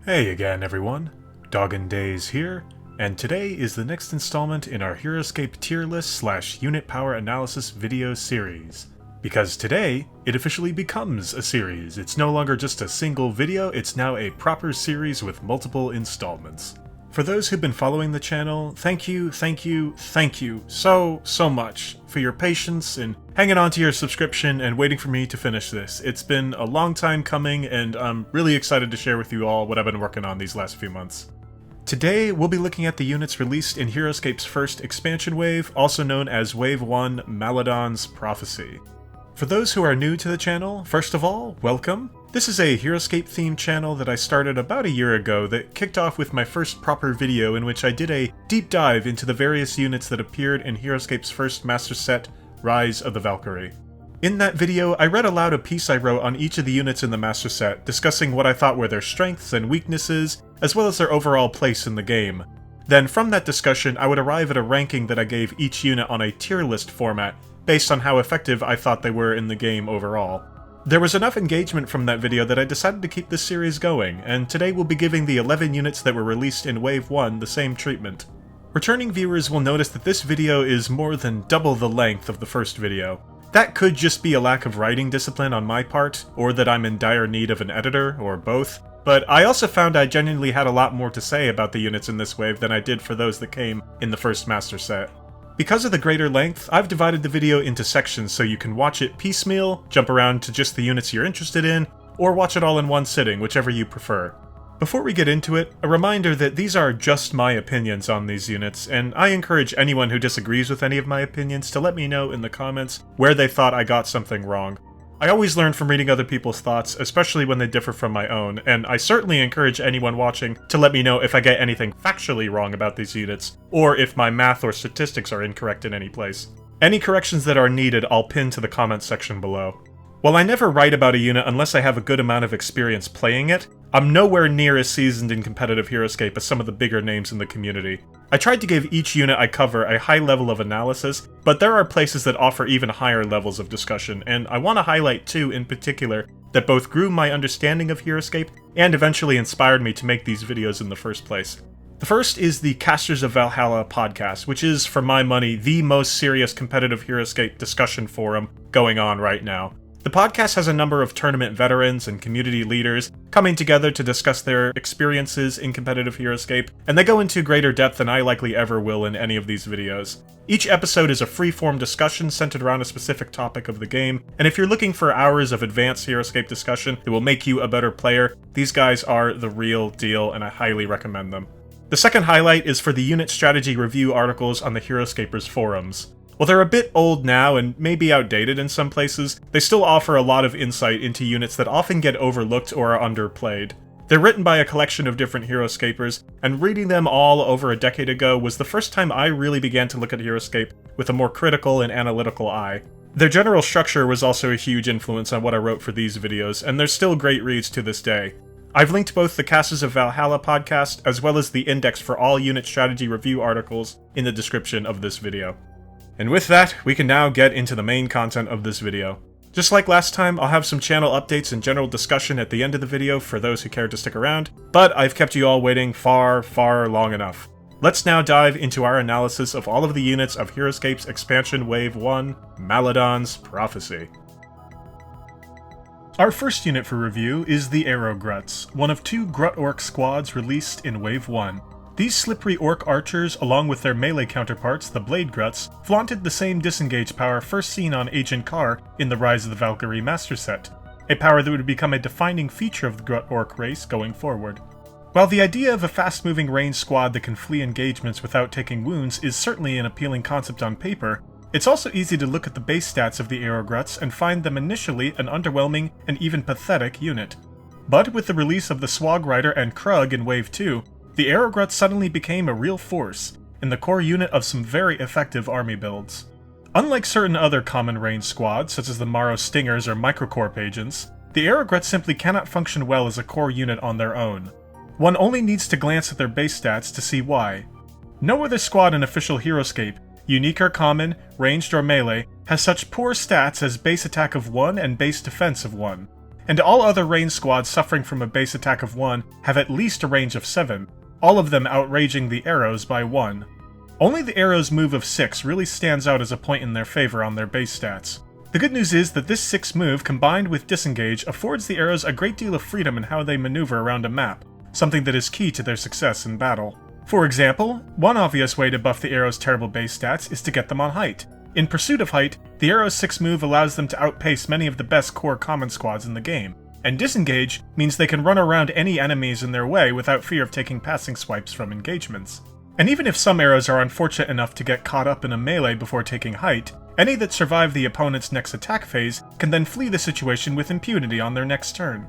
Hey again everyone, Doggin Days here, and today is the next installment in our Heroscape Tier List / Unit Power Analysis video series. Because today, it officially becomes a series. It's no longer just a single video, it's now a proper series with multiple installments. For those who've been following the channel, thank you so much for your patience and hanging on to your subscription and waiting for me to finish this. It's been a long time coming, and I'm really excited to share with you all what I've been working on these last few months. Today, we'll be looking at the units released in Heroscape's first expansion wave, also known as Wave 1 Mallidon's Prophecy. For those who are new to the channel, first of all, welcome. This is a Heroscape themed channel that I started about a year ago that kicked off with my first proper video in which I did a deep dive into the various units that appeared in Heroscape's first master set, Rise of the Valkyrie. In that video, I read aloud a piece I wrote on each of the units in the master set, discussing what I thought were their strengths and weaknesses, as well as their overall place in the game. Then from that discussion, I would arrive at a ranking that I gave each unit on a tier list format, based on how effective I thought they were in the game overall. There was enough engagement from that video that I decided to keep this series going, and today we'll be giving the 11 units that were released in Wave 1 the same treatment. Returning viewers will notice that this video is more than double the length of the first video. That could just be a lack of writing discipline on my part, or that I'm in dire need of an editor, or both, but I also found I genuinely had a lot more to say about the units in this wave than I did for those that came in the first master set. Because of the greater length, I've divided the video into sections so you can watch it piecemeal, jump around to just the units you're interested in, or watch it all in one sitting, whichever you prefer. Before we get into it, a reminder that these are just my opinions on these units, and I encourage anyone who disagrees with any of my opinions to let me know in the comments where they thought I got something wrong. I always learn from reading other people's thoughts, especially when they differ from my own, and I certainly encourage anyone watching to let me know if I get anything factually wrong about these units, or if my math or statistics are incorrect in any place. Any corrections that are needed I'll pin to the comments section below. While I never write about a unit unless I have a good amount of experience playing it, I'm nowhere near as seasoned in competitive Heroscape as some of the bigger names in the community. I tried to give each unit I cover a high level of analysis, but there are places that offer even higher levels of discussion, and I want to highlight two in particular that both grew my understanding of Heroscape and eventually inspired me to make these videos in the first place. The first is the Casters of Valhalla podcast, which is, for my money, the most serious competitive Heroscape discussion forum going on right now. The podcast has a number of tournament veterans and community leaders coming together to discuss their experiences in competitive Heroscape, and they go into greater depth than I likely ever will in any of these videos. Each episode is a free-form discussion centered around a specific topic of the game, and if you're looking for hours of advanced Heroscape discussion that will make you a better player, these guys are the real deal, and I highly recommend them. The second highlight is for the unit strategy review articles on the Heroscapers forums. While they're a bit old now and maybe outdated in some places, they still offer a lot of insight into units that often get overlooked or are underplayed. They're written by a collection of different Heroscapers, and reading them all over a decade ago was the first time I really began to look at Heroscape with a more critical and analytical eye. Their general structure was also a huge influence on what I wrote for these videos, and they're still great reads to this day. I've linked both the Casters of Valhalla podcast as well as the index for all unit strategy review articles in the description of this video. And with that, we can now get into the main content of this video. Just like last time, I'll have some channel updates and general discussion at the end of the video for those who care to stick around, but I've kept you all waiting far long enough. Let's now dive into our analysis of all of the units of Heroscape's expansion Wave 1, Mallidon's Prophecy. Our first unit for review is the Gruts, one of two Grut Orc squads released in Wave 1. These slippery orc archers, along with their melee counterparts, the Blade Gruts, flaunted the same disengage power first seen on Agent Carr in the Rise of the Valkyrie master set, a power that would become a defining feature of the Grut Orc race going forward. While the idea of a fast-moving ranged squad that can flee engagements without taking wounds is certainly an appealing concept on paper, it's also easy to look at the base stats of the Gruts and find them initially an underwhelming and even pathetic unit. But with the release of the Swag Rider and Krug in Wave 2, the Gruts suddenly became a real force, and the core unit of some very effective army builds. Unlike certain other common range squads, such as the Morrow Stingers or Microcorp agents, the Gruts simply cannot function well as a core unit on their own. One only needs to glance at their base stats to see why. No other squad in official Heroscape, unique or common, ranged or melee, has such poor stats as base attack of 1 and base defense of 1. and all other ranged squads suffering from a base attack of 1 have at least a range of 7, all of them outraging the arrows by 1. Only the arrows' move of 6 really stands out as a point in their favor on their base stats. The good news is that this 6 move combined with disengage affords the arrows a great deal of freedom in how they maneuver around a map, something that is key to their success in battle. For example, one obvious way to buff the arrows' terrible base stats is to get them on height. In pursuit of height, the arrow's 6 move allows them to outpace many of the best core common squads in the game, and disengage means they can run around any enemies in their way without fear of taking passing swipes from engagements. And even if some arrows are unfortunate enough to get caught up in a melee before taking height, any that survive the opponent's next attack phase can then flee the situation with impunity on their next turn.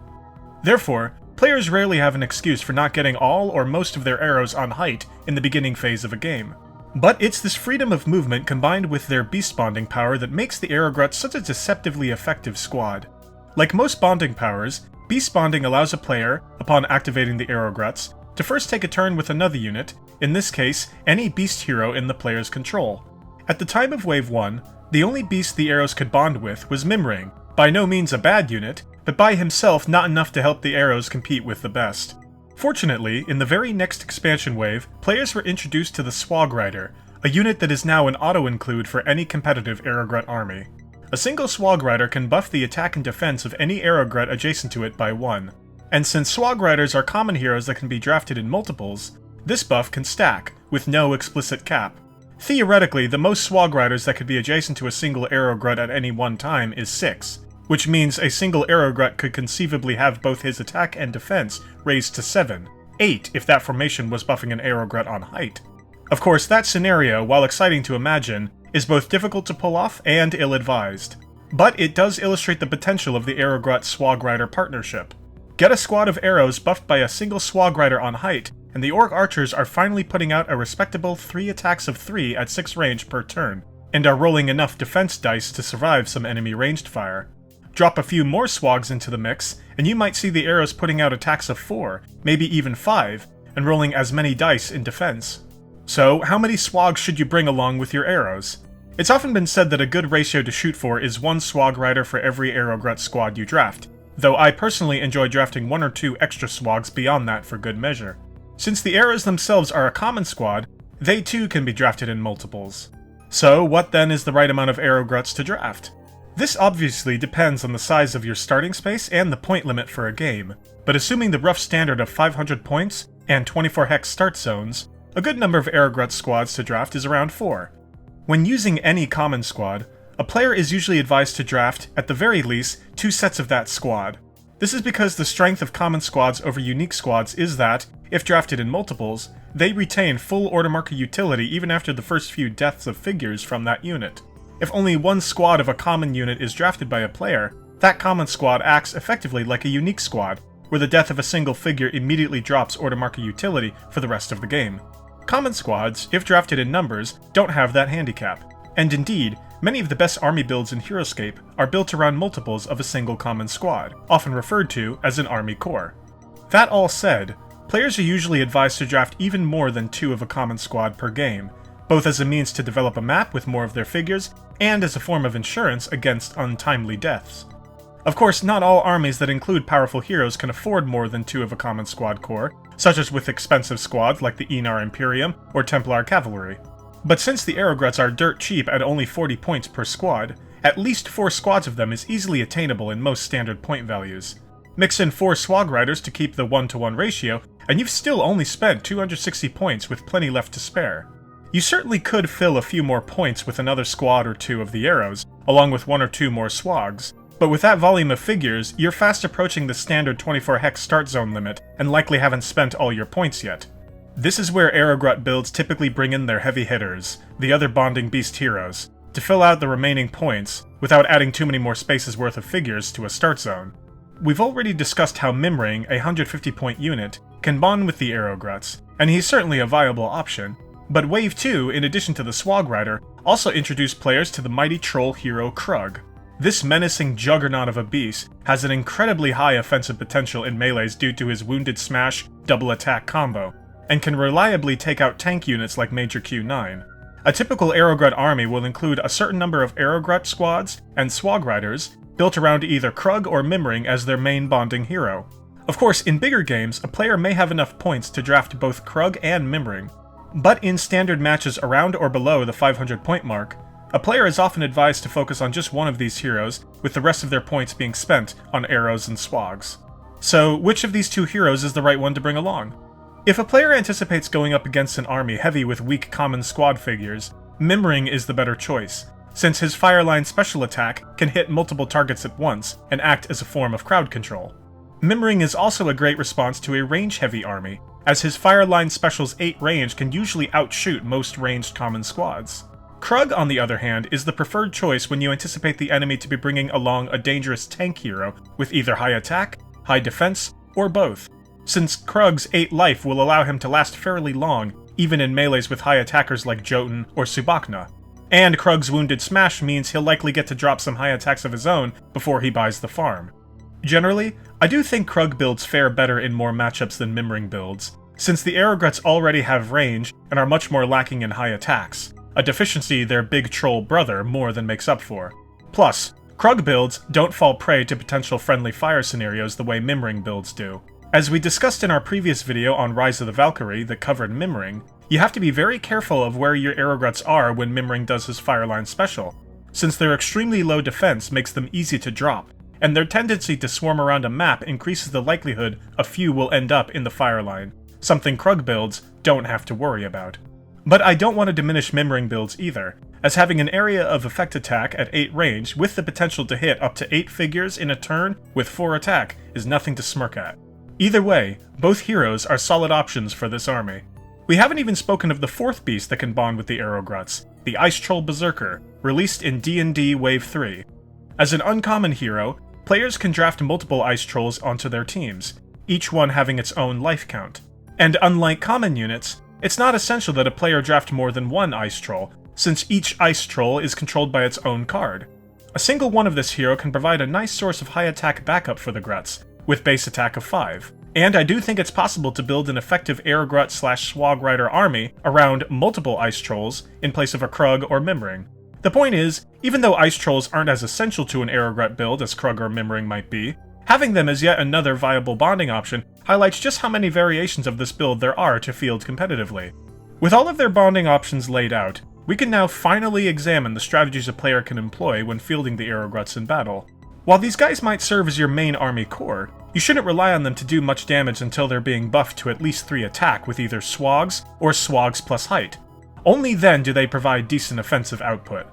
Therefore, players rarely have an excuse for not getting all or most of their arrows on height in the beginning phase of a game. But it's this freedom of movement combined with their beast bonding power that makes the Arrow Gruts such a deceptively effective squad. Like most bonding powers, beast bonding allows a player, upon activating the Arrow Gruts, to first take a turn with another unit, in this case, any beast hero in the player's control. At the time of Wave 1, the only beast the arrows could bond with was Mimring, by no means a bad unit, but by himself not enough to help the arrows compete with the best. Fortunately, in the very next expansion wave, players were introduced to the Swag Rider, a unit that is now an auto-include for any competitive Arrowglut army. A single Swag Rider can buff the attack and defense of any Arrowglut adjacent to it by 1. And since Swag Riders are common heroes that can be drafted in multiples, this buff can stack, with no explicit cap. Theoretically, the most Swag Riders that could be adjacent to a single Arrowglut at any one time is 6, which means a single Arrowglut could conceivably have both his attack and defense raised to 7, 8 if that formation was buffing an Arrowglut on height. Of course, that scenario, while exciting to imagine, is both difficult to pull off and ill-advised. But it does illustrate the potential of the Arrowglut Swag Rider partnership. Get a squad of arrows buffed by a single Swag Rider on height, and the Orc Archers are finally putting out a respectable 3 attacks of 3 at 6 range per turn, and are rolling enough defense dice to survive some enemy ranged fire. Drop a few more Swags into the mix, and you might see the arrows putting out attacks of 4, maybe even 5, and rolling as many dice in defense. So, how many Swags should you bring along with your arrows? It's often been said that a good ratio to shoot for is 1 Swag Rider for every Arrowglut squad you draft, though I personally enjoy drafting 1 or 2 extra Swags beyond that for good measure. Since the arrows themselves are a common squad, they too can be drafted in multiples. So, what then is the right amount of Arrowgluts to draft? This obviously depends on the size of your starting space and the point limit for a game, but assuming the rough standard of 500 points and 24 hex start zones, a good number of Arrowglut squads to draft is around 4. When using any common squad, a player is usually advised to draft, at the very least, 2 sets of that squad. This is because the strength of common squads over unique squads is that, if drafted in multiples, they retain full order marker utility even after the first few deaths of figures from that unit. If only 1 squad of a common unit is drafted by a player, that common squad acts effectively like a unique squad, where the death of a single figure immediately drops order marker utility for the rest of the game. Common squads, if drafted in numbers, don't have that handicap, and indeed, many of the best army builds in Heroscape are built around multiples of a single common squad, often referred to as an army core. That all said, players are usually advised to draft even more than 2 of a common squad per game, both as a means to develop a map with more of their figures, and as a form of insurance against untimely deaths. Of course, not all armies that include powerful heroes can afford more than 2 of a common squad core, such as with expensive squads like the Enar Imperium or Templar Cavalry. But since the Arrowgluts are dirt cheap at only 40 points per squad, at least 4 squads of them is easily attainable in most standard point values. Mix in 4 Swag Riders to keep the 1-to-1 ratio, and you've still only spent 260 points with plenty left to spare. You certainly could fill a few more points with another squad or 2 of the arrows, along with 1 or 2 more Swags, but with that volume of figures, you're fast approaching the standard 24 hex start zone limit, and likely haven't spent all your points yet. This is where Arrowglut builds typically bring in their heavy hitters, the other bonding beast heroes, to fill out the remaining points, without adding too many more spaces worth of figures to a start zone. We've already discussed how Mimring, a 150 point unit, can bond with the Arrowgluts, and he's certainly a viable option, but Wave 2, in addition to the Swag Rider, also introduced players to the mighty troll hero Krug. This menacing juggernaut of a beast has an incredibly high offensive potential in melees due to his Wounded Smash double attack combo, and can reliably take out tank units like Major Q9. A typical Aerograt army will include a certain number of Aerograt squads and Swag Riders, built around either Krug or Mimring as their main bonding hero. Of course, in bigger games, a player may have enough points to draft both Krug and Mimring, but in standard matches around or below the 500 point mark, a player is often advised to focus on just one of these heroes, with the rest of their points being spent on arrows and swags. So, which of these two heroes is the right one to bring along? If a player anticipates going up against an army heavy with weak common squad figures, Mimring is the better choice, since his Fireline special attack can hit multiple targets at once and act as a form of crowd control. Mimring is also a great response to a range-heavy army, as his Fireline special's 8 range can usually outshoot most ranged common squads. Krug, on the other hand, is the preferred choice when you anticipate the enemy to be bringing along a dangerous tank hero with either high attack, high defense, or both, since Krug's 8 life will allow him to last fairly long, even in melees with high attackers like Jotun or Subakna. And Krug's Wounded Smash means he'll likely get to drop some high attacks of his own before he buys the farm. Generally, I do think Krug builds fare better in more matchups than Mimring builds, since the Aerograts already have range and are much more lacking in high attacks, a deficiency their big troll brother more than makes up for. Plus, Krug builds don't fall prey to potential friendly fire scenarios the way Mimring builds do. As we discussed in our previous video on Rise of the Valkyrie that covered Mimring, you have to be very careful of where your Aerograts are when Mimring does his Fireline special, since their extremely low defense makes them easy to drop, and their tendency to swarm around a map increases the likelihood a few will end up in the Fireline, something Krug builds don't have to worry about. But I don't want to diminish Mimring builds either, as having an area of effect attack at 8 range with the potential to hit up to 8 figures in a turn with 4 attack is nothing to smirk at. Either way, both heroes are solid options for this army. We haven't even spoken of the 4th beast that can bond with the Aerogruts, the Ice Troll Berserker, released in D&D Wave 3. As an uncommon hero, players can draft multiple Ice Trolls onto their teams, each one having its own life count. And unlike common units, it's not essential that a player draft more than one Ice Troll, since each Ice Troll is controlled by its own card. A single one of this hero can provide a nice source of high attack backup for the Gruts, with base attack of 5. And I do think it's possible to build an effective Aerograt/Swag Rider army around multiple Ice Trolls in place of a Krug or Mimring. The point is, even though Ice Trolls aren't as essential to an Aerograt build as Krug or Mimring might be, having them as yet another viable bonding option highlights just how many variations of this build there are to field competitively. With all of their bonding options laid out, we can now finally examine the strategies a player can employ when fielding the Aerogruts in battle. While these guys might serve as your main army core, you shouldn't rely on them to do much damage until they're being buffed to at least 3 attack with either Swags or Swags plus height. Only then do they provide decent offensive output.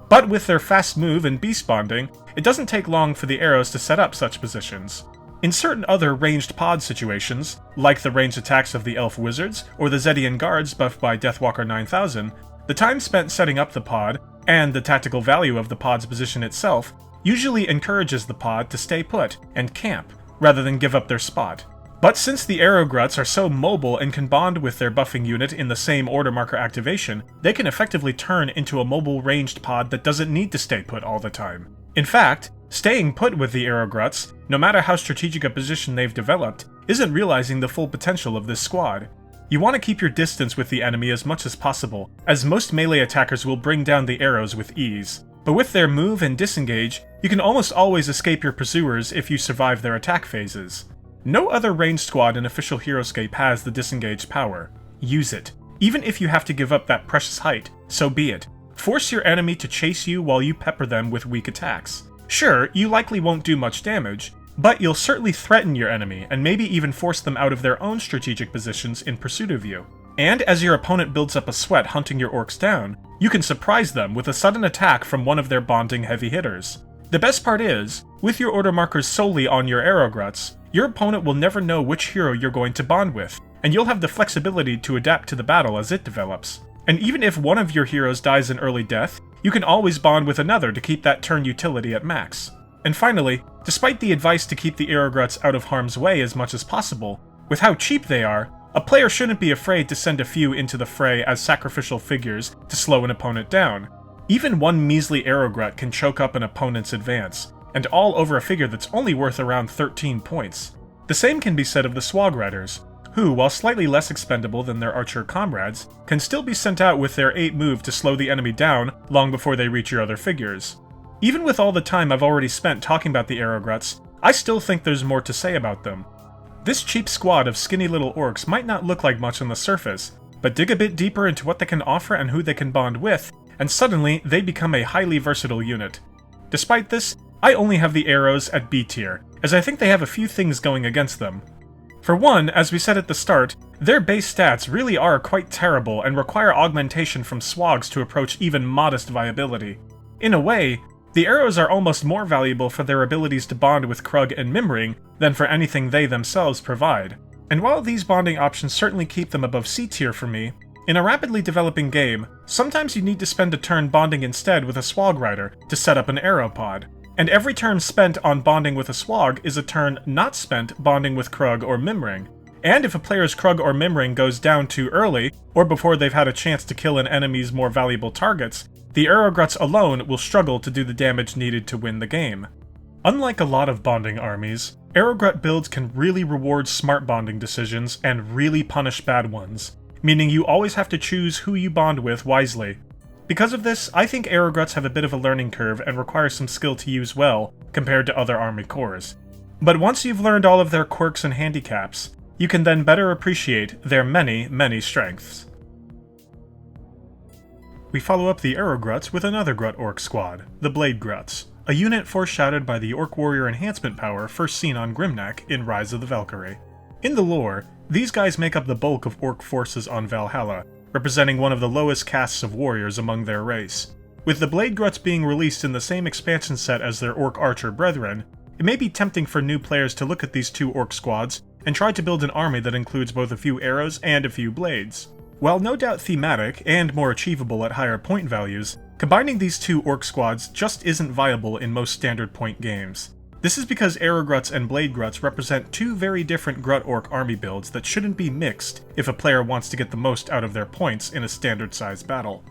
But with their fast move and beast bonding, it doesn't take long for the arrows to set up such positions. In certain other ranged pod situations, like the ranged attacks of the Elf Wizards or the Zedian Guards buffed by Deathwalker 9000, the time spent setting up the pod, and the tactical value of the pod's position itself, usually encourages the pod to stay put and camp, rather than give up their spot. But since the Aerogruts are so mobile and can bond with their buffing unit in the same order marker activation, they can effectively turn into a mobile ranged pod that doesn't need to stay put all the time. In fact, staying put with the Aerogruts, no matter how strategic a position they've developed, isn't realizing the full potential of this squad. You want to keep your distance with the enemy as much as possible, as most melee attackers will bring down the arrows with ease. But with their move and disengage, you can almost always escape your pursuers if you survive their attack phases. No other ranged squad in official Heroscape has the disengage power. Use it. Even if you have to give up that precious height, so be it. Force your enemy to chase you while you pepper them with weak attacks. Sure, you likely won't do much damage, but you'll certainly threaten your enemy and maybe even force them out of their own strategic positions in pursuit of you. And as your opponent builds up a sweat hunting your orcs down, you can surprise them with a sudden attack from one of their bonding heavy hitters. The best part is, with your order markers solely on your Aerogruts, your opponent will never know which hero you're going to bond with, and you'll have the flexibility to adapt to the battle as it develops. And even if one of your heroes dies an early death, you can always bond with another to keep that turn utility at max. And finally, despite the advice to keep the Aerogruts out of harm's way as much as possible, with how cheap they are, a player shouldn't be afraid to send a few into the fray as sacrificial figures to slow an opponent down. Even one measly Aerograt can choke up an opponent's advance, and all over a figure that's only worth around 13 points. The same can be said of the Swag Riders. who, while slightly less expendable than their archer comrades, can still be sent out with their 8 move to slow the enemy down long before they reach your other figures. Even with all the time I've already spent talking about the Gruts, I still think there's more to say about them. This cheap squad of skinny little orcs might not look like much on the surface, but dig a bit deeper into what they can offer and who they can bond with, and suddenly they become a highly versatile unit. Despite this, I only have the arrows at B tier, as I think they have a few things going against them. For one, as we said at the start, their base stats really are quite terrible and require augmentation from swags to approach even modest viability. In a way, the arrows are almost more valuable for their abilities to bond with Krug and Mimring than for anything they themselves provide. And while these bonding options certainly keep them above C tier for me, in a rapidly developing game, sometimes you need to spend a turn bonding instead with a Swag Rider to set up an arrow pod. And every turn spent on bonding with a Swag is a turn not spent bonding with Krug or Mimring. And if a player's Krug or Mimring goes down too early, or before they've had a chance to kill an enemy's more valuable targets, the Gruts alone will struggle to do the damage needed to win the game. Unlike a lot of bonding armies, Grut builds can really reward smart bonding decisions and really punish bad ones, meaning you always have to choose who you bond with wisely. Because of this, I think Gruts have a bit of a learning curve and require some skill to use well compared to other army cores. But once you've learned all of their quirks and handicaps, you can then better appreciate their many, many strengths. We follow up the Gruts with another Grut Orc squad, the Blade Gruts, a unit foreshadowed by the Orc Warrior enhancement power first seen on Grimnak in Rise of the Valkyrie. In the lore, these guys make up the bulk of Orc forces on Valhalla, representing one of the lowest castes of warriors among their race. With the Blade Gruts being released in the same expansion set as their Orc Archer brethren, it may be tempting for new players to look at these two Orc squads and try to build an army that includes both a few arrows and a few blades. While no doubt thematic and more achievable at higher point values, combining these two Orc squads just isn't viable in most standard point games. This is because Gruts and Blade Gruts represent two very different Grut Orc army builds that shouldn't be mixed if a player wants to get the most out of their points in a standard-sized battle.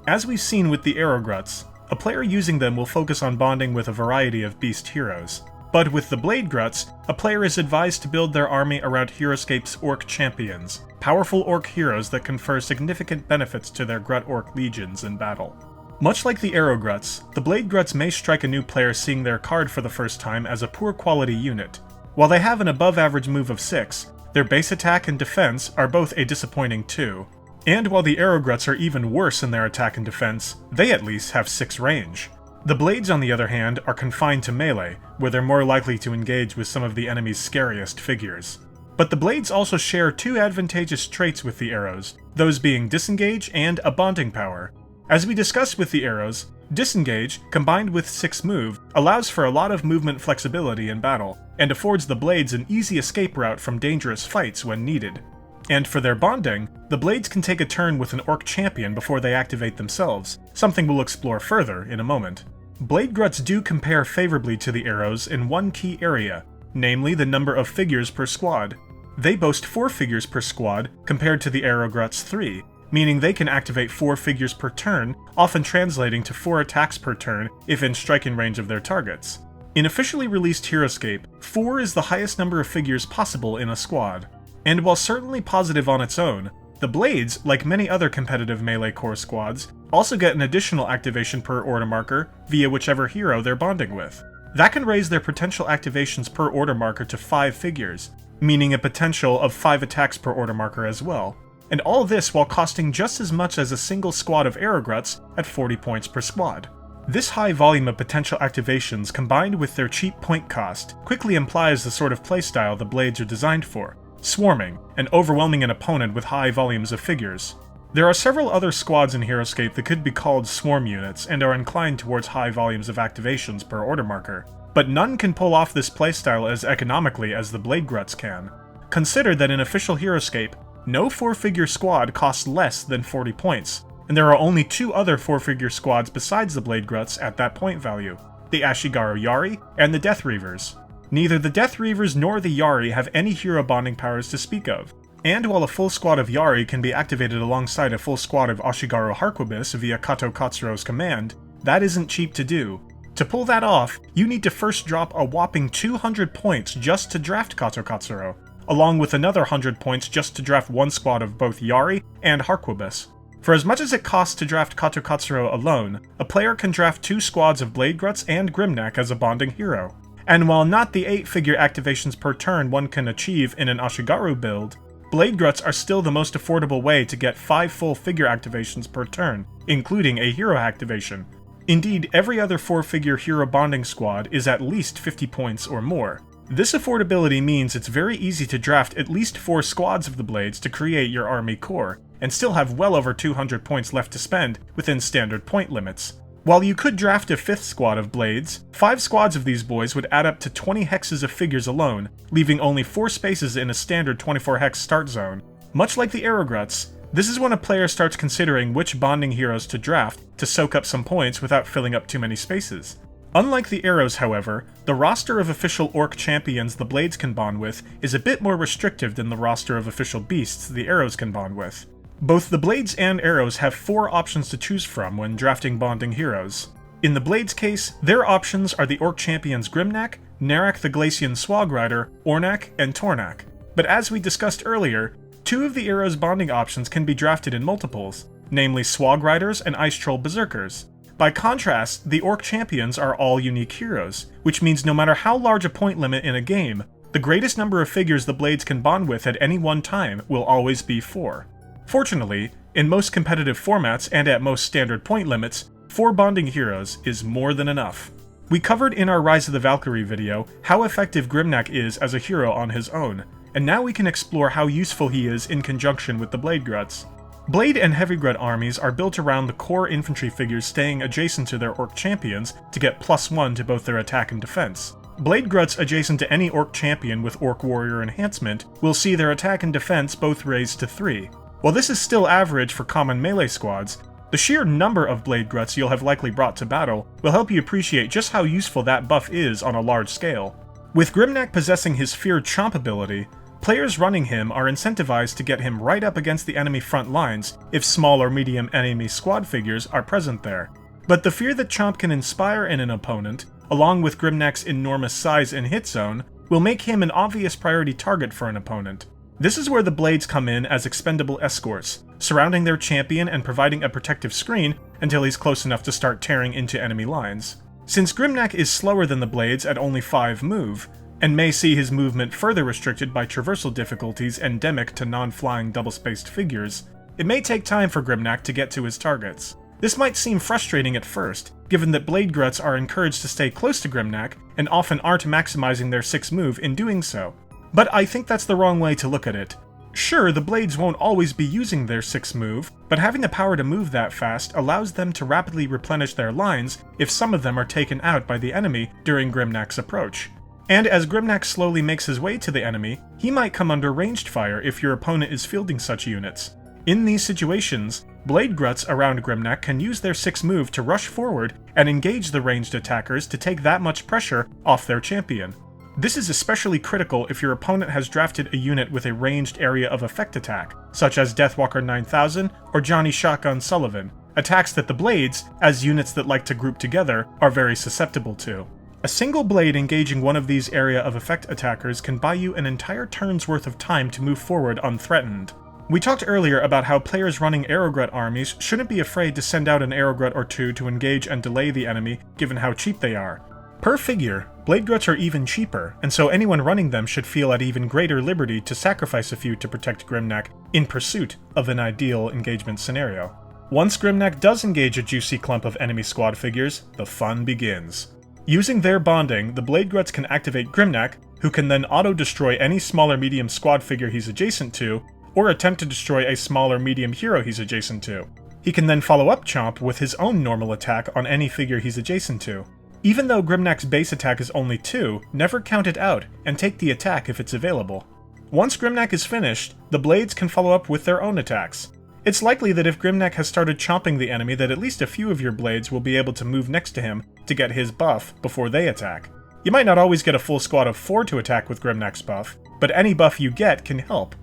As we've seen with the Gruts, a player using them will focus on bonding with a variety of beast heroes. But with the Blade Gruts, a player is advised to build their army around Heroscape's Orc Champions, powerful Orc heroes that confer significant benefits to their Grut Orc legions in battle. Much like the Gruts, the Blade Gruts may strike a new player seeing their card for the first time as a poor quality unit. While they have an above average move of 6, their base attack and defense are both a disappointing 2. And while the Gruts are even worse in their attack and defense, they at least have 6 range. The Blades, on the other hand, are confined to melee, where they're more likely to engage with some of the enemy's scariest figures. But the Blades also share 2 advantageous traits with the arrows, those being Disengage and a bonding power. As we discussed with the arrows, Disengage, combined with 6 move, allows for a lot of movement flexibility in battle, and affords the Blades an easy escape route from dangerous fights when needed. And for their bonding, the Blades can take a turn with an Orc champion before they activate themselves, something we'll explore further in a moment. Blade Gruts do compare favorably to the arrows in one key area, namely the number of figures per squad. They boast 4 figures per squad compared to the Gruts' 3, meaning they can activate 4 figures per turn, often translating to 4 attacks per turn if in striking range of their targets. In officially released Heroscape, 4 is the highest number of figures possible in a squad. And while certainly positive on its own, the Blades, like many other competitive melee core squads, also get an additional activation per order marker via whichever hero they're bonding with. That can raise their potential activations per order marker to 5 figures, meaning a potential of 5 attacks per order marker as well. And all this while costing just as much as a single squad of Gruts at 40 points per squad. This high volume of potential activations combined with their cheap point cost quickly implies the sort of playstyle the Blades are designed for: swarming, and overwhelming an opponent with high volumes of figures. There are several other squads in Heroscape that could be called swarm units and are inclined towards high volumes of activations per order marker, but none can pull off this playstyle as economically as the Blade Gruts can. Consider that in official Heroscape, no 4-figure squad costs less than 40 points, and there are only 2 other 4-figure squads besides the Blade Gruts at that point value, the Ashigaru Yari and the Death Reavers. Neither the Death Reavers nor the Yari have any hero bonding powers to speak of, and while a full squad of Yari can be activated alongside a full squad of Ashigaru Harquibus via Kato Katsuro's command, that isn't cheap to do. To pull that off, you need to first drop a whopping 200 points just to draft Kato Katsuro. along with another 100 points just to draft one squad of both Yari and Harquebus. For as much as it costs to draft Kato Katsuro alone, a player can draft 2 squads of Blade Gruts and Grimnak as a bonding hero. And while not the 8-figure activations per turn one can achieve in an Ashigaru build, Blade Gruts are still the most affordable way to get 5 full figure activations per turn, including a hero activation. Indeed, every other 4-figure hero bonding squad is at least 50 points or more. This affordability means it's very easy to draft at least 4 squads of the Blades to create your army core, and still have well over 200 points left to spend within standard point limits. While you could draft a 5th squad of Blades, 5 squads of these boys would add up to 20 hexes of figures alone, leaving only 4 spaces in a standard 24 hex start zone. Much like the Aerogruts, this is when a player starts considering which bonding heroes to draft to soak up some points without filling up too many spaces. Unlike the Arrows, however, the roster of official Orc champions the Blades can bond with is a bit more restrictive than the roster of official beasts the Arrows can bond with. Both the Blades and Arrows have 4 options to choose from when drafting bonding heroes. In the Blades case, their options are the Orc champions Grimnak, Narak the Glacian Swag Rider, Ornak, and Tornak. But as we discussed earlier, 2 of the Arrows' bonding options can be drafted in multiples, namely Swag Riders and Ice Troll Berserkers. By contrast, the Orc champions are all unique heroes, which means no matter how large a point limit in a game, the greatest number of figures the Blades can bond with at any one time will always be 4. Fortunately, in most competitive formats and at most standard point limits, 4 bonding heroes is more than enough. We covered in our Rise of the Valkyrie video how effective Grimnak is as a hero on his own, and now we can explore how useful he is in conjunction with the Blade Gruts. Blade and Heavy Grut armies are built around the core infantry figures staying adjacent to their Orc champions to get +1 to both their attack and defense. Blade Gruts adjacent to any Orc champion with Orc Warrior enhancement will see their attack and defense both raised to 3. While this is still average for common melee squads, the sheer number of Blade Gruts you'll have likely brought to battle will help you appreciate just how useful that buff is on a large scale. With Grimnak possessing his feared Chomp ability, players running him are incentivized to get him right up against the enemy front lines if small or medium enemy squad figures are present there. But the fear that Chomp can inspire in an opponent, along with Grimnak's enormous size and hit zone, will make him an obvious priority target for an opponent. This is where the Blades come in as expendable escorts, surrounding their champion and providing a protective screen until he's close enough to start tearing into enemy lines. Since Grimnak is slower than the Blades at only 5 move, and may see his movement further restricted by traversal difficulties endemic to non-flying double-spaced figures, it may take time for Grimnak to get to his targets. This might seem frustrating at first, given that Blade Gruts are encouraged to stay close to Grimnak and often aren't maximizing their 6 move in doing so. But I think that's the wrong way to look at it. Sure, the Blades won't always be using their 6 move, but having the power to move that fast allows them to rapidly replenish their lines if some of them are taken out by the enemy during Grimnak's approach. And as Grimnak slowly makes his way to the enemy, he might come under ranged fire if your opponent is fielding such units. In these situations, Blade Gruts around Grimnak can use their 6 move to rush forward and engage the ranged attackers to take that much pressure off their champion. This is especially critical if your opponent has drafted a unit with a ranged area of effect attack, such as Deathwalker 9000 or Johnny Shotgun Sullivan, attacks that the Blades, as units that like to group together, are very susceptible to. A single blade engaging one of these area of effect attackers can buy you an entire turn's worth of time to move forward unthreatened. We talked earlier about how players running Aerogrut armies shouldn't be afraid to send out an Aerogrut or 2 to engage and delay the enemy, given how cheap they are. Per figure, Blade Gruts are even cheaper, and so anyone running them should feel at even greater liberty to sacrifice a few to protect Grimnak in pursuit of an ideal engagement scenario. Once Grimnak does engage a juicy clump of enemy squad figures, the fun begins. Using their bonding, the Blade Gruts can activate Grimnak, who can then auto-destroy any small or medium squad figure he's adjacent to, or attempt to destroy a small or medium hero he's adjacent to. He can then follow up Chomp with his own normal attack on any figure he's adjacent to. Even though Grimnak's base attack is only 2, never count it out, and take the attack if it's available. Once Grimnak is finished, the Blades can follow up with their own attacks. It's likely that if Grimnak has started chomping the enemy that at least a few of your Blades will be able to move next to him to get his buff before they attack. You might not always get a full squad of 4 to attack with Grimnak's buff, but any buff you get can help.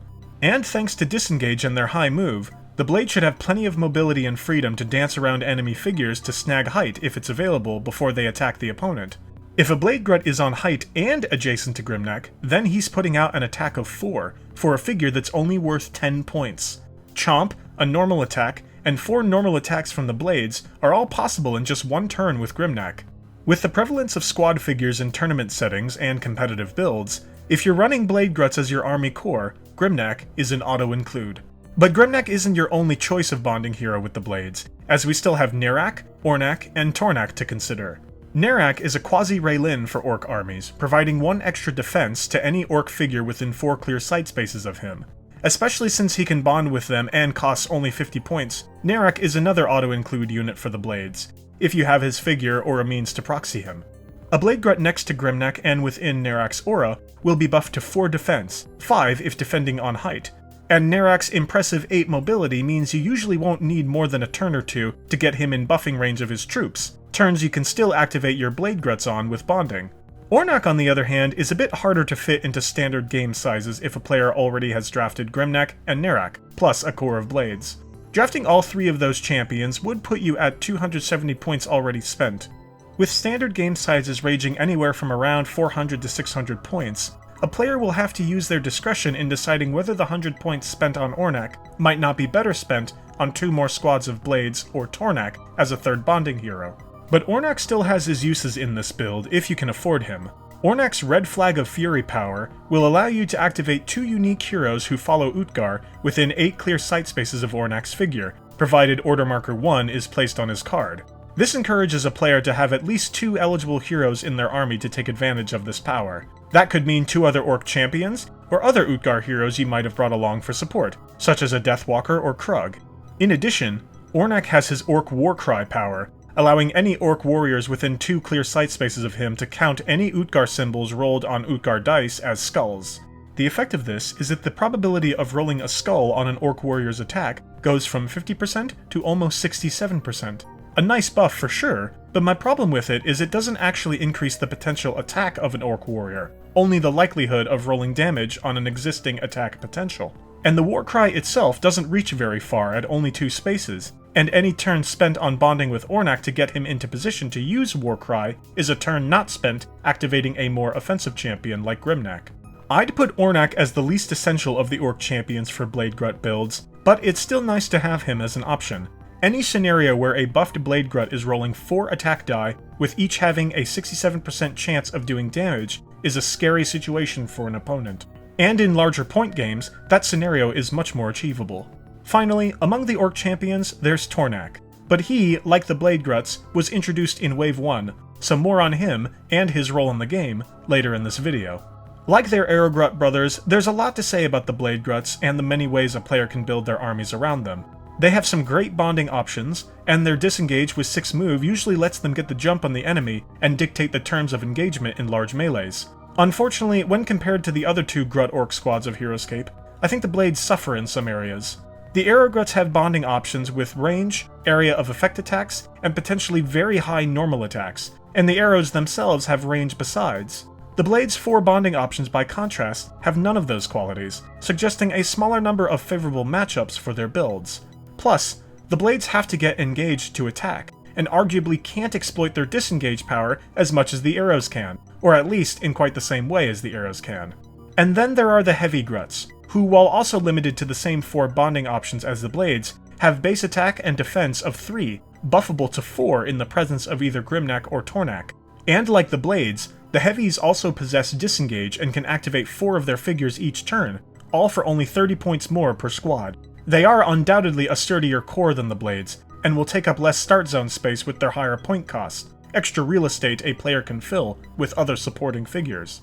And thanks to Disengage and their high move, the Blade should have plenty of mobility and freedom to dance around enemy figures to snag height if it's available before they attack the opponent. If a Blade Glut is on height and adjacent to Grimnak, then he's putting out an attack of 4 for a figure that's only worth 10 points. Chomp, a normal attack, and 4 normal attacks from the Blades are all possible in just one turn with Grimnak. With the prevalence of squad figures in tournament settings and competitive builds, if you're running Blade Gruts as your army core, Grimnak is an auto-include. But Grimnak isn't your only choice of bonding hero with the Blades, as we still have Nerak, Ornak, and Tornak to consider. Nerak is a quasi-Raylin for Orc armies, providing 1 extra defense to any Orc figure within 4 clear sight spaces of him. Especially since he can bond with them and costs only 50 points, Nerak is another auto-include unit for the Blades, if you have his figure or a means to proxy him. A Blade Glut next to Grimnak and within Nerak's aura will be buffed to 4 defense, 5 if defending on height, and Nerak's impressive 8 mobility means you usually won't need more than a turn or 2 to get him in buffing range of his troops, turns you can still activate your Blade Gruts on with bonding. Ornak, on the other hand, is a bit harder to fit into standard game sizes if a player already has drafted Grimnak and Nerak, plus a core of Blades. Drafting all 3 of those champions would put you at 270 points already spent. With standard game sizes ranging anywhere from around 400 to 600 points, a player will have to use their discretion in deciding whether the 100 points spent on Ornak might not be better spent on 2 more squads of Blades or Tornak as a third bonding hero. But Ornak still has his uses in this build if you can afford him. Ornak's Red Flag of Fury power will allow you to activate 2 unique heroes who follow Utgar within 8 clear sight spaces of Ornak's figure, provided Order Marker 1 is placed on his card. This encourages a player to have at least 2 eligible heroes in their army to take advantage of this power. That could mean 2 other Orc champions, or other Utgar heroes you might have brought along for support, such as a Deathwalker or Krug. In addition, Ornak has his Orc Warcry power, allowing any Orc warriors within 2 clear sight spaces of him to count any Utgar symbols rolled on Utgar dice as skulls. The effect of this is that the probability of rolling a skull on an Orc warrior's attack goes from 50% to almost 67%. A nice buff for sure, but my problem with it is it doesn't actually increase the potential attack of an Orc warrior, only the likelihood of rolling damage on an existing attack potential. And the Warcry itself doesn't reach very far at only 2 spaces, and any turn spent on bonding with Ornak to get him into position to use Warcry is a turn not spent activating a more offensive champion like Grimnak. I'd put Ornak as the least essential of the Orc champions for Blade Glut builds, but it's still nice to have him as an option. Any scenario where a buffed Blade Glut is rolling 4 attack die, with each having a 67% chance of doing damage, is a scary situation for an opponent. And in larger point games, that scenario is much more achievable. Finally, among the Orc champions, there's Tornak. But he, like the Blade Gruts, was introduced in Wave 1, so more on him, and his role in the game, later in this video. Like their Aerogrut brothers, there's a lot to say about the Blade Gruts and the many ways a player can build their armies around them. They have some great bonding options, and their disengage with 6 move usually lets them get the jump on the enemy and dictate the terms of engagement in large melees. Unfortunately, when compared to the other 2 Grut Orc squads of Heroscape, I think the Blades suffer in some areas. The Aerogruts have bonding options with range, area of effect attacks, and potentially very high normal attacks, and the arrows themselves have range besides. The Blades' 4 bonding options, by contrast, have none of those qualities, suggesting a smaller number of favorable matchups for their builds. Plus, the Blades have to get engaged to attack, and arguably can't exploit their disengage power as much as the arrows can, or at least in quite the same way as the arrows can. And then there are the Heavy Gruts, who, while also limited to the same 4 bonding options as the Blades, have base attack and defense of 3, buffable to 4 in the presence of either Grimnak or Tornak. And like the Blades, the Heavies also possess disengage and can activate 4 of their figures each turn, all for only 30 points more per squad. They are undoubtedly a sturdier core than the Blades, and will take up less start zone space with their higher point cost, extra real estate a player can fill with other supporting figures.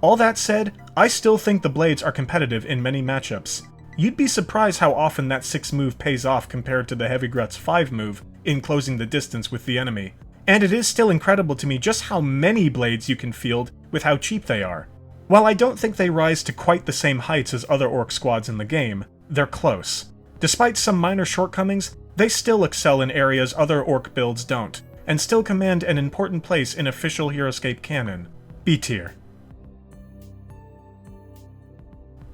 All that said, I still think the Blades are competitive in many matchups. You'd be surprised how often that 6 move pays off compared to the Heavy Grut's 5 move in closing the distance with the enemy. And it is still incredible to me just how many Blades you can field with how cheap they are. While I don't think they rise to quite the same heights as other Orc squads in the game, they're close. Despite some minor shortcomings, they still excel in areas other Orc builds don't, and still command an important place in official Heroscape canon. B tier.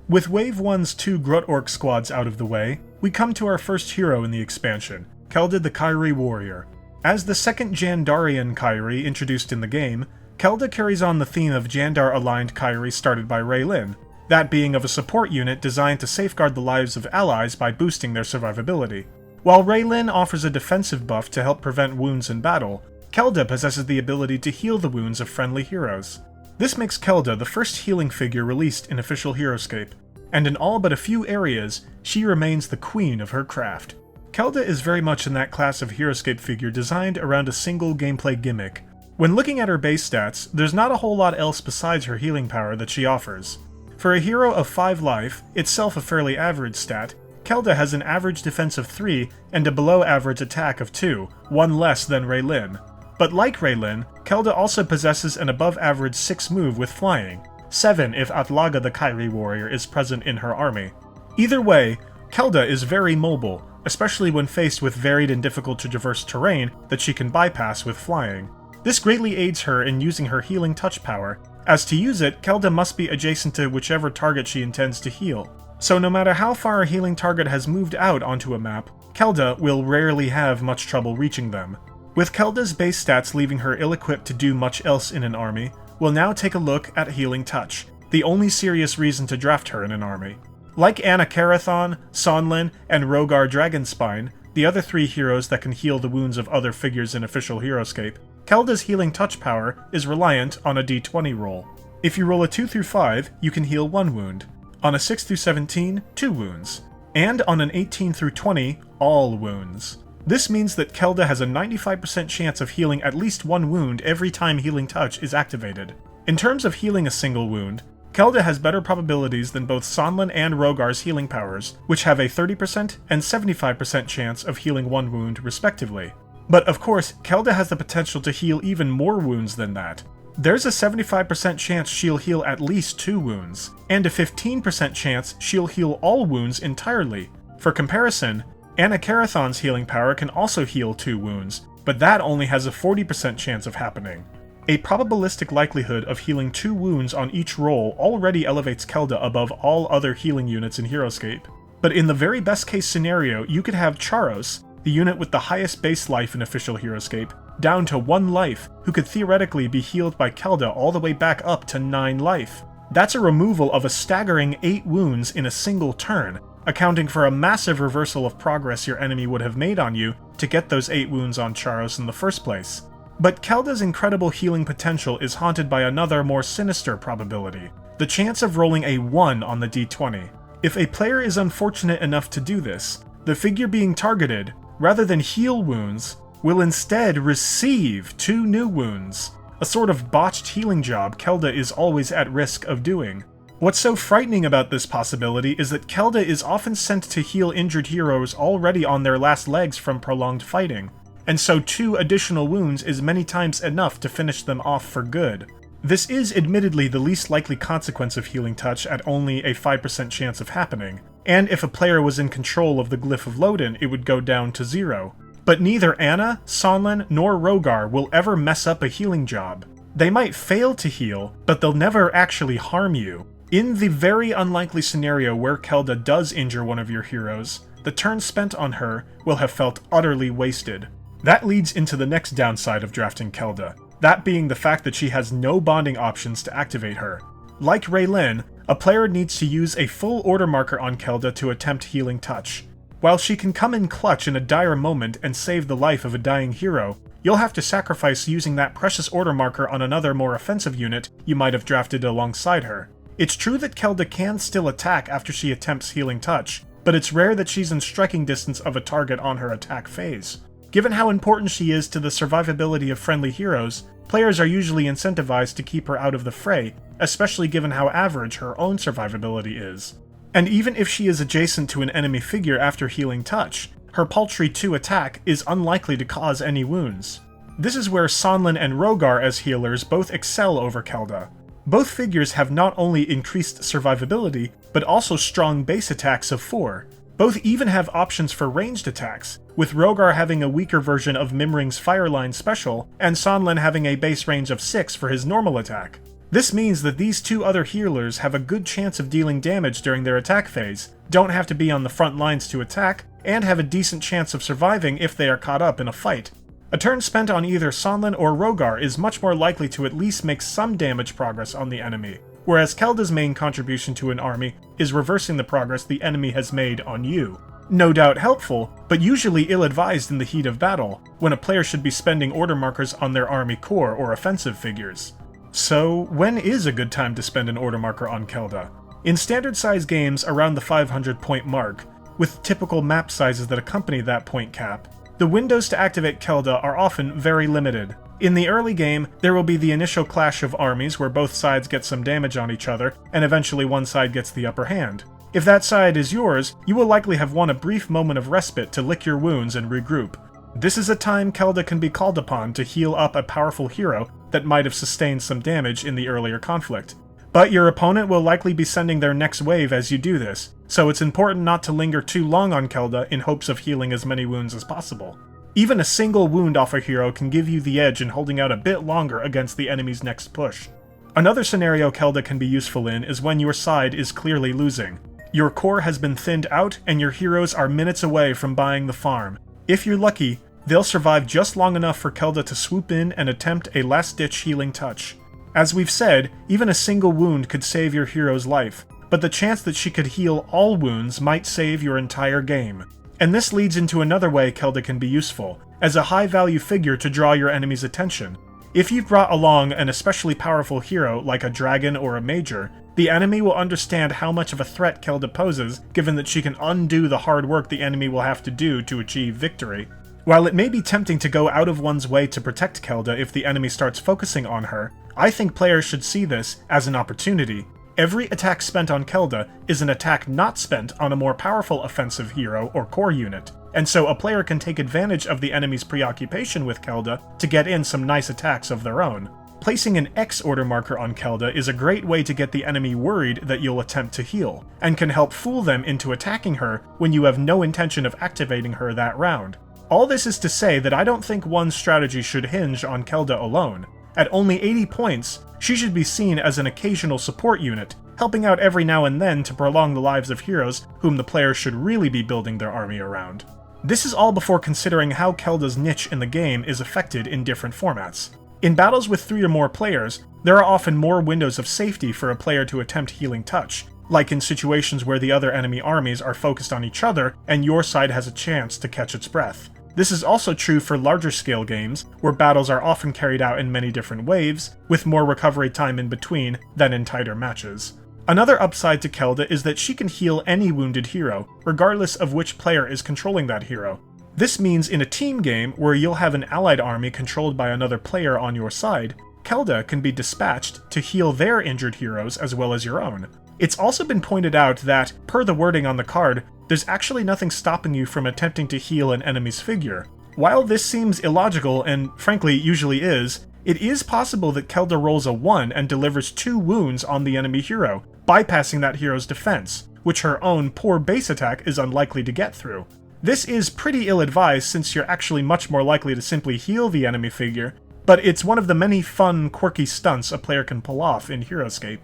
With Wave 1's 2 Grut Orc squads out of the way, we come to our first hero in the expansion, Kelda the Kyrie warrior. As the second Jandarian Kyrie introduced in the game, Kelda carries on the theme of Jandar-aligned Kyrie started by Raylin, that being of a support unit designed to safeguard the lives of allies by boosting their survivability. While Raylin offers a defensive buff to help prevent wounds in battle, Kelda possesses the ability to heal the wounds of friendly heroes. This makes Kelda the first healing figure released in official Heroscape, and in all but a few areas, she remains the queen of her craft. Kelda is very much in that class of Heroscape figure designed around a single gameplay gimmick. When looking at her base stats, there's not a whole lot else besides her healing power that she offers. For a hero of 5 life, itself a fairly average stat, Kelda has an average defense of 3 and a below average attack of 2, one less than Raylin. But like Raylin, Kelda also possesses an above average 6 move with flying, 7 if Atlaga the Kyrie warrior is present in her army. Either way, Kelda is very mobile, especially when faced with varied and difficult to traverse terrain that she can bypass with flying. This greatly aids her in using her healing touch power, as to use it, Kelda must be adjacent to whichever target she intends to heal. So no matter how far a healing target has moved out onto a map, Kelda will rarely have much trouble reaching them. With Kelda's base stats leaving her ill-equipped to do much else in an army, we'll now take a look at Healing Touch, the only serious reason to draft her in an army. Like Anna Carathon, Sonlin, and Rogar Dragonspine, the other 3 heroes that can heal the wounds of other figures in official Heroscape, Kelda's Healing Touch power is reliant on a d20 roll. If you roll a 2 through 5, you can heal 1 wound. On a 6 through 17, 2 wounds. And on an 18 through 20, all wounds. This means that Kelda has a 95% chance of healing at least 1 wound every time Healing Touch is activated. In terms of healing a single wound, Kelda has better probabilities than both Sonlin and Rogar's healing powers, which have a 30% and 75% chance of healing 1 wound respectively. But of course, Kelda has the potential to heal even more wounds than that. There's a 75% chance she'll heal at least 2 wounds, and a 15% chance she'll heal all wounds entirely. For comparison, Anna Carathon's healing power can also heal 2 wounds, but that only has a 40% chance of happening. A probabilistic likelihood of healing 2 wounds on each roll already elevates Kelda above all other healing units in Heroscape. But in the very best case scenario, you could have Charos, the unit with the highest base life in official Heroscape, down to 1 life, who could theoretically be healed by Kelda all the way back up to 9 life. That's a removal of a staggering 8 wounds in a single turn, accounting for a massive reversal of progress your enemy would have made on you to get those 8 wounds on Charos in the first place. But Kelda's incredible healing potential is haunted by another, more sinister probability: the chance of rolling a 1 on the d20. If a player is unfortunate enough to do this, the figure being targeted, rather than heal wounds, will instead receive 2 new wounds, a sort of botched healing job Kelda is always at risk of doing. What's so frightening about this possibility is that Kelda is often sent to heal injured heroes already on their last legs from prolonged fighting, and so 2 additional wounds is many times enough to finish them off for good. This is admittedly the least likely consequence of Healing Touch at only a 5% chance of happening, and if a player was in control of the Glyph of Lodin, it would go down to 0. But neither Anna, Sonlin, nor Rogar will ever mess up a healing job. They might fail to heal, but they'll never actually harm you. In the very unlikely scenario where Kelda does injure one of your heroes, the turn spent on her will have felt utterly wasted. That leads into the next downside of drafting Kelda, that being the fact that she has no bonding options to activate her. Like Raylin, a player needs to use a full order marker on Kelda to attempt Healing Touch. While she can come in clutch in a dire moment and save the life of a dying hero, you'll have to sacrifice using that precious order marker on another more offensive unit you might have drafted alongside her. It's true that Kelda can still attack after she attempts Healing Touch, but it's rare that she's in striking distance of a target on her attack phase. Given how important she is to the survivability of friendly heroes, players are usually incentivized to keep her out of the fray, especially given how average her own survivability is. And even if she is adjacent to an enemy figure after Healing Touch, her paltry 2 attack is unlikely to cause any wounds. This is where Sonlin and Rogar as healers both excel over Kelda. Both figures have not only increased survivability, but also strong base attacks of 4. Both even have options for ranged attacks, with Rogar having a weaker version of Mimring's Fireline special, and Sonlin having a base range of 6 for his normal attack. This means that these 2 other healers have a good chance of dealing damage during their attack phase, don't have to be on the front lines to attack, and have a decent chance of surviving if they are caught up in a fight. A turn spent on either Sonlin or Rogar is much more likely to at least make some damage progress on the enemy, whereas Kelda's main contribution to an army is reversing the progress the enemy has made on you. No doubt helpful, but usually ill-advised in the heat of battle, when a player should be spending order markers on their army core or offensive figures. So, when is a good time to spend an order marker on Kelda? In standard-size games around the 500-point mark, with typical map sizes that accompany that point cap, the windows to activate Kelda are often very limited. In the early game, there will be the initial clash of armies where both sides get some damage on each other, and eventually one side gets the upper hand. If that side is yours, you will likely have won a brief moment of respite to lick your wounds and regroup. This is a time Kelda can be called upon to heal up a powerful hero that might have sustained some damage in the earlier conflict. But your opponent will likely be sending their next wave as you do this, so it's important not to linger too long on Kelda in hopes of healing as many wounds as possible. Even a single wound off a hero can give you the edge in holding out a bit longer against the enemy's next push. Another scenario Kelda can be useful in is when your side is clearly losing. Your core has been thinned out and your heroes are minutes away from buying the farm. If you're lucky, they'll survive just long enough for Kelda to swoop in and attempt a last-ditch healing touch. As we've said, even a single wound could save your hero's life, but the chance that she could heal all wounds might save your entire game. And this leads into another way Kelda can be useful, as a high-value figure to draw your enemy's attention. If you've brought along an especially powerful hero like a dragon or a major, the enemy will understand how much of a threat Kelda poses, given that she can undo the hard work the enemy will have to do to achieve victory. While it may be tempting to go out of one's way to protect Kelda if the enemy starts focusing on her, I think players should see this as an opportunity. Every attack spent on Kelda is an attack not spent on a more powerful offensive hero or core unit, and so a player can take advantage of the enemy's preoccupation with Kelda to get in some nice attacks of their own. Placing an X order marker on Kelda is a great way to get the enemy worried that you'll attempt to heal, and can help fool them into attacking her when you have no intention of activating her that round. All this is to say that I don't think one's strategy should hinge on Kelda alone. At only 80 points, she should be seen as an occasional support unit, helping out every now and then to prolong the lives of heroes whom the player should really be building their army around. This is all before considering how Kelda's niche in the game is affected in different formats. In battles with 3 or more players, there are often more windows of safety for a player to attempt Healing Touch, like in situations where the other enemy armies are focused on each other and your side has a chance to catch its breath. This is also true for larger scale games, where battles are often carried out in many different waves, with more recovery time in between than in tighter matches. Another upside to Kelda is that she can heal any wounded hero, regardless of which player is controlling that hero. This means in a team game where you'll have an allied army controlled by another player on your side, Kelda can be dispatched to heal their injured heroes as well as your own. It's also been pointed out that, per the wording on the card, there's actually nothing stopping you from attempting to heal an enemy's figure. While this seems illogical, and frankly usually is, it is possible that Kelda rolls a 1 and delivers 2 wounds on the enemy hero, bypassing that hero's defense, which her own poor base attack is unlikely to get through. This is pretty ill-advised since you're actually much more likely to simply heal the enemy figure, but it's one of the many fun, quirky stunts a player can pull off in Heroscape.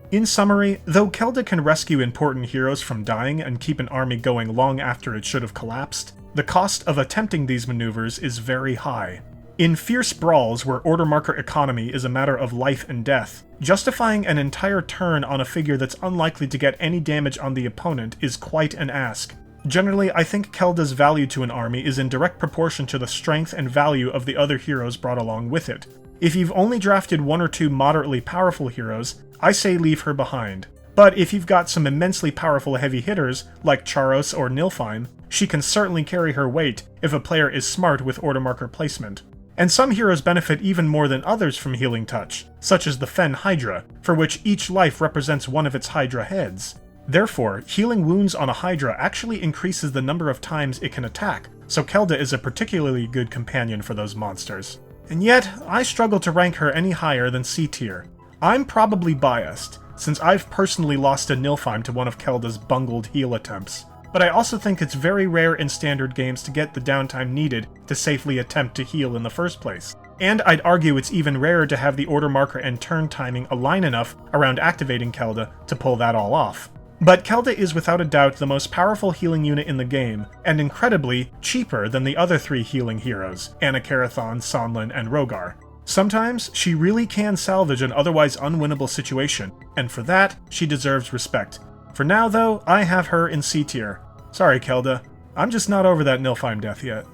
In summary, though Kelda can rescue important heroes from dying and keep an army going long after it should have collapsed, the cost of attempting these maneuvers is very high. In fierce brawls where order marker economy is a matter of life and death, justifying an entire turn on a figure that's unlikely to get any damage on the opponent is quite an ask. Generally, I think Kelda's value to an army is in direct proportion to the strength and value of the other heroes brought along with it. If you've only drafted 1 or 2 moderately powerful heroes, I say leave her behind. But if you've got some immensely powerful heavy hitters, like Charos or Nilfheim, she can certainly carry her weight if a player is smart with order marker placement. And some heroes benefit even more than others from Healing Touch, such as the Fen Hydra, for which each life represents one of its Hydra heads. Therefore, healing wounds on a Hydra actually increases the number of times it can attack, so Kelda is a particularly good companion for those monsters. And yet, I struggle to rank her any higher than C tier. I'm probably biased, since I've personally lost a Nilfheim to one of Kelda's bungled heal attempts. But I also think it's very rare in standard games to get the downtime needed to safely attempt to heal in the first place. And I'd argue it's even rarer to have the order marker and turn timing align enough around activating Kelda to pull that all off. But Kelda is without a doubt the most powerful healing unit in the game, and incredibly cheaper than the other 3 healing heroes, Anna-Karathon, Sonlin, and Rogar. Sometimes, she really can salvage an otherwise unwinnable situation, and for that, she deserves respect. For now though, I have her in C tier. Sorry Kelda, I'm just not over that Nilfheim death yet.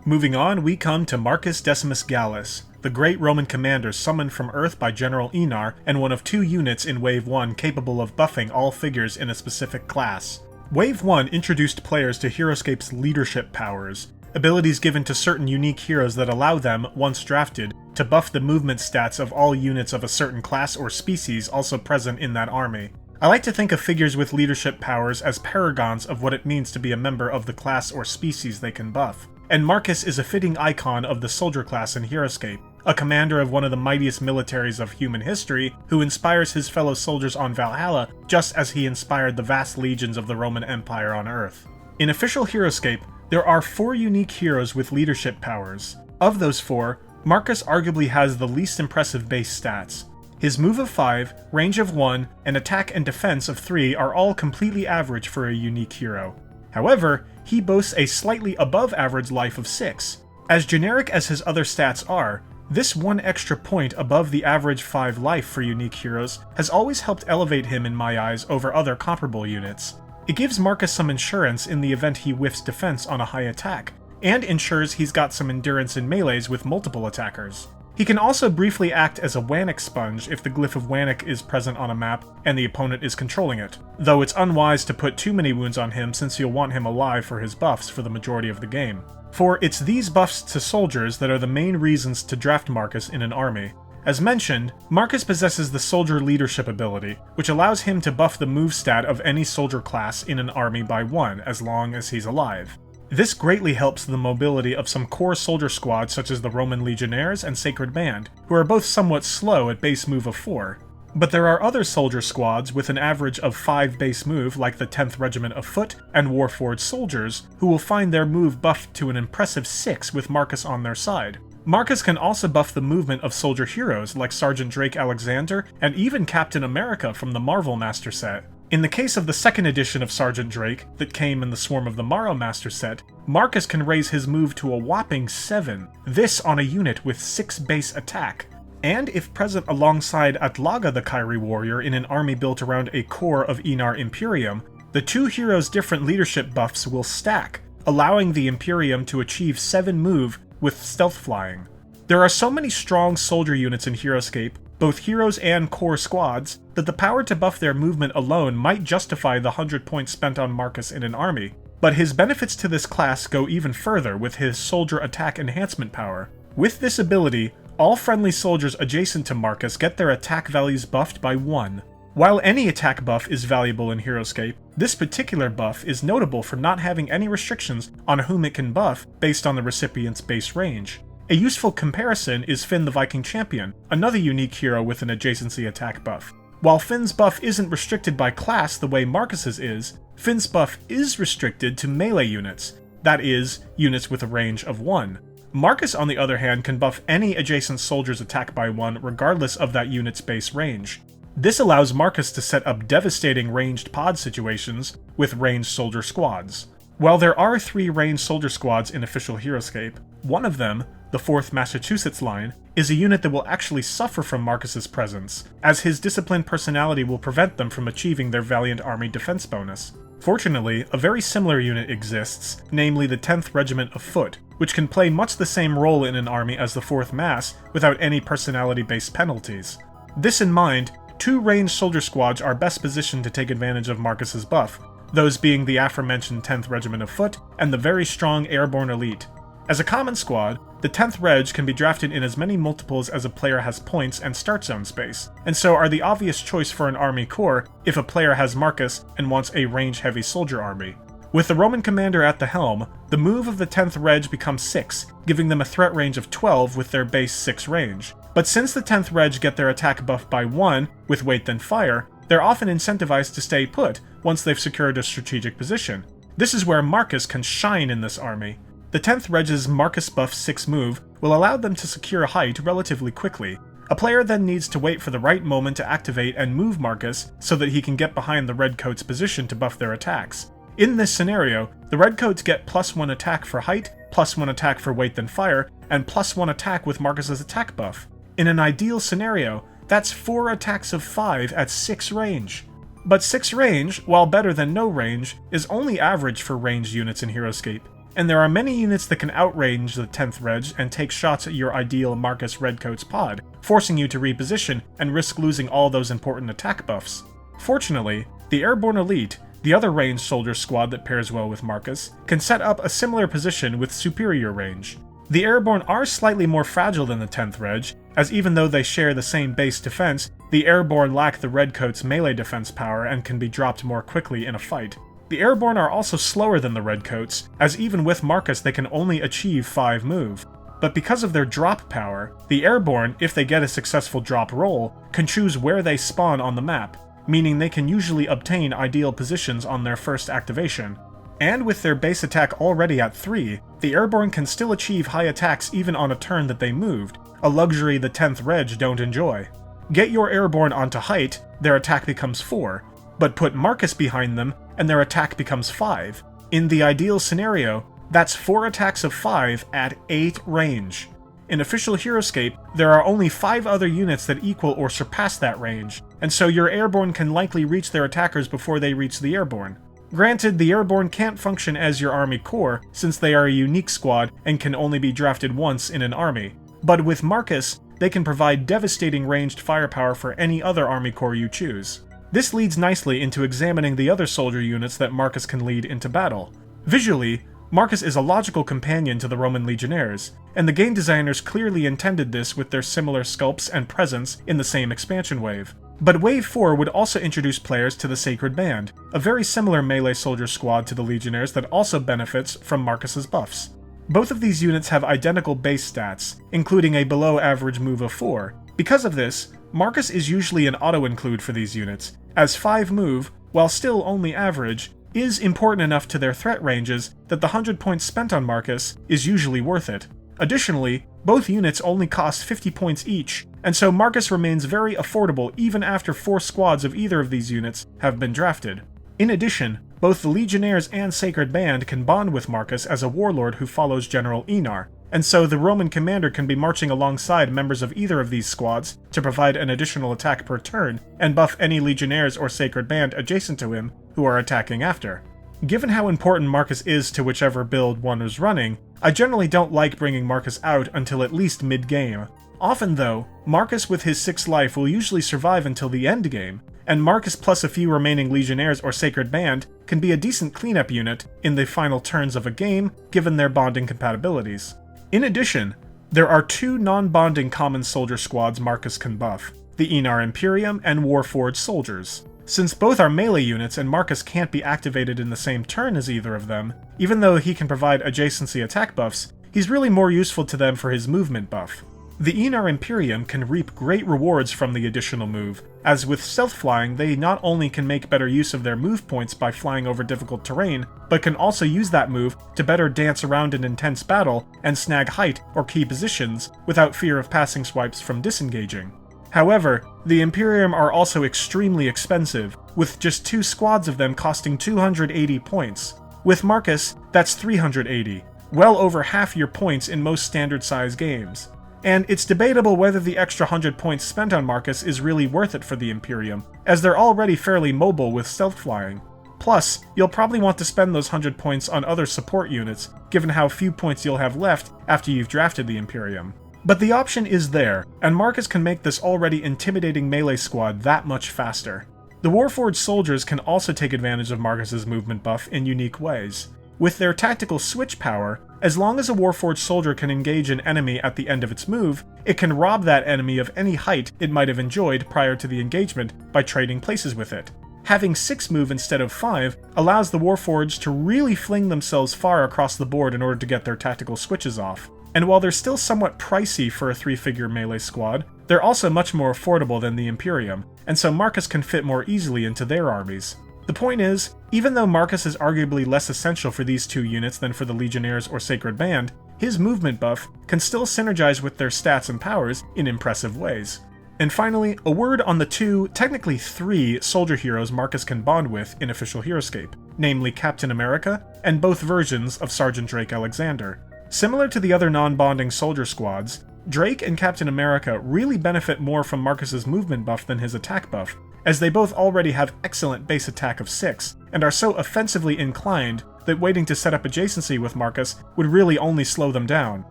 Moving on, we come to Marcus Decimus Gallus, the great Roman commander summoned from Earth by General Enar and one of 2 units in Wave 1 capable of buffing all figures in a specific class. Wave 1 introduced players to Heroscape's leadership powers, abilities given to certain unique heroes that allow them, once drafted, to buff the movement stats of all units of a certain class or species also present in that army. I like to think of figures with leadership powers as paragons of what it means to be a member of the class or species they can buff. And Marcus is a fitting icon of the soldier class in Heroscape, a commander of one of the mightiest militaries of human history who inspires his fellow soldiers on Valhalla just as he inspired the vast legions of the Roman Empire on Earth. In official Heroscape, there are 4 unique heroes with leadership powers. Of those 4, Marcus arguably has the least impressive base stats. His move of 5, range of 1, and attack and defense of 3 are all completely average for a unique hero. However, he boasts a slightly above average life of 6. As generic as his other stats are, this 1 extra point above the average 5 life for unique heroes has always helped elevate him in my eyes over other comparable units. It gives Marcus some insurance in the event he whiffs defense on a high attack, and ensures he's got some endurance in melees with multiple attackers. He can also briefly act as a Vanoc sponge if the glyph of Vanoc is present on a map and the opponent is controlling it, though it's unwise to put too many wounds on him since you'll want him alive for his buffs for the majority of the game. For it's these buffs to soldiers that are the main reasons to draft Marcus in an army. As mentioned, Marcus possesses the Soldier Leadership ability, which allows him to buff the move stat of any soldier class in an army by 1 as long as he's alive. This greatly helps the mobility of some core soldier squads such as the Roman Legionnaires and Sacred Band, who are both somewhat slow at base move of 4. But there are other soldier squads with an average of 5 base move like the 10th Regiment of Foot and Warforged Soldiers, who will find their move buffed to an impressive 6 with Marcus on their side. Marcus can also buff the movement of soldier heroes like Sergeant Drake Alexander and even Captain America from the Marvel Master set. In the case of the 2nd edition of Sergeant Drake, that came in the Swarm of the Morrow Master set, Marcus can raise his move to a whopping 7, this on a unit with 6 base attack. And if present alongside Atlaga the Kyrie warrior in an army built around a core of Enar Imperium, the 2 heroes' different leadership buffs will stack, allowing the Imperium to achieve 7 move with stealth flying. There are so many strong soldier units in Heroscape, both heroes and core squads, that the power to buff their movement alone might justify the 100 points spent on Marcus in an army, but his benefits to this class go even further with his soldier attack enhancement power. With this ability, all friendly soldiers adjacent to Marcus get their attack values buffed by 1. While any attack buff is valuable in Heroscape, this particular buff is notable for not having any restrictions on whom it can buff based on the recipient's base range. A useful comparison is Finn the Viking Champion, another unique hero with an adjacency attack buff. While Finn's buff isn't restricted by class the way Marcus's is, Finn's buff is restricted to melee units, that is, units with a range of 1. Marcus, on the other hand, can buff any adjacent soldier's attack by 1 regardless of that unit's base range. This allows Marcus to set up devastating ranged pod situations with ranged soldier squads. While there are 3 ranged soldier squads in official Heroscape, one of them, the 4th Massachusetts line, is a unit that will actually suffer from Marcus's presence, as his disciplined personality will prevent them from achieving their Valiant Army defense bonus. Fortunately, a very similar unit exists, namely the 10th Regiment of Foot, which can play much the same role in an army as the 4th Mass without any personality-based penalties. This in mind, 2 ranged soldier squads are best positioned to take advantage of Marcus's buff, those being the aforementioned 10th Regiment of Foot and the very strong Airborne Elite. As a common squad, the 10th Reg can be drafted in as many multiples as a player has points and start zone space, and so are the obvious choice for an army core if a player has Marcus and wants a range-heavy soldier army. With the Roman commander at the helm, the move of the 10th Reg becomes 6, giving them a threat range of 12 with their base 6 range. But since the 10th Reg get their attack buff by 1, with weight then fire, they're often incentivized to stay put once they've secured a strategic position. This is where Marcus can shine in this army. The 10th Reg's Marcus buff 6 move will allow them to secure height relatively quickly, A player then needs to wait for the right moment to activate and move Marcus so that he can get behind the Redcoats' position to buff their attacks. In this scenario, the Redcoats get +1 attack for height, +1 attack for weight than fire, and +1 attack with Marcus's attack buff. In an ideal scenario, that's 4 attacks of 5 at 6 range. But 6 range, while better than no range, is only average for ranged units in Heroscape, and there are many units that can outrange the 10th Reg and take shots at your ideal Marcus Redcoats pod, forcing you to reposition and risk losing all those important attack buffs. Fortunately, the Airborne Elite, the other ranged soldier squad that pairs well with Marcus, can set up a similar position with superior range. The Airborne are slightly more fragile than the 10th Reg, as even though they share the same base defense, the Airborne lack the Redcoats' melee defense power and can be dropped more quickly in a fight. The Airborne are also slower than the Redcoats, as even with Marcus they can only achieve 5 move. But because of their drop power, the Airborne, if they get a successful drop roll, can choose where they spawn on the map, meaning they can usually obtain ideal positions on their first activation. And with their base attack already at 3, the Airborne can still achieve high attacks even on a turn that they moved, a luxury the 10th Reg don't enjoy. Get your Airborne onto height, their attack becomes 4, but put Marcus behind them, and their attack becomes 5. In the ideal scenario, that's 4 attacks of 5 at 8 range. In official Heroscape, there are only 5 other units that equal or surpass that range, and so your Airborne can likely reach their attackers before they reach the Airborne. Granted, the Airborne can't function as your army core, since they are a unique squad and can only be drafted once in an army. But with Marcus, they can provide devastating ranged firepower for any other army core you choose. This leads nicely into examining the other soldier units that Marcus can lead into battle. Visually, Marcus is a logical companion to the Roman Legionnaires, and the game designers clearly intended this with their similar sculpts and presence in the same expansion wave. But Wave 4 would also introduce players to the Sacred Band, a very similar melee soldier squad to the Legionnaires that also benefits from Marcus's buffs. Both of these units have identical base stats, including a below-average move of 4. Because of this, Marcus is usually an auto-include for these units, as 5 move, while still only average, is important enough to their threat ranges that the 100 points spent on Marcus is usually worth it. Additionally, both units only cost 50 points each, and so Marcus remains very affordable even after 4 squads of either of these units have been drafted. In addition, both the Legionnaires and Sacred Band can bond with Marcus as a warlord who follows General Enar, and so the Roman commander can be marching alongside members of either of these squads to provide an additional attack per turn, and buff any Legionnaires or Sacred Band adjacent to him who are attacking after. Given how important Marcus is to whichever build one is running, I generally don't like bringing Marcus out until at least mid-game. Often though, Marcus with his 6 life will usually survive until the end game, and Marcus plus a few remaining Legionnaires or Sacred Band can be a decent cleanup unit in the final turns of a game, given their bonding compatibilities. In addition, there are 2 non-bonding common soldier squads Marcus can buff, the Enar Imperium and Warforged Soldiers. Since both are melee units and Marcus can't be activated in the same turn as either of them, even though he can provide adjacency attack buffs, he's really more useful to them for his movement buff. The Enar Imperium can reap great rewards from the additional move, as with stealth flying they not only can make better use of their move points by flying over difficult terrain, but can also use that move to better dance around an intense battle and snag height or key positions without fear of passing swipes from disengaging. However, the Imperium are also extremely expensive, with just 2 squads of them costing 280 points. With Marcus, that's 380, well over half your points in most standard-size games. And it's debatable whether the extra 100 points spent on Marcus is really worth it for the Imperium, as they're already fairly mobile with stealth flying. Plus, you'll probably want to spend those 100 points on other support units, given how few points you'll have left after you've drafted the Imperium. But the option is there, and Marcus can make this already intimidating melee squad that much faster. The Warforged Soldiers can also take advantage of Marcus's movement buff in unique ways. With their tactical switch power, as long as a Warforged Soldier can engage an enemy at the end of its move, it can rob that enemy of any height it might have enjoyed prior to the engagement by trading places with it. Having 6 move instead of 5 allows the Warforged to really fling themselves far across the board in order to get their tactical switches off. And while they're still somewhat pricey for a 3-figure melee squad, they're also much more affordable than the Imperium, and so Marcus can fit more easily into their armies. The point is, even though Marcus is arguably less essential for these 2 units than for the Legionnaires or Sacred Band, his movement buff can still synergize with their stats and powers in impressive ways. And finally, a word on the two, technically three, soldier heroes Marcus can bond with in official Heroscape, namely Captain America and both versions of Sergeant Drake Alexander. Similar to the other non-bonding soldier squads, Drake and Captain America really benefit more from Marcus's movement buff than his attack buff, as they both already have excellent base attack of 6, and are so offensively inclined that waiting to set up adjacency with Marcus would really only slow them down.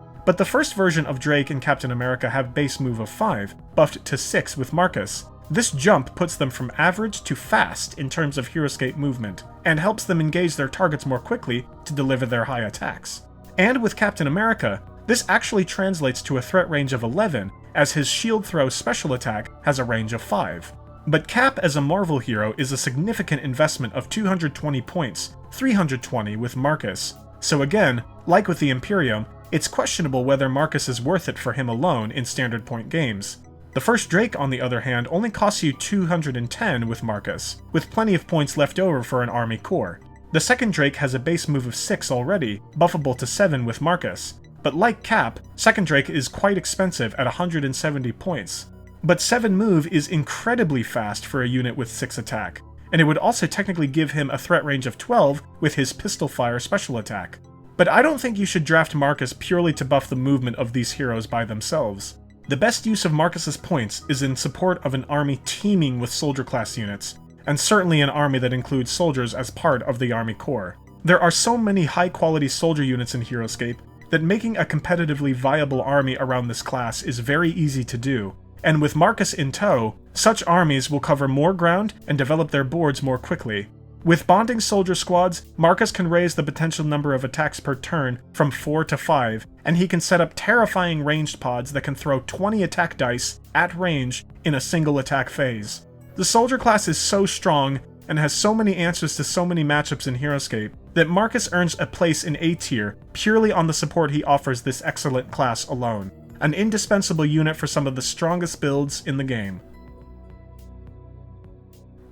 But the first version of Drake and Captain America have base move of 5, buffed to 6 with Marcus. This jump puts them from average to fast in terms of Heroscape movement, and helps them engage their targets more quickly to deliver their high attacks. And with Captain America, this actually translates to a threat range of 11, as his shield throw special attack has a range of 5. But Cap as a Marvel hero is a significant investment of 220 points, 320 with Marcus. So again, like with the Imperium, it's questionable whether Marcus is worth it for him alone in standard point games. The first Drake, on the other hand, only costs you 210 with Marcus, with plenty of points left over for an army core. The second Drake has a base move of 6 already, buffable to 7 with Marcus. But like Cap, second Drake is quite expensive at 170 points. But 7 move is incredibly fast for a unit with 6 attack, and it would also technically give him a threat range of 12 with his pistol fire special attack. But I don't think you should draft Marcus purely to buff the movement of these heroes by themselves. The best use of Marcus's points is in support of an army teeming with soldier class units, and certainly an army that includes soldiers as part of the army core. There are so many high quality soldier units in Heroscape that making a competitively viable army around this class is very easy to do, and with Marcus in tow, such armies will cover more ground and develop their boards more quickly. With bonding soldier squads, Marcus can raise the potential number of attacks per turn from 4 to 5, and he can set up terrifying ranged pods that can throw 20 attack dice at range in a single attack phase. The soldier class is so strong and has so many answers to so many matchups in Heroscape that Marcus earns a place in A tier purely on the support he offers this excellent class alone. An indispensable unit for some of the strongest builds in the game.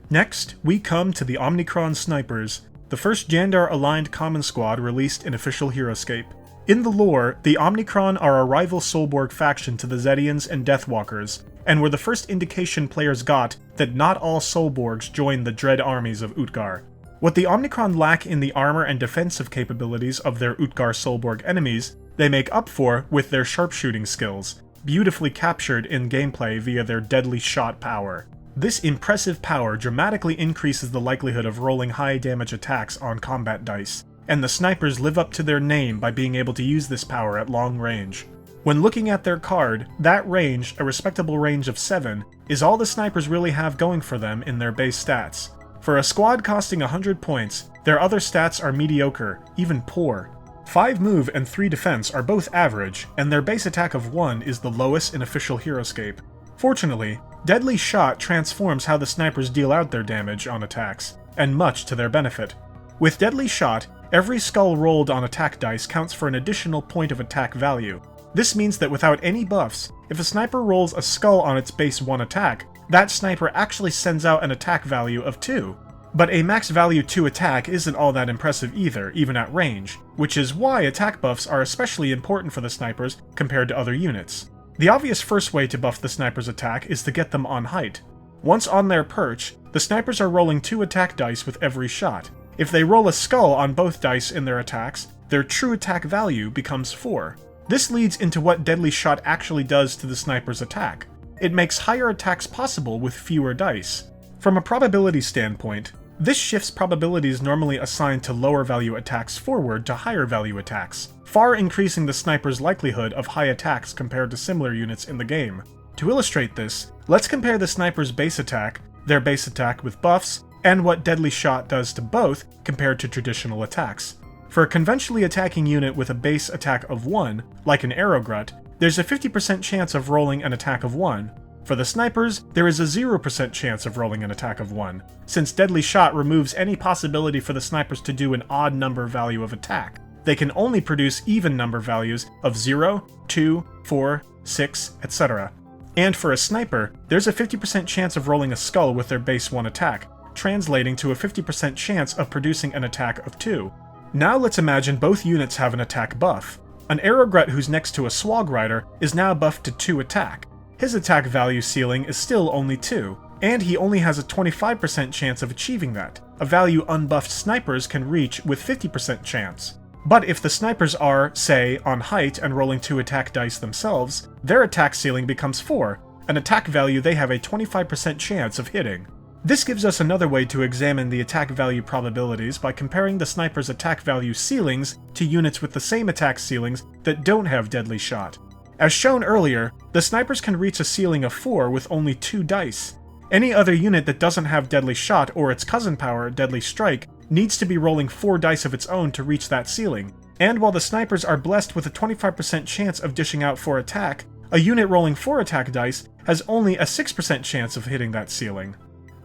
Next, we come to the Omnicron Snipers, the first Jandar-aligned common squad released in official Heroscape. In the lore, the Omnicron are a rival Soulborg faction to the Zedians and Deathwalkers, and were the first indication players got that not all Soulborgs join the dread armies of Utgar. What the Omnicron lack in the armor and defensive capabilities of their Utgar Soulborg enemies, they make up for with their sharpshooting skills, beautifully captured in gameplay via their deadly shot power. This impressive power dramatically increases the likelihood of rolling high damage attacks on combat dice, and the snipers live up to their name by being able to use this power at long range. When looking at their card, that range, a respectable range of 7, is all the snipers really have going for them in their base stats. For a squad costing 100 points, their other stats are mediocre, even poor. 5 move and 3 defense are both average, and their base attack of 1 is the lowest in official Heroscape. Fortunately, Deadly Shot transforms how the snipers deal out their damage on attacks, and much to their benefit. With Deadly Shot, every skull rolled on attack dice counts for an additional point of attack value. This means that without any buffs, if a sniper rolls a skull on its base 1 attack, that sniper actually sends out an attack value of 2. But a max value 2 attack isn't all that impressive either, even at range, which is why attack buffs are especially important for the snipers compared to other units. The obvious first way to buff the sniper's attack is to get them on height. Once on their perch, the snipers are rolling 2 attack dice with every shot. If they roll a skull on both dice in their attacks, their true attack value becomes 4. This leads into what Deadly Shot actually does to the sniper's attack. It makes higher attacks possible with fewer dice. From a probability standpoint, this shifts probabilities normally assigned to lower value attacks forward to higher value attacks, far increasing the sniper's likelihood of high attacks compared to similar units in the game. To illustrate this, let's compare the sniper's base attack, their base attack with buffs, and what Deadly Shot does to both compared to traditional attacks. For a conventionally attacking unit with a base attack of 1, like an Arrow Grut, there's a 50% chance of rolling an attack of 1. For the snipers, there is a 0% chance of rolling an attack of 1, since Deadly Shot removes any possibility for the snipers to do an odd number value of attack. They can only produce even number values of 0, 2, 4, 6, etc. And for a sniper, there's a 50% chance of rolling a skull with their base 1 attack, translating to a 50% chance of producing an attack of 2. Now let's imagine both units have an attack buff. An Arrow Glut who's next to a Swag Rider is now buffed to 2 attack. His attack value ceiling is still only 2, and he only has a 25% chance of achieving that, a value unbuffed snipers can reach with 50% chance. But if the snipers are, say, on height and rolling 2 attack dice themselves, their attack ceiling becomes 4, an attack value they have a 25% chance of hitting. This gives us another way to examine the attack value probabilities by comparing the sniper's attack value ceilings to units with the same attack ceilings that don't have deadly shot. As shown earlier, the snipers can reach a ceiling of 4 with only 2 dice. Any other unit that doesn't have deadly shot or its cousin power, deadly strike, needs to be rolling 4 dice of its own to reach that ceiling. And while the snipers are blessed with a 25% chance of dishing out 4 attack, a unit rolling 4 attack dice has only a 6% chance of hitting that ceiling.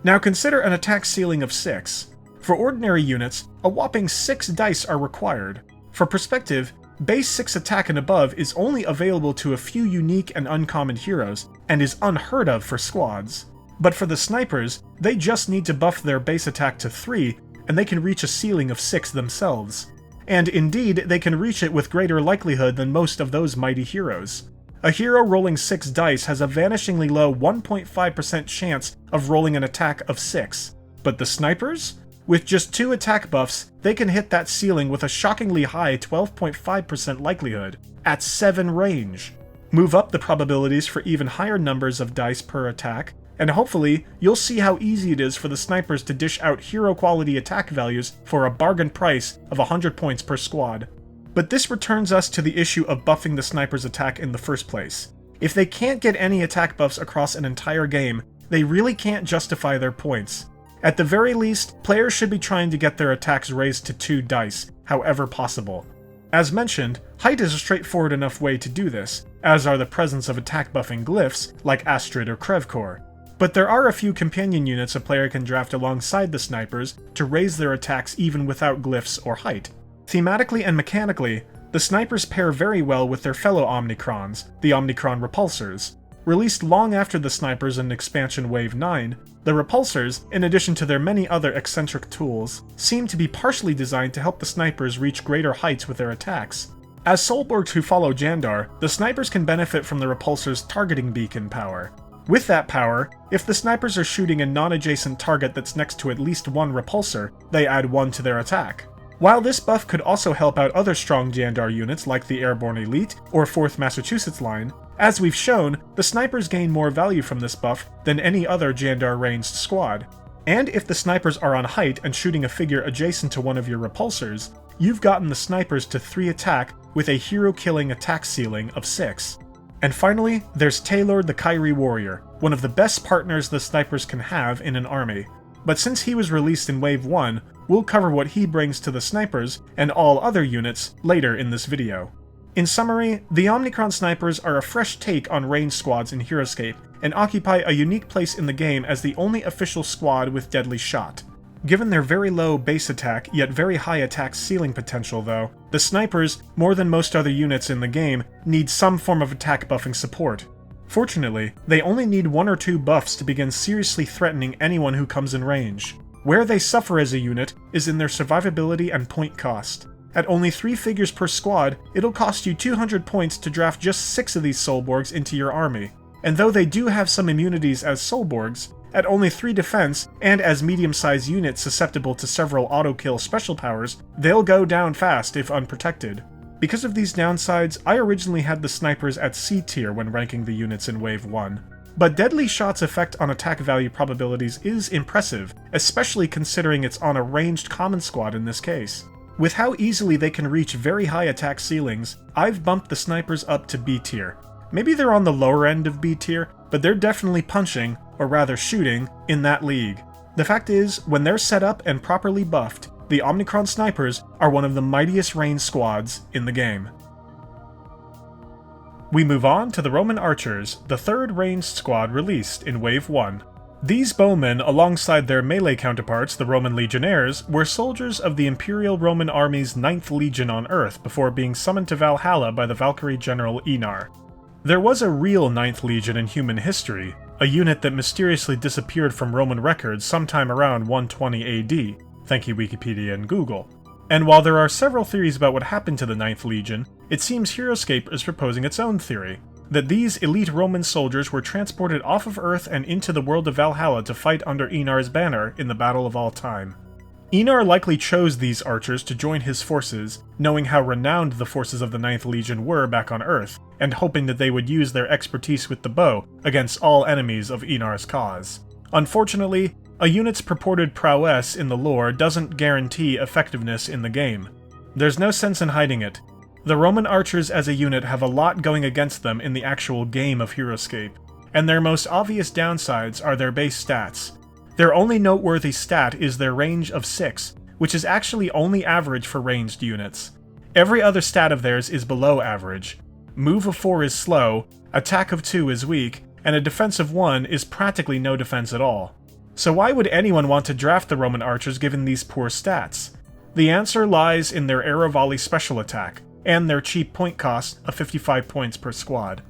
Now consider an attack ceiling of 6. For ordinary units, a whopping 6 dice are required. For perspective, base 6 attack and above is only available to a few unique and uncommon heroes, and is unheard of for squads. But for the snipers, they just need to buff their base attack to 3, and they can reach a ceiling of 6 themselves. And indeed, they can reach it with greater likelihood than most of those mighty heroes. A hero rolling 6 dice has a vanishingly low 1.5% chance of rolling an attack of 6. But the snipers? With just 2 attack buffs, they can hit that ceiling with a shockingly high 12.5% likelihood, at 7 range. Move up the probabilities for even higher numbers of dice per attack, and hopefully, you'll see how easy it is for the snipers to dish out hero-quality attack values for a bargain price of 100 points per squad. But this returns us to the issue of buffing the sniper's attack in the first place. If they can't get any attack buffs across an entire game, they really can't justify their points. At the very least, players should be trying to get their attacks raised to 2 dice, however possible. As mentioned, height is a straightforward enough way to do this, as are the presence of attack buffing glyphs like Astrid or Krevkor. But there are a few companion units a player can draft alongside the snipers to raise their attacks even without glyphs or height. Thematically and mechanically, the snipers pair very well with their fellow Omnicrons, the Omnicron Repulsors. Released long after the snipers in expansion Wave 9, the Repulsors, in addition to their many other eccentric tools, seem to be partially designed to help the snipers reach greater heights with their attacks. As Soulborgs who follow Jandar, the snipers can benefit from the Repulsor's targeting beacon power. With that power, if the snipers are shooting a non-adjacent target that's next to at least 1 repulsor, they add 1 to their attack. While this buff could also help out other strong Jandar units like the Airborne Elite or 4th Massachusetts line, as we've shown, the snipers gain more value from this buff than any other Jandar ranged squad. And if the snipers are on height and shooting a figure adjacent to one of your repulsors, you've gotten the snipers to 3 attack with a hero-killing attack ceiling of 6. And finally, there's Taelord the Kyrie warrior, one of the best partners the snipers can have in an army. But since he was released in Wave 1, we'll cover what he brings to the snipers and all other units later in this video. In summary, the Omnicron Snipers are a fresh take on ranged squads in Heroscape, and occupy a unique place in the game as the only official squad with deadly shot. Given their very low base attack, yet very high attack ceiling potential though, the snipers, more than most other units in the game, need some form of attack buffing support. Fortunately, they only need 1 or 2 buffs to begin seriously threatening anyone who comes in range. Where they suffer as a unit is in their survivability and point cost. At only 3 figures per squad, it'll cost you 200 points to draft just 6 of these Soulborgs into your army. And though they do have some immunities as Soulborgs, at only 3 defense, and as medium-sized units susceptible to several auto-kill special powers, they'll go down fast if unprotected. Because of these downsides, I originally had the snipers at C tier when ranking the units in Wave 1. But Deadly Shot's effect on attack value probabilities is impressive, especially considering it's on a ranged common squad in this case. With how easily they can reach very high attack ceilings, I've bumped the snipers up to B tier. Maybe they're on the lower end of B tier, but they're definitely punching, or rather shooting, in that league. The fact is, when they're set up and properly buffed, the Omnicron Snipers are one of the mightiest ranged squads in the game. We move on to the Roman Archers, the 3rd ranged squad released in Wave 1. These bowmen, alongside their melee counterparts, the Roman Legionnaires, were soldiers of the Imperial Roman Army's 9th Legion on Earth before being summoned to Valhalla by the Valkyrie general Enar. There was a real 9th Legion in human history, a unit that mysteriously disappeared from Roman records sometime around 120 AD, thank you Wikipedia and Google. And while there are several theories about what happened to the 9th Legion, it seems Heroscape is proposing its own theory, that these elite Roman soldiers were transported off of Earth and into the world of Valhalla to fight under Enar's banner in the Battle of All Time. Enar likely chose these archers to join his forces, knowing how renowned the forces of the 9th Legion were back on Earth, and hoping that they would use their expertise with the bow against all enemies of Enar's cause. Unfortunately, a unit's purported prowess in the lore doesn't guarantee effectiveness in the game. There's no sense in hiding it. The Roman archers as a unit have a lot going against them in the actual game of Heroscape, and their most obvious downsides are their base stats. Their only noteworthy stat is their range of 6, which is actually only average for ranged units. Every other stat of theirs is below average. Move of 4 is slow, attack of 2 is weak, and a defense of 1 is practically no defense at all. So why would anyone want to draft the Roman archers given these poor stats? The answer lies in their arrow volley special attack, and their cheap point cost of 55 points per squad.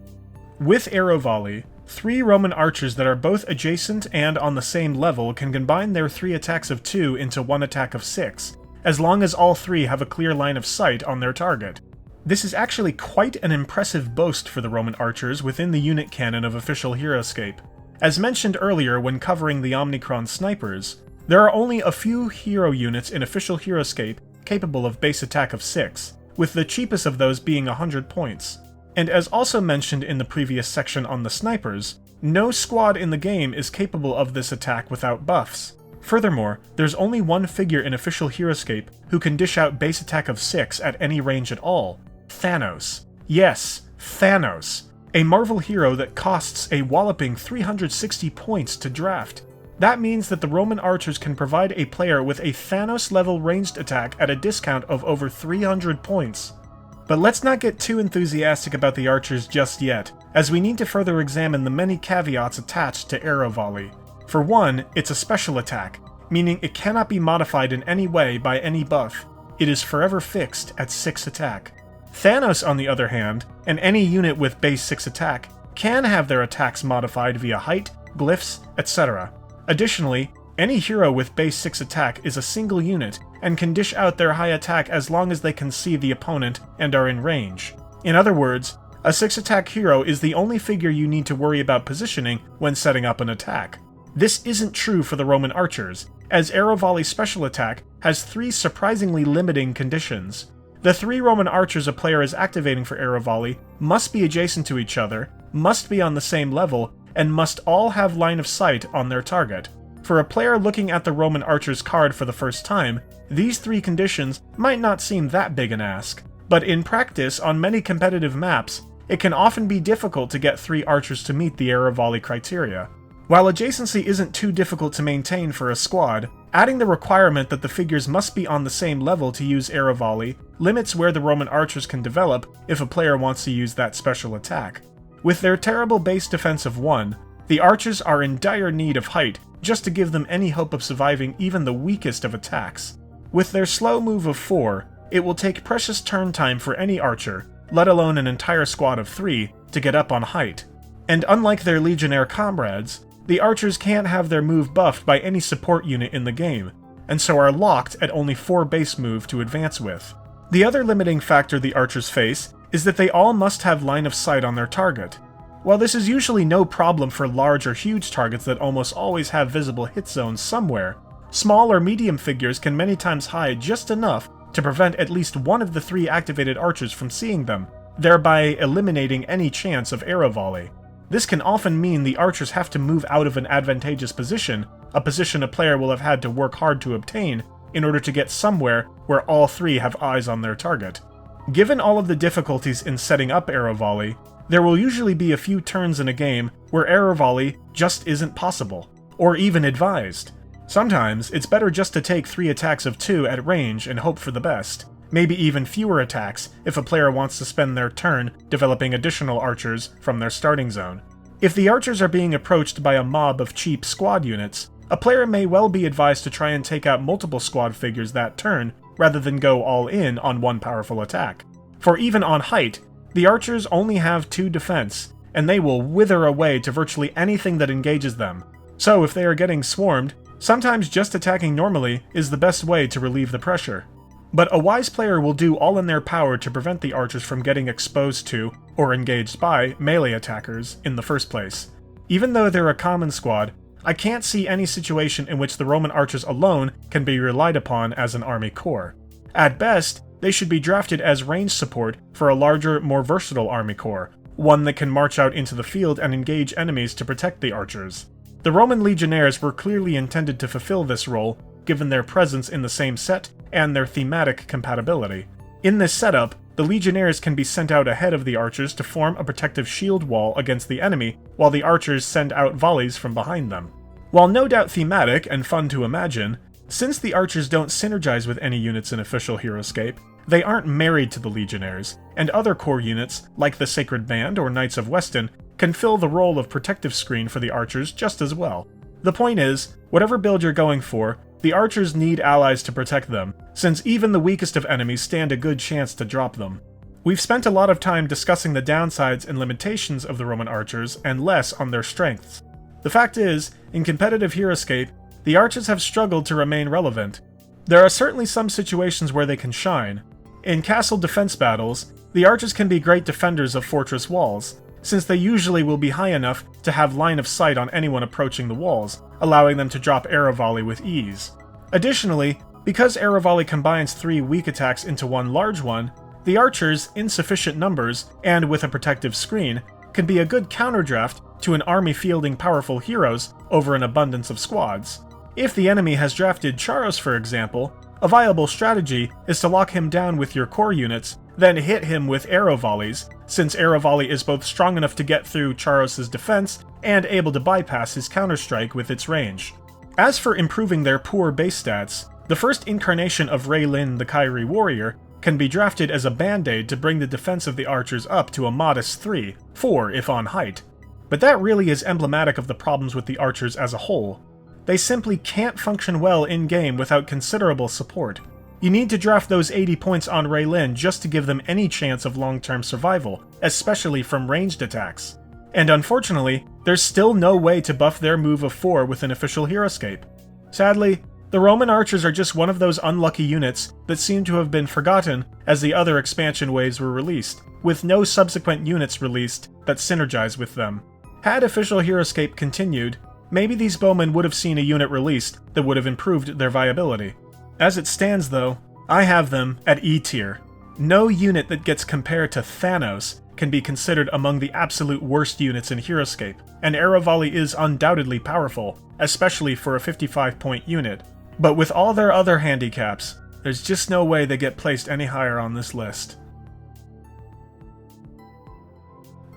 With arrow volley, 3 Roman archers that are both adjacent and on the same level can combine their 3 attacks of 2 into 1 attack of 6, as long as all 3 have a clear line of sight on their target. This is actually quite an impressive boast for the Roman archers within the unit canon of official Heroscape. As mentioned earlier when covering the Omnicron Snipers, there are only a few hero units in official Heroscape capable of base attack of 6, with the cheapest of those being 100 points. And as also mentioned in the previous section on the snipers, no squad in the game is capable of this attack without buffs. Furthermore, there's only one figure in official Heroscape who can dish out base attack of 6 at any range at all: Thanos. Yes, Thanos. A Marvel hero that costs a walloping 360 points to draft. That means that the Roman archers can provide a player with a Thanos-level ranged attack at a discount of over 300 points. But let's not get too enthusiastic about the archers just yet, as we need to further examine the many caveats attached to arrow volley. For one, it's a special attack, meaning it cannot be modified in any way by any buff. It is forever fixed at 6 attack. Thanos, on the other hand, and any unit with base 6 attack, can have their attacks modified via height, glyphs, etc. Additionally, any hero with base 6 attack is a single unit and can dish out their high attack as long as they can see the opponent and are in range. In other words, a 6 attack hero is the only figure you need to worry about positioning when setting up an attack. This isn't true for the Roman archers, as arrow volley special attack has 3 surprisingly limiting conditions. The 3 Roman archers a player is activating for arrow volley must be adjacent to each other, must be on the same level, and must all have line of sight on their target. For a player looking at the Roman archer's card for the first time, these 3 conditions might not seem that big an ask, but in practice on many competitive maps, it can often be difficult to get 3 archers to meet the arrow volley criteria. While adjacency isn't too difficult to maintain for a squad, adding the requirement that the figures must be on the same level to use arrow volley limits where the Roman archers can develop if a player wants to use that special attack. With their terrible base defense of 1, the archers are in dire need of height just to give them any hope of surviving even the weakest of attacks. With their slow move of 4, it will take precious turn time for any archer, let alone an entire squad of 3, to get up on height. And unlike their Legionnaire comrades, the archers can't have their move buffed by any support unit in the game, and so are locked at only 4 base move to advance with. The other limiting factor the archers face is that they all must have line of sight on their target. While this is usually no problem for large or huge targets that almost always have visible hit zones somewhere, small or medium figures can many times hide just enough to prevent at least one of the 3 activated archers from seeing them, thereby eliminating any chance of arrow volley. This can often mean the archers have to move out of an advantageous position, a position a player will have had to work hard to obtain, in order to get somewhere where all 3 have eyes on their target. Given all of the difficulties in setting up arrow volley, there will usually be a few turns in a game where arrow volley just isn't possible, or even advised. Sometimes, it's better just to take 3 attacks of 2 at range and hope for the best. Maybe even fewer attacks if a player wants to spend their turn developing additional archers from their starting zone. If the archers are being approached by a mob of cheap squad units, a player may well be advised to try and take out multiple squad figures that turn, rather than go all in on one powerful attack. For even on height, the archers only have 2 defense, and they will wither away to virtually anything that engages them. So if they are getting swarmed, sometimes just attacking normally is the best way to relieve the pressure. But a wise player will do all in their power to prevent the archers from getting exposed to, or engaged by, melee attackers in the first place. Even though they're a common squad, I can't see any situation in which the Roman archers alone can be relied upon as an army core. At best, they should be drafted as range support for a larger, more versatile army core, one that can march out into the field and engage enemies to protect the archers. The Roman Legionnaires were clearly intended to fulfill this role, given their presence in the same set and their thematic compatibility. In this setup, the Legionnaires can be sent out ahead of the archers to form a protective shield wall against the enemy, while the archers send out volleys from behind them. While no doubt thematic and fun to imagine, since the archers don't synergize with any units in official Heroscape, they aren't married to the Legionnaires, and other core units, like the Sacred Band or Knights of Weston, can fill the role of protective screen for the archers just as well. The point is, whatever build you're going for, the archers need allies to protect them, since even the weakest of enemies stand a good chance to drop them. We've spent a lot of time discussing the downsides and limitations of the Roman archers, and less on their strengths. The fact is, in competitive Heroscape, the archers have struggled to remain relevant. There are certainly some situations where they can shine. In castle defense battles, the archers can be great defenders of fortress walls, since they usually will be high enough to have line of sight on anyone approaching the walls, allowing them to drop arrow volley with ease. Additionally, because arrow volley combines 3 weak attacks into one large one, the archers, in sufficient numbers, and with a protective screen, can be a good counterdraft to an army fielding powerful heroes over an abundance of squads. If the enemy has drafted Charos, for example, a viable strategy is to lock him down with your core units, then hit him with arrow volleys, since arrow volley is both strong enough to get through Charos' defense and able to bypass his counterstrike with its range. As for improving their poor base stats, the first incarnation of Raylin the Kyrie warrior can be drafted as a band-aid to bring the defense of the archers up to a modest 3, 4 if on height. But that really is emblematic of the problems with the archers as a whole. They simply can't function well in-game without considerable support. You need to draft those 80 points on Raylin just to give them any chance of long-term survival, especially from ranged attacks. And unfortunately, there's still no way to buff their move of 4 with an official Heroscape. Sadly, the Roman archers are just one of those unlucky units that seem to have been forgotten as the other expansion waves were released, with no subsequent units released that synergize with them. Had official Heroscape continued, maybe these bowmen would have seen a unit released that would have improved their viability. As it stands though, I have them at E tier. No unit that gets compared to Thanos can be considered among the absolute worst units in Heroscape, and arrow volley is undoubtedly powerful, especially for a 55-point unit. But with all their other handicaps, there's just no way they get placed any higher on this list.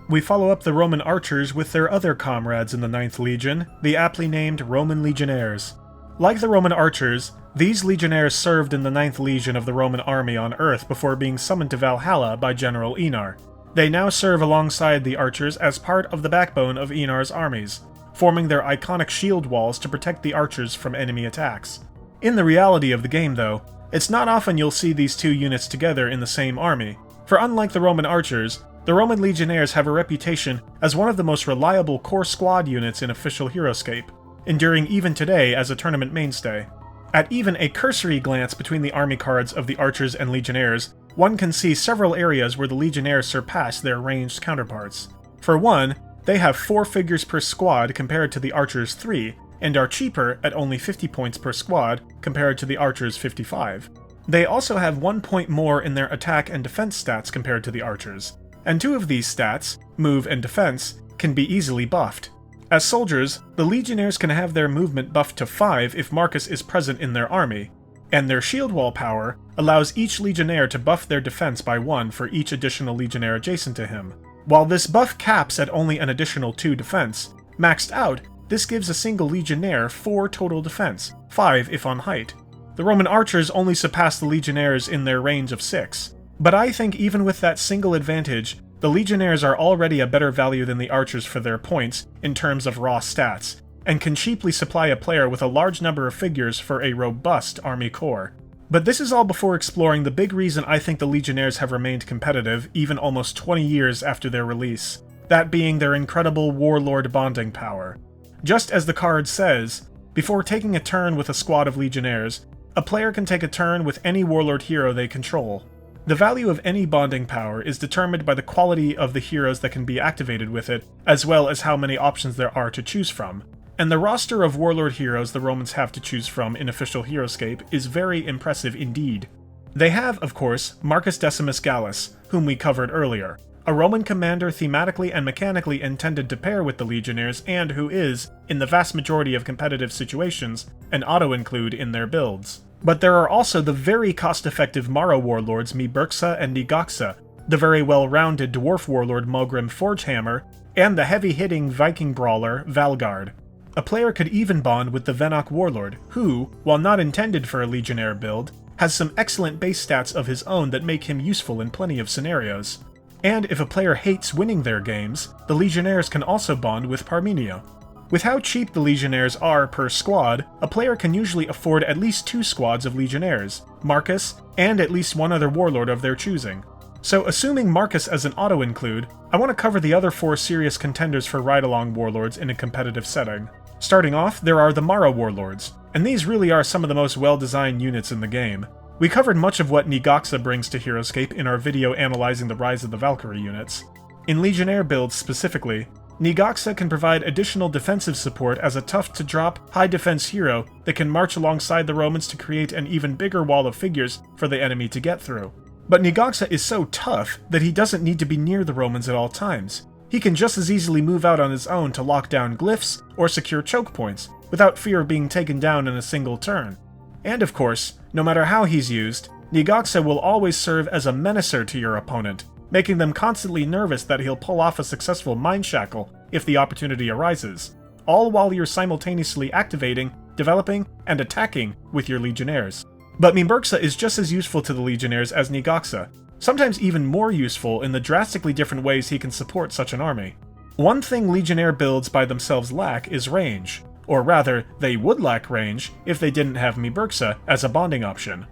We follow up the Roman archers with their other comrades in the 9th Legion, the aptly named Roman Legionnaires. Like the Roman archers, these Legionnaires served in the 9th Legion of the Roman army on Earth before being summoned to Valhalla by General Enar. They now serve alongside the archers as part of the backbone of Enar's armies, forming their iconic shield walls to protect the archers from enemy attacks. In the reality of the game though, it's not often you'll see these two units together in the same army, for unlike the Roman archers, the Roman Legionnaires have a reputation as one of the most reliable core squad units in official Heroscape, enduring even today as a tournament mainstay. At even a cursory glance between the army cards of the archers and Legionnaires, one can see several areas where the Legionnaires surpass their ranged counterparts. For one, they have 4 figures per squad compared to the archers' 3, and are cheaper at only 50 points per squad compared to the archers' 55. They also have 1 point more in their attack and defense stats compared to the archers, and 2 of these stats, move and defense, can be easily buffed. As soldiers, the Legionnaires can have their movement buffed to 5 if Marcus is present in their army, and their shield wall power allows each Legionnaire to buff their defense by 1 for each additional Legionnaire adjacent to him. While this buff caps at only an additional 2 defense, maxed out, this gives a single Legionnaire 4 total defense, 5 if on height. The Roman archers only surpass the Legionnaires in their range of 6. But I think even with that single advantage, the Legionnaires are already a better value than the archers for their points in terms of raw stats, and can cheaply supply a player with a large number of figures for a robust army core. But this is all before exploring the big reason I think the Legionnaires have remained competitive even almost 20 years after their release, that being their incredible Warlord bonding power. Just as the card says, before taking a turn with a squad of Legionnaires, a player can take a turn with any Warlord hero they control. The value of any bonding power is determined by the quality of the heroes that can be activated with it, as well as how many options there are to choose from. And the roster of Warlord heroes the Romans have to choose from in official Heroscape is very impressive indeed. They have, of course, Marcus Decimus Gallus, whom we covered earlier, a Roman commander thematically and mechanically intended to pair with the Legionnaires and who is, in the vast majority of competitive situations, an auto-include in their builds. But there are also the very cost-effective Maro warlords Miburxa and Nigaxa, the very well-rounded dwarf warlord Mogrim Forgehammer, and the heavy-hitting Viking brawler Valgard. A player could even bond with the Venoc Warlord, who, while not intended for a Legionnaire build, has some excellent base stats of his own that make him useful in plenty of scenarios. And if a player hates winning their games, the Legionnaires can also bond with Parmenio. With how cheap the Legionnaires are per squad, a player can usually afford at least 2 squads of Legionnaires, Marcus, and at least one other warlord of their choosing. So assuming Marcus as an auto-include, I want to cover the other 4 serious contenders for ride-along warlords in a competitive setting. Starting off, there are the Maro warlords, and these really are some of the most well-designed units in the game. We covered much of what Nigaxa brings to Heroscape in our video analyzing the rise of the Valkyrie units. In Legionnaire builds specifically, Nigaxa can provide additional defensive support as a tough-to-drop, high-defense hero that can march alongside the Romans to create an even bigger wall of figures for the enemy to get through. But Nigaxa is so tough that he doesn't need to be near the Romans at all times. He can just as easily move out on his own to lock down glyphs or secure choke points, without fear of being taken down in a single turn. And of course, no matter how he's used, Nigaxa will always serve as a menacer to your opponent, making them constantly nervous that he'll pull off a successful mind shackle if the opportunity arises, all while you're simultaneously activating, developing, and attacking with your Legionnaires. But Miburxa is just as useful to the Legionnaires as Nigaxa, sometimes even more useful in the drastically different ways he can support such an army. One thing Legionnaire builds by themselves lack is range, or rather, they would lack range if they didn't have Miburxa as a bonding option.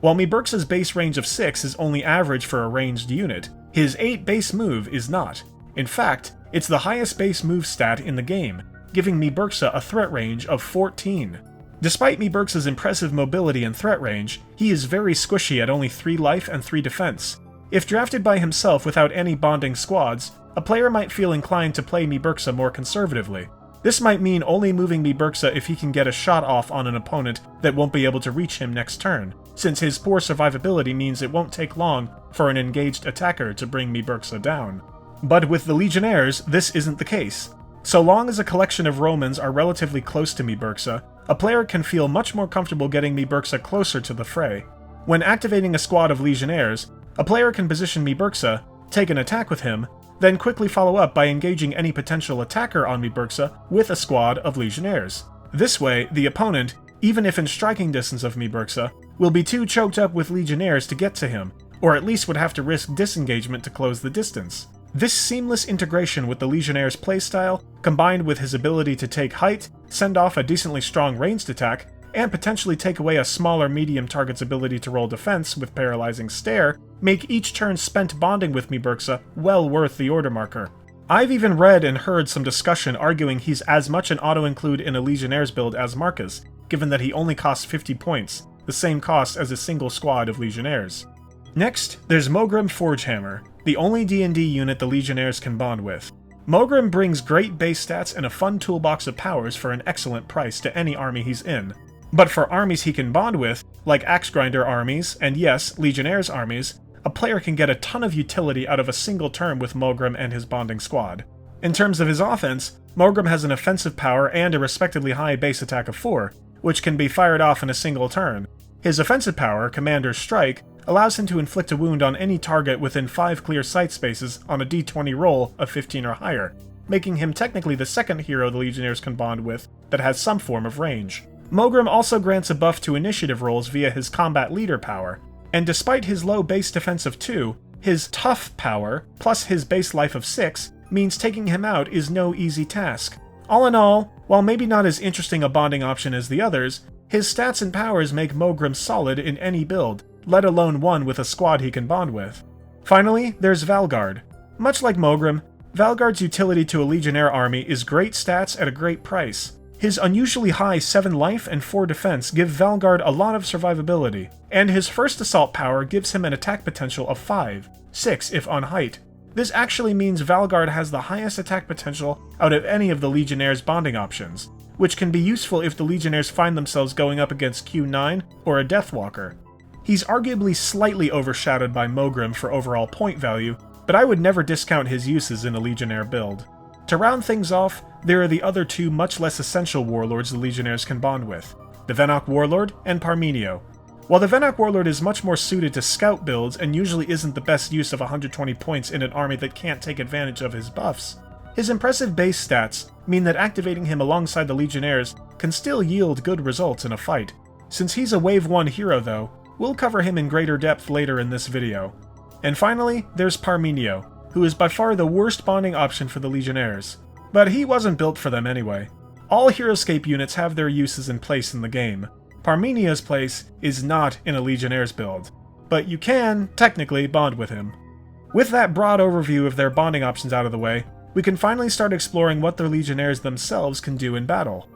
While Miburxa's base range of 6 is only average for a ranged unit, his 8 base move is not. In fact, it's the highest base move stat in the game, giving Miburxa a threat range of 14. Despite Miburxa's impressive mobility and threat range, he is very squishy at only 3 life and 3 defense. If drafted by himself without any bonding squads, a player might feel inclined to play Miburxa more conservatively. This might mean only moving Miburxa if he can get a shot off on an opponent that won't be able to reach him next turn, since his poor survivability means it won't take long for an engaged attacker to bring Miburxa down. But with the Legionnaires, this isn't the case. So long as a collection of Romans are relatively close to Miburxa, a player can feel much more comfortable getting Miburxa closer to the fray. When activating a squad of Legionnaires, a player can position Miburxa, take an attack with him, then quickly follow up by engaging any potential attacker on Miburxa with a squad of Legionnaires. This way, the opponent, even if in striking distance of Miburxa, will be too choked up with Legionnaires to get to him, or at least would have to risk disengagement to close the distance. This seamless integration with the Legionnaire's playstyle, combined with his ability to take height, send off a decently strong ranged attack, and potentially take away a smaller medium target's ability to roll defense with Paralyzing Stare, make each turn spent bonding with Miburxa well worth the order marker. I've even read and heard some discussion arguing he's as much an auto-include in a Legionnaires build as Marcus, given that he only costs 50 points, the same cost as a single squad of Legionnaires. Next, there's Mogrim Forgehammer, the only D&D unit the Legionnaires can bond with. Mogrim brings great base stats and a fun toolbox of powers for an excellent price to any army he's in. But for armies he can bond with, like Axegrinder armies, and yes, Legionnaires armies, a player can get a ton of utility out of a single turn with Mogrim and his bonding squad. In terms of his offense, Mogrim has an offensive power and a respectively high base attack of 4, which can be fired off in a single turn. His offensive power, Commander's Strike, allows him to inflict a wound on any target within 5 clear sight spaces on a d20 roll of 15 or higher, making him technically the second hero the Legionnaires can bond with that has some form of range. Mogrim also grants a buff to initiative rolls via his Combat Leader power, and despite his low base defense of 2, his Tough power, plus his base life of 6, means taking him out is no easy task. All in all, while maybe not as interesting a bonding option as the others, his stats and powers make Mogrim solid in any build, let alone one with a squad he can bond with. Finally, there's Valgard. Much like Mogrim, Valgard's utility to a Legionnaire army is great stats at a great price. His unusually high 7 life and 4 defense give Valgard a lot of survivability, and his first assault power gives him an attack potential of 5, 6 if on height. This actually means Valgard has the highest attack potential out of any of the Legionnaires' bonding options, which can be useful if the Legionnaires find themselves going up against Q9 or a Deathwalker. He's arguably slightly overshadowed by Mogrim for overall point value, but I would never discount his uses in a Legionnaire build. To round things off, there are the other 2 much less essential warlords the Legionnaires can bond with, the Venoc Warlord and Parmenio. While the Venoc Warlord is much more suited to scout builds and usually isn't the best use of 120 points in an army that can't take advantage of his buffs, his impressive base stats mean that activating him alongside the Legionnaires can still yield good results in a fight. Since he's a Wave 1 hero though, we'll cover him in greater depth later in this video. And finally, there's Parmenio, who is by far the worst bonding option for the Legionnaires. But he wasn't built for them anyway. All Heroscape units have their uses in place in the game. Parmenio's place is not in a Legionnaires build, but you can, technically, bond with him. With that broad overview of their bonding options out of the way, we can finally start exploring what the Legionnaires themselves can do in battle.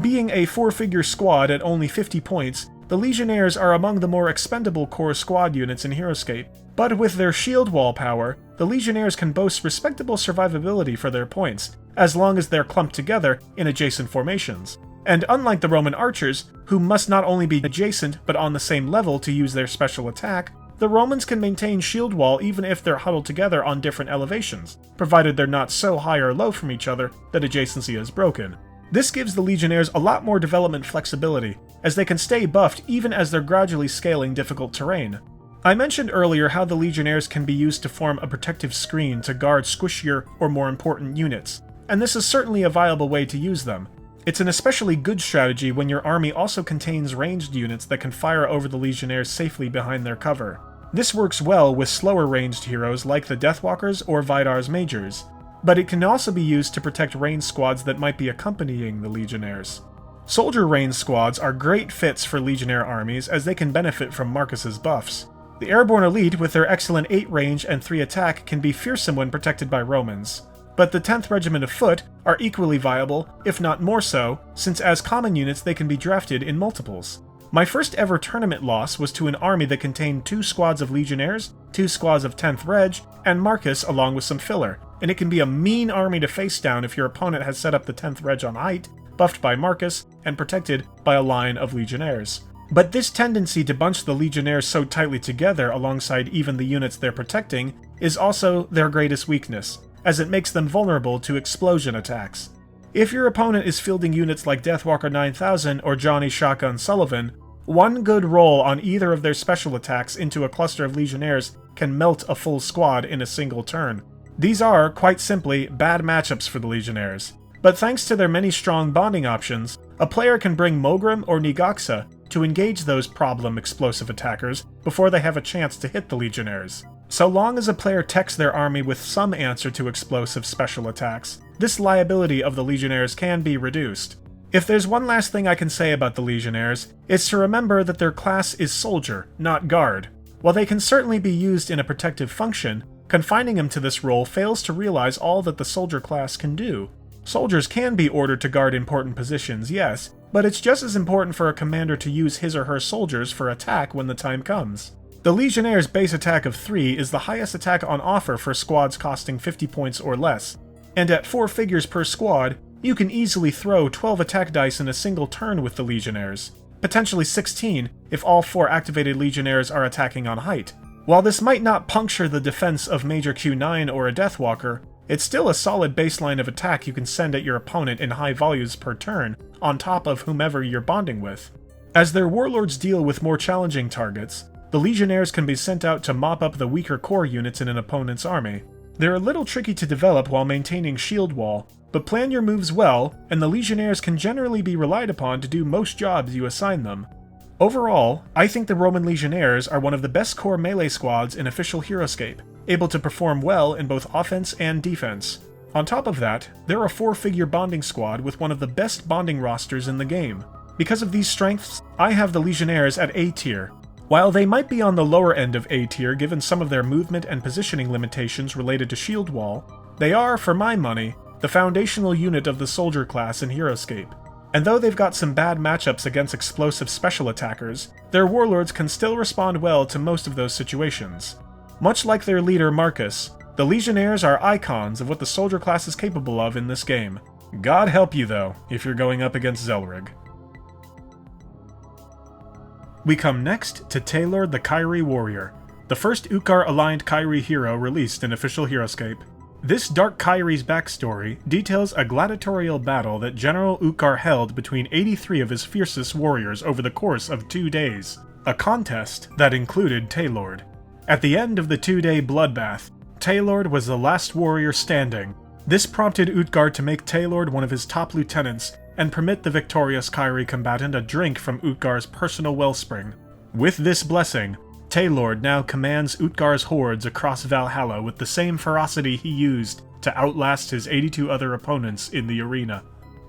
Being a 4-figure squad at only 50 points, the Legionnaires are among the more expendable core squad units in Heroscape, but with their shield wall power, the Legionnaires can boast respectable survivability for their points, as long as they're clumped together in adjacent formations. And unlike the Roman archers, who must not only be adjacent but on the same level to use their special attack, the Romans can maintain shield wall even if they're huddled together on different elevations, provided they're not so high or low from each other that adjacency is broken. This gives the Legionnaires a lot more development flexibility, as they can stay buffed even as they're gradually scaling difficult terrain. I mentioned earlier how the Legionnaires can be used to form a protective screen to guard squishier or more important units, and this is certainly a viable way to use them. It's an especially good strategy when your army also contains ranged units that can fire over the Legionnaires safely behind their cover. This works well with slower ranged heroes like the Deathwalkers or Vidar's Majors, but it can also be used to protect ranged squads that might be accompanying the Legionnaires. Soldier ranged squads are great fits for Legionnaire armies as they can benefit from Marcus's buffs. The Airborne Elite with their excellent 8 range and 3 attack can be fearsome when protected by Romans, but the 10th Regiment of Foot are equally viable, if not more so, since as common units they can be drafted in multiples. My first ever tournament loss was to an army that contained 2 squads of Legionnaires, 2 squads of 10th Reg, and Marcus along with some filler, and it can be a mean army to face down if your opponent has set up the 10th Reg on height, buffed by Marcus, and protected by a line of Legionnaires. But this tendency to bunch the Legionnaires so tightly together alongside even the units they're protecting is also their greatest weakness, as it makes them vulnerable to explosion attacks. If your opponent is fielding units like Deathwalker 9000 or Johnny Shotgun Sullivan, one good roll on either of their special attacks into a cluster of Legionnaires can melt a full squad in a single turn. These are, quite simply, bad matchups for the Legionnaires. But thanks to their many strong bonding options, a player can bring Mogrim or Nigaxa to engage those problem explosive attackers before they have a chance to hit the Legionnaires. So long as a player techs their army with some answer to explosive special attacks, this liability of the Legionnaires can be reduced. If there's one last thing I can say about the Legionnaires, it's to remember that their class is Soldier, not Guard. While they can certainly be used in a protective function, confining them to this role fails to realize all that the Soldier class can do. Soldiers can be ordered to guard important positions, yes, but it's just as important for a commander to use his or her soldiers for attack when the time comes. The Legionnaire's base attack of 3 is the highest attack on offer for squads costing 50 points or less, and at 4 figures per squad, you can easily throw 12 attack dice in a single turn with the Legionnaires, potentially 16 if all 4 activated Legionnaires are attacking on height. While this might not puncture the defense of Major Q9 or a Deathwalker, it's still a solid baseline of attack you can send at your opponent in high volumes per turn, on top of whomever you're bonding with. As their warlords deal with more challenging targets, the Legionnaires can be sent out to mop up the weaker core units in an opponent's army. They're a little tricky to develop while maintaining shield wall, but plan your moves well, and the Legionnaires can generally be relied upon to do most jobs you assign them. Overall, I think the Roman Legionnaires are one of the best core melee squads in official Heroscape, able to perform well in both offense and defense. On top of that, they're a 4-figure bonding squad with one of the best bonding rosters in the game. Because of these strengths, I have the Legionnaires at A tier. While they might be on the lower end of A tier given some of their movement and positioning limitations related to shield wall, they are, for my money, the foundational unit of the soldier class in Heroscape. and though they've got some bad matchups against explosive special attackers, their warlords can still respond well to most of those situations. Much like their leader Marcus, the Legionnaires are icons of what the soldier class is capable of in this game. God help you though, if you're going up against Zelrig. We come next to Taelord the Kyrie Warrior, the first Utkar-aligned Kyrie hero released in official Heroscape. This Dark Kyrie's backstory details a gladiatorial battle that General Utkar held between 83 of his fiercest warriors over the course of 2 days, a contest that included Taelord. At the end of the 2-day bloodbath, Taelord was the last warrior standing. This prompted Utkar to make Taelord one of his top lieutenants and permit the victorious Kyrie combatant a drink from Utgar's personal wellspring. With this blessing, Taelord now commands Utgar's hordes across Valhalla with the same ferocity he used to outlast his 82 other opponents in the arena.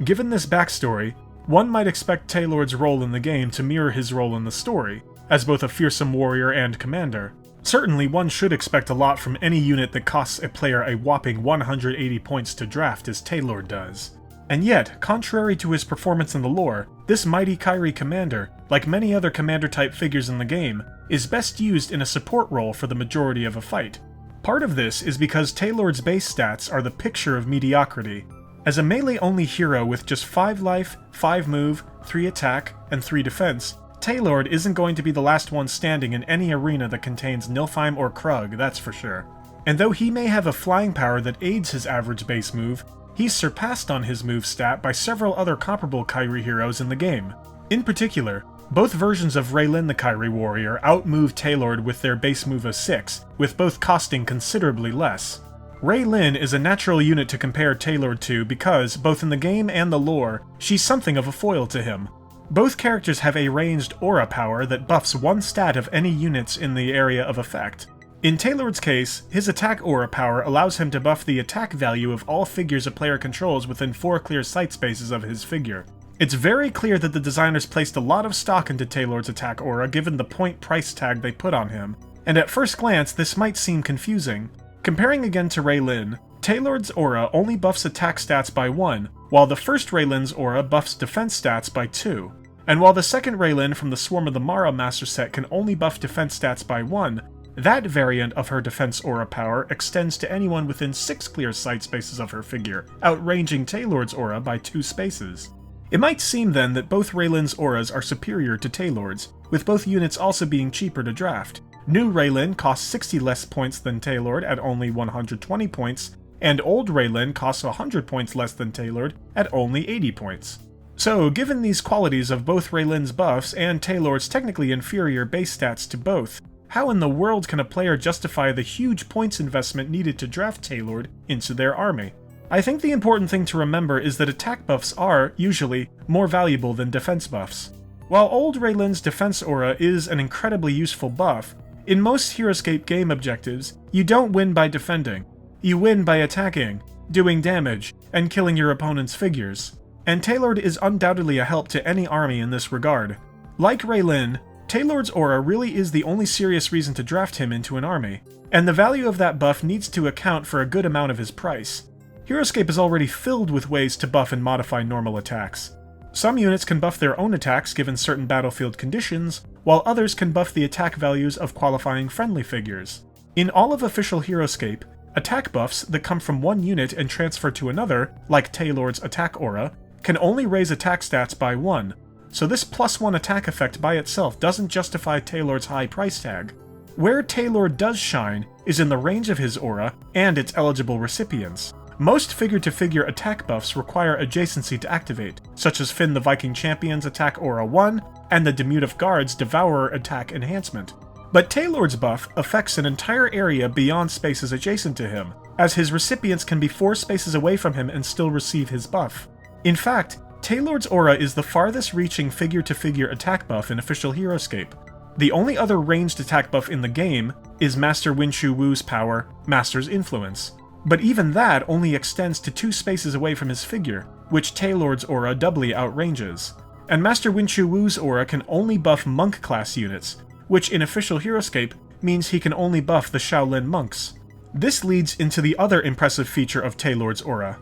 Given this backstory, one might expect Taelord's role in the game to mirror his role in the story, as both a fearsome warrior and commander. Certainly one should expect a lot from any unit that costs a player a whopping 180 points to draft as Taelord does. And yet, contrary to his performance in the lore, this mighty Kyrie commander, like many other commander-type figures in the game, is best used in a support role for the majority of a fight. Part of this is because Taelord's base stats are the picture of mediocrity. As a melee-only hero with just 5 life, 5 move, 3 attack, and 3 defense, Taelord isn't going to be the last one standing in any arena that contains Nilfheim or Krug, that's for sure. And though he may have a flying power that aids his average base move, he's surpassed on his move stat by several other comparable Kyrie heroes in the game. In particular, both versions of Raylin the Kyrie Warrior outmove Taelord with their base move of 6, with both costing considerably less. Raylin is a natural unit to compare Taelord to because, both in the game and the lore, she's something of a foil to him. Both characters have a ranged aura power that buffs one stat of any units in the area of effect. In Taelord's case, his attack aura power allows him to buff the attack value of all figures a player controls within 4 clear sight spaces of his figure. It's very clear that the designers placed a lot of stock into Taelord's attack aura given the point price tag they put on him, and at first glance this might seem confusing. Comparing again to Raylin, Taelord's aura only buffs attack stats by 1, while the first Raylin's aura buffs defense stats by 2. And while the second Raylin from the Swarm of the Mara Master set can only buff defense stats by 1, that variant of her defense aura power extends to anyone within 6 clear sight spaces of her figure, outranging Taelord's aura by 2 spaces. It might seem then that both Raylin's auras are superior to Taelord's, with both units also being cheaper to draft. New Raylin costs 60 less points than Taelord at only 120 points, and old Raylin costs 100 points less than Taelord at only 80 points. So, given these qualities of both Raylin's buffs and Taelord's technically inferior base stats to both, how in the world can a player justify the huge points investment needed to draft Taelord into their army? I think the important thing to remember is that attack buffs are, usually, more valuable than defense buffs. While old Raylin's defense aura is an incredibly useful buff, in most Heroscape game objectives, you don't win by defending. You win by attacking, doing damage, and killing your opponent's figures. And Taelord is undoubtedly a help to any army in this regard. Like Raylin, Taelord's aura really is the only serious reason to draft him into an army, and the value of that buff needs to account for a good amount of his price. Heroscape is already filled with ways to buff and modify normal attacks. Some units can buff their own attacks given certain battlefield conditions, while others can buff the attack values of qualifying friendly figures. In all of official Heroscape, attack buffs that come from one unit and transfer to another, like Taelord's attack aura, can only raise attack stats by 1, so this +1 attack effect by itself doesn't justify Taelord's high price tag. Where Taelord does shine is in the range of his aura and its eligible recipients. Most figure-to-figure attack buffs require adjacency to activate, such as Finn the Viking Champion's attack aura 1 and the Demutive Guard's Devourer attack enhancement. But Taelord's buff affects an entire area beyond spaces adjacent to him, as his recipients can be 4 spaces away from him and still receive his buff. In fact, Taelord's aura is the farthest reaching figure-to-figure attack buff in official Heroscape. The only other ranged attack buff in the game is Master Winshu Wu's power, Master's Influence. But even that only extends to 2 spaces away from his figure, which Taelord's aura doubly outranges. And Master Winshu Wu's aura can only buff monk-class units, which in official Heroscape means he can only buff the Shaolin monks. This leads into the other impressive feature of Taelord's aura.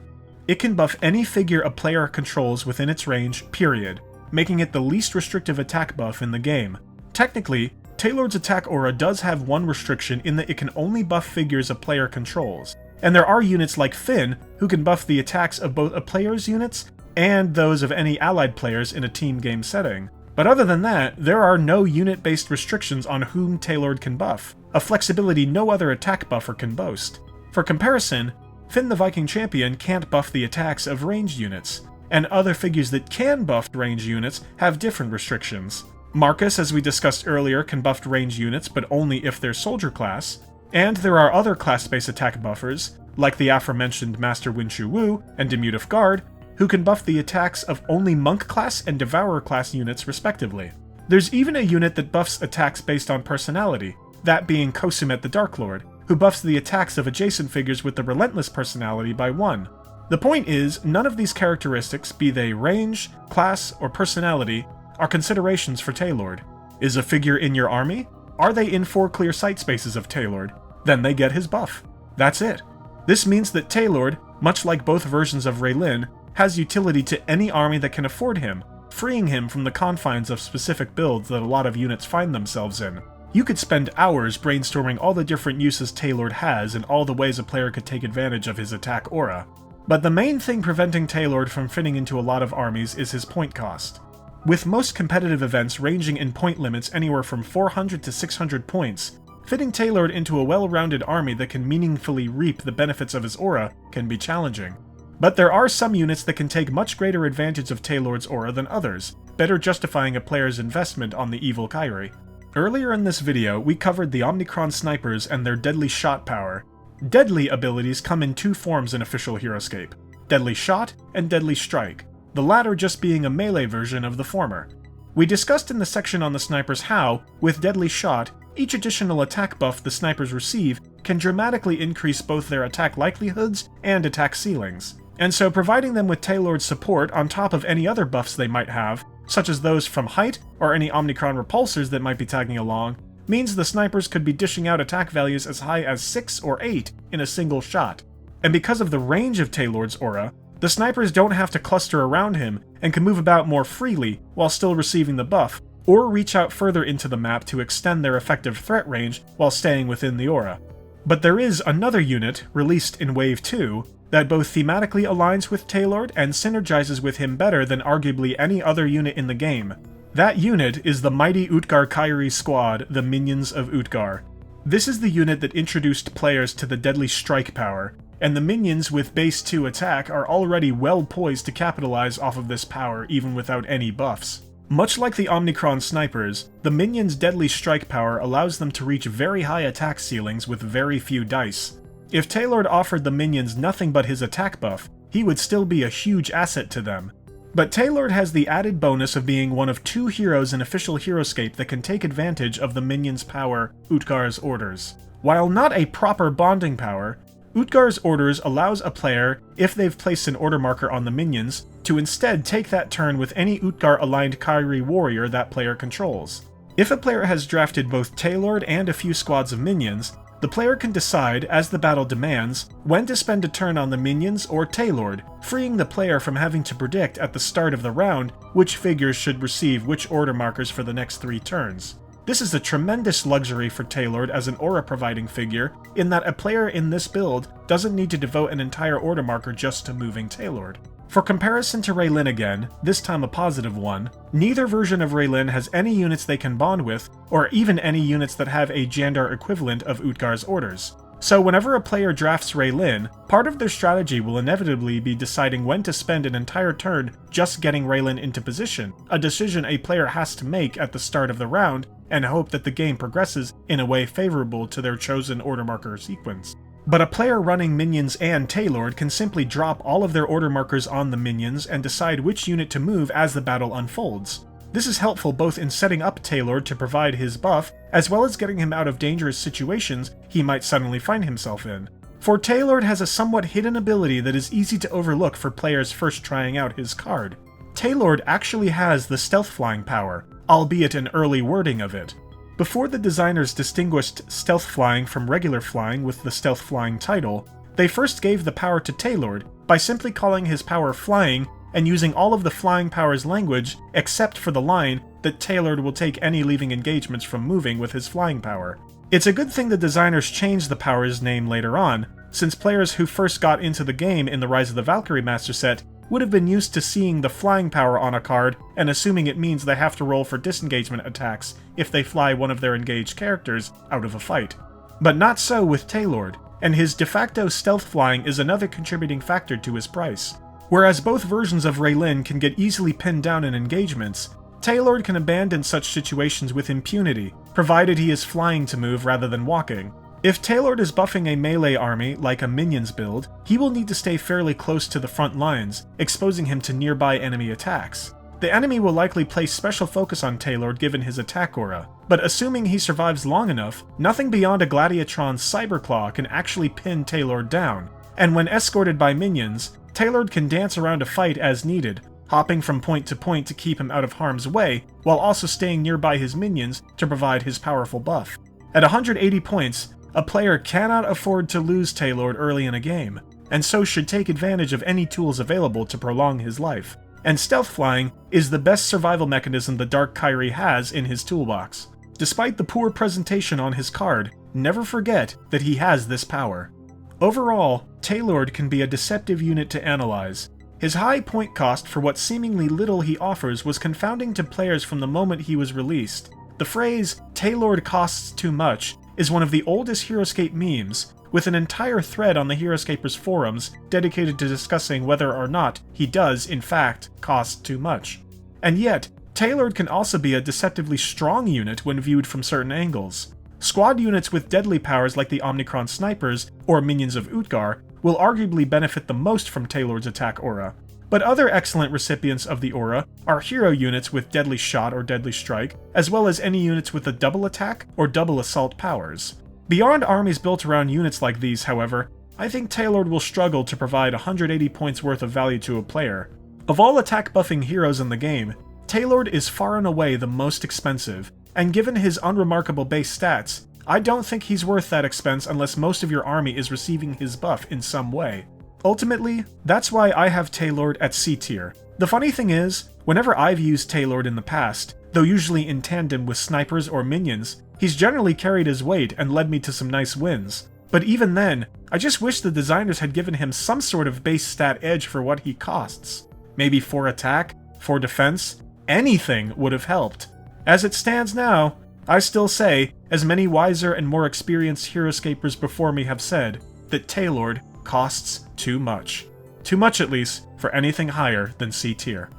It can buff any figure a player controls within its range, period, making it the least restrictive attack buff in the game. Technically, Taelord's attack aura does have one restriction in that it can only buff figures a player controls, and there are units like Finn who can buff the attacks of both a player's units and those of any allied players in a team game setting. But other than that, there are no unit-based restrictions on whom Taelord can buff, a flexibility no other attack buffer can boast. For comparison, Finn the Viking Champion can't buff the attacks of ranged units, and other figures that can buff ranged units have different restrictions. Marcus, as we discussed earlier, can buff ranged units, but only if they're soldier class, and there are other class-based attack buffers, like the aforementioned Master Winshu Wu and Demutive Guard, who can buff the attacks of only Monk class and Devourer class units respectively. There's even a unit that buffs attacks based on personality, that being Kosumet the Dark Lord, who buffs the attacks of adjacent figures with the Relentless personality by 1. The point is, none of these characteristics, be they range, class, or personality, are considerations for Taelord. Is a figure in your army? Are they in 4 clear sight spaces of Taelord? Then they get his buff. That's it. This means that Taelord, much like both versions of Raylin, has utility to any army that can afford him, freeing him from the confines of specific builds that a lot of units find themselves in. You could spend hours brainstorming all the different uses Taelord has and all the ways a player could take advantage of his attack aura. But the main thing preventing Taelord from fitting into a lot of armies is his point cost. With most competitive events ranging in point limits anywhere from 400 to 600 points, fitting Taelord into a well-rounded army that can meaningfully reap the benefits of his aura can be challenging. But there are some units that can take much greater advantage of Taelord's aura than others, better justifying a player's investment on the evil Kyrie. Earlier in this video, we covered the Omnicron Snipers and their deadly shot power. Deadly abilities come in 2 forms in official Heroscape: Deadly Shot and Deadly Strike, the latter just being a melee version of the former. We discussed in the section on the snipers how, with Deadly Shot, each additional attack buff the snipers receive can dramatically increase both their attack likelihoods and attack ceilings. And so providing them with Taelord's support on top of any other buffs they might have, such as those from height or any Omnicron repulsors that might be tagging along, means the snipers could be dishing out attack values as high as 6 or 8 in a single shot. And because of the range of Taelord's aura, the snipers don't have to cluster around him and can move about more freely while still receiving the buff, or reach out further into the map to extend their effective threat range while staying within the aura. But there is another unit, released in Wave 2, that both thematically aligns with Taelord and synergizes with him better than arguably any other unit in the game. That unit is the mighty Utgar Kyrie squad, the Minions of Utgar. This is the unit that introduced players to the Deadly Strike power, and the minions with base 2 attack are already well poised to capitalize off of this power even without any buffs. Much like the Omnicron Snipers, the minions' Deadly Strike power allows them to reach very high attack ceilings with very few dice. If Taelord offered the minions nothing but his attack buff, he would still be a huge asset to them. But Taelord has the added bonus of being one of 2 heroes in official Heroscape that can take advantage of the minions' power, Utgar's Orders. While not a proper bonding power, Utgar's Orders allows a player, if they've placed an order marker on the minions, to instead take that turn with any Utgar-aligned Kyrie warrior that player controls. If a player has drafted both Taelord and a few squads of minions, the player can decide, as the battle demands, when to spend a turn on the minions or Taelord, freeing the player from having to predict at the start of the round which figures should receive which order markers for the next 3 turns. This is a tremendous luxury for Taelord as an aura-providing figure, in that a player in this build doesn't need to devote an entire order marker just to moving Taelord. For comparison to Raylin again, this time a positive one, neither version of Raylin has any units they can bond with, or even any units that have a Jandar equivalent of Utgar's Orders. So whenever a player drafts Raylin, part of their strategy will inevitably be deciding when to spend an entire turn just getting Raylin into position, a decision a player has to make at the start of the round, and hope that the game progresses in a way favorable to their chosen order marker sequence. But a player running minions and Taelord can simply drop all of their order markers on the minions and decide which unit to move as the battle unfolds. This is helpful both in setting up Taelord to provide his buff, as well as getting him out of dangerous situations he might suddenly find himself in. For Taelord has a somewhat hidden ability that is easy to overlook for players first trying out his card. Taelord actually has the stealth flying power, albeit an early wording of it. Before the designers distinguished stealth flying from regular flying with the stealth flying title, they first gave the power to Taelord, by simply calling his power flying and using all of the flying power's language except for the line that Taelord will take any leaving engagements from moving with his flying power. It's a good thing the designers changed the power's name later on, since players who first got into the game in the Rise of the Valkyrie Master set would have been used to seeing the flying power on a card and assuming it means they have to roll for disengagement attacks if they fly one of their engaged characters out of a fight. But not so with Taelord, and his de facto stealth flying is another contributing factor to his price. Whereas both versions of Raylin can get easily pinned down in engagements, Taelord can abandon such situations with impunity, provided he is flying to move rather than walking. If Taelord is buffing a melee army, like a minions build, he will need to stay fairly close to the front lines, exposing him to nearby enemy attacks. The enemy will likely place special focus on Taelord given his attack aura, but assuming he survives long enough, nothing beyond a Gladiatron's Cyberclaw can actually pin Taelord down, and when escorted by minions, Taelord can dance around a fight as needed, hopping from point to point to keep him out of harm's way, while also staying nearby his minions to provide his powerful buff. At 180 points, a player cannot afford to lose Taelord early in a game, and so should take advantage of any tools available to prolong his life. And stealth flying is the best survival mechanism the Dark Kyrie has in his toolbox. Despite the poor presentation on his card, never forget that he has this power. Overall, Taelord can be a deceptive unit to analyze. His high point cost for what seemingly little he offers was confounding to players from the moment he was released. The phrase, "Taelord costs too much," is one of the oldest Heroscape memes, with an entire thread on the Heroscapers forums dedicated to discussing whether or not he does, in fact, cost too much. And yet, Taelord can also be a deceptively strong unit when viewed from certain angles. Squad units with deadly powers like the Omnicron Snipers or Minions of Utgar will arguably benefit the most from Taelord's attack aura, but other excellent recipients of the aura are hero units with deadly shot or deadly strike, as well as any units with a double attack or double assault powers. Beyond armies built around units like these, however, I think Taelord will struggle to provide 180 points worth of value to a player. Of all attack buffing heroes in the game, Taelord is far and away the most expensive, and given his unremarkable base stats, I don't think he's worth that expense unless most of your army is receiving his buff in some way. Ultimately, that's why I have Taelord at C tier. The funny thing is, whenever I've used Taelord in the past, though usually in tandem with snipers or minions, he's generally carried his weight and led me to some nice wins. But even then, I just wish the designers had given him some sort of base stat edge for what he costs. Maybe 4 attack, 4 defense, anything would have helped. As it stands now, I still say, as many wiser and more experienced Heroscapers before me have said, that Taelord costs too much. Too much, at least, for anything higher than C tier.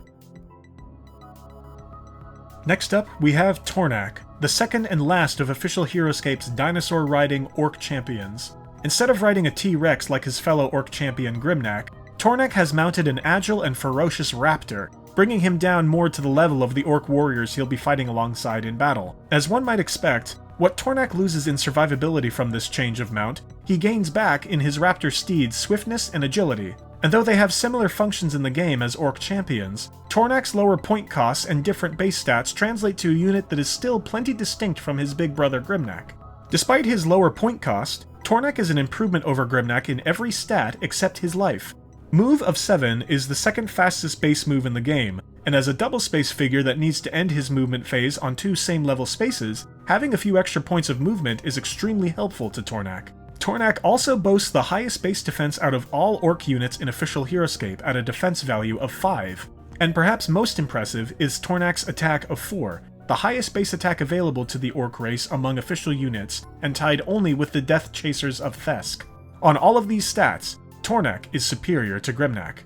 Next up, we have Tornak, the second and last of Official Heroscape's dinosaur-riding orc champions. Instead of riding a T-Rex like his fellow orc champion Grimnak, Tornak has mounted an agile and ferocious raptor, bringing him down more to the level of the orc warriors he'll be fighting alongside in battle. As one might expect, what Tornak loses in survivability from this change of mount, he gains back in his raptor steed's swiftness and agility. And though they have similar functions in the game as orc champions, Tornak's lower point costs and different base stats translate to a unit that is still plenty distinct from his big brother Grimnak. Despite his lower point cost, Tornak is an improvement over Grimnak in every stat except his life. Move of 7 is the second fastest base move in the game, and as a double space figure that needs to end his movement phase on 2 same level spaces, having a few extra points of movement is extremely helpful to Tornak. Tornak also boasts the highest base defense out of all orc units in Official Heroscape at a defense value of 5. And perhaps most impressive is Tornak's attack of 4, the highest base attack available to the orc race among official units, and tied only with the Death Chasers of Thesk. On all of these stats, Tornak is superior to Grimnak.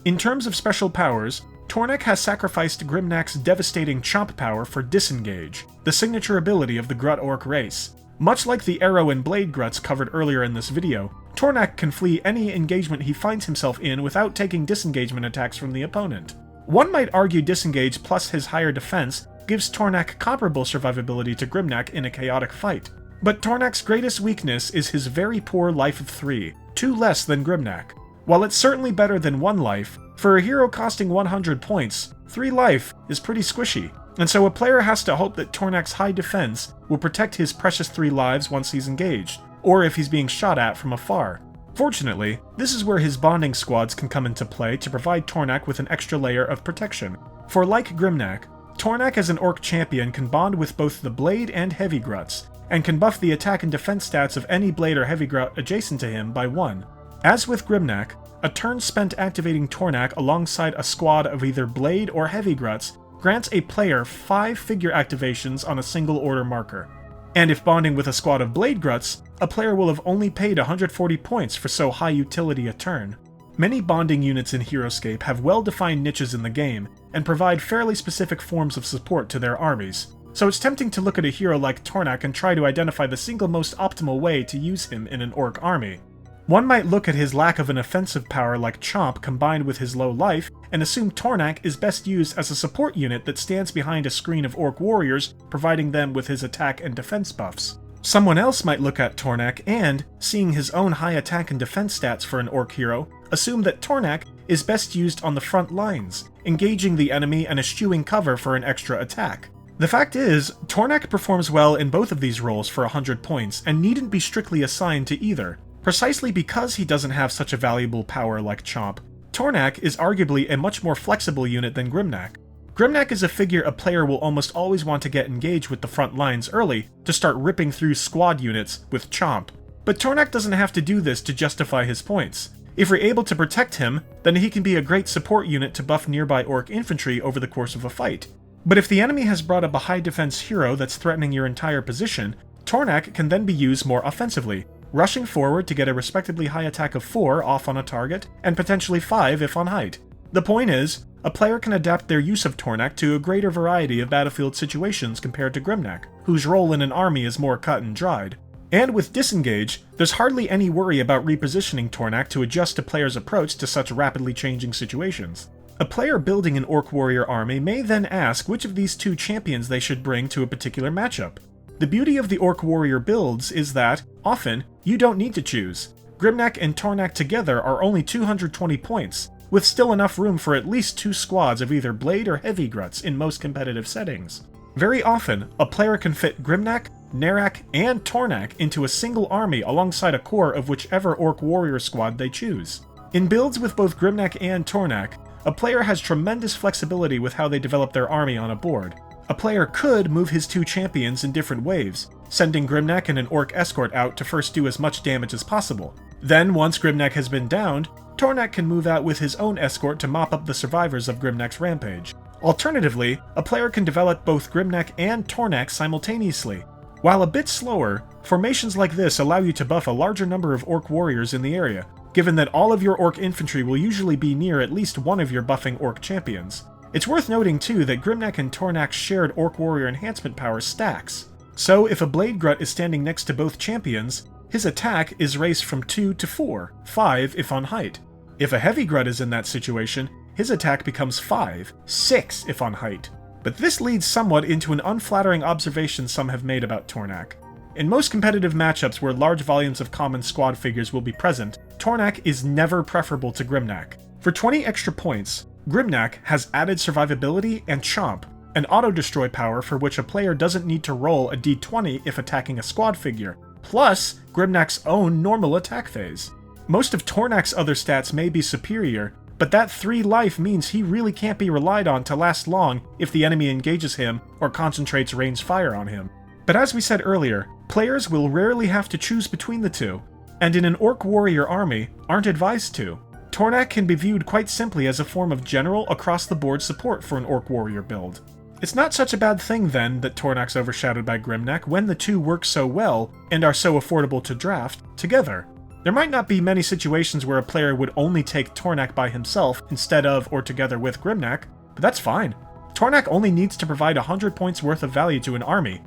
In terms of special powers, Tornak has sacrificed Grimnak's devastating chomp power for Disengage, the signature ability of the Grut orc race. Much like the arrow and blade Gruts covered earlier in this video, Tornak can flee any engagement he finds himself in without taking disengagement attacks from the opponent. One might argue Disengage plus his higher defense gives Tornak comparable survivability to Grimnak in a chaotic fight. But Tornak's greatest weakness is his very poor life of 3, 2 less than Grimnak. While it's certainly better than 1 life, for a hero costing 100 points, 3 life is pretty squishy, and so a player has to hope that Tornak's high defense will protect his precious 3 lives once he's engaged, or if he's being shot at from afar. Fortunately, this is where his bonding squads can come into play to provide Tornak with an extra layer of protection. For like Grimnak, Tornak as an orc champion can bond with both the Blade and Heavy Gruts, and can buff the attack and defense stats of any Blade or Heavy Grut adjacent to him by 1. As with Grimnak, a turn spent activating Tornak alongside a squad of either Blade or Heavy Gruts grants a player 5 figure activations on a single order marker. And if bonding with a squad of Blade Gruts, a player will have only paid 140 points for so high utility a turn. Many bonding units in Heroscape have well-defined niches in the game, and provide fairly specific forms of support to their armies, so it's tempting to look at a hero like Tornak and try to identify the single most optimal way to use him in an orc army. One might look at his lack of an offensive power like Chomp combined with his low life, and assume Tornak is best used as a support unit that stands behind a screen of orc warriors, providing them with his attack and defense buffs. Someone else might look at Tornak and, seeing his own high attack and defense stats for an orc hero, assume that Tornak is best used on the front lines, engaging the enemy and eschewing cover for an extra attack. The fact is, Tornak performs well in both of these roles for 100 points and needn't be strictly assigned to either. Precisely because he doesn't have such a valuable power like Chomp, Tornak is arguably a much more flexible unit than Grimnak. Grimnak is a figure a player will almost always want to get engaged with the front lines early to start ripping through squad units with Chomp, but Tornak doesn't have to do this to justify his points. If you're able to protect him, then he can be a great support unit to buff nearby orc infantry over the course of a fight. But if the enemy has brought up a high defense hero that's threatening your entire position, Tornak can then be used more offensively, rushing forward to get a respectably high attack of 4 off on a target, and potentially 5 if on height. The point is, a player can adapt their use of Tornak to a greater variety of battlefield situations compared to Grimnak, whose role in an army is more cut and dried. And with Disengage, there's hardly any worry about repositioning Tornak to adjust a player's approach to such rapidly changing situations. A player building an Orc Warrior army may then ask which of these 2 champions they should bring to a particular matchup. The beauty of the Orc Warrior builds is that, often, you don't need to choose. Grimnak and Tornak together are only 220 points, with still enough room for at least 2 squads of either Blade or Heavy Gruts in most competitive settings. Very often, a player can fit Grimnak, Nerak, and Tornak into a single army alongside a core of whichever Orc Warrior squad they choose. In builds with both Grimnak and Tornak, a player has tremendous flexibility with how they develop their army on a board. A player could move his 2 champions in different waves, sending Grimnak and an Orc escort out to first do as much damage as possible. Then, once Grimnak has been downed, Tornak can move out with his own escort to mop up the survivors of Grimnak's rampage. Alternatively, a player can develop both Grimnak and Tornak simultaneously. While a bit slower, formations like this allow you to buff a larger number of Orc warriors in the area, given that all of your Orc infantry will usually be near at least one of your buffing Orc champions. It's worth noting too that Grimnak and Tornak's shared Orc warrior enhancement power stacks. So if a Blade Grut is standing next to both champions, his attack is raised from 2 to 4, 5 if on height. If a Heavy Grut is in that situation, his attack becomes 5, 6 if on height. But this leads somewhat into an unflattering observation some have made about Tornak. In most competitive matchups where large volumes of common squad figures will be present, Tornak is never preferable to Grimnak. For 20 extra points, Grimnak has added survivability and Chomp, an auto-destroy power for which a player doesn't need to roll a d20 if attacking a squad figure, plus Grimnak's own normal attack phase. Most of Tornak's other stats may be superior, but that 3 life means he really can't be relied on to last long if the enemy engages him or concentrates ranged fire on him. But as we said earlier, players will rarely have to choose between the 2, and in an Orc Warrior army aren't advised to. Tornak can be viewed quite simply as a form of general across-the-board support for an Orc Warrior build. It's not such a bad thing then that Tornak's overshadowed by Grimnak when the 2 work so well, and are so affordable to draft, together. There might not be many situations where a player would only take Tornak by himself instead of or together with Grimnak, but that's fine. Tornak only needs to provide 100 points worth of value to an army,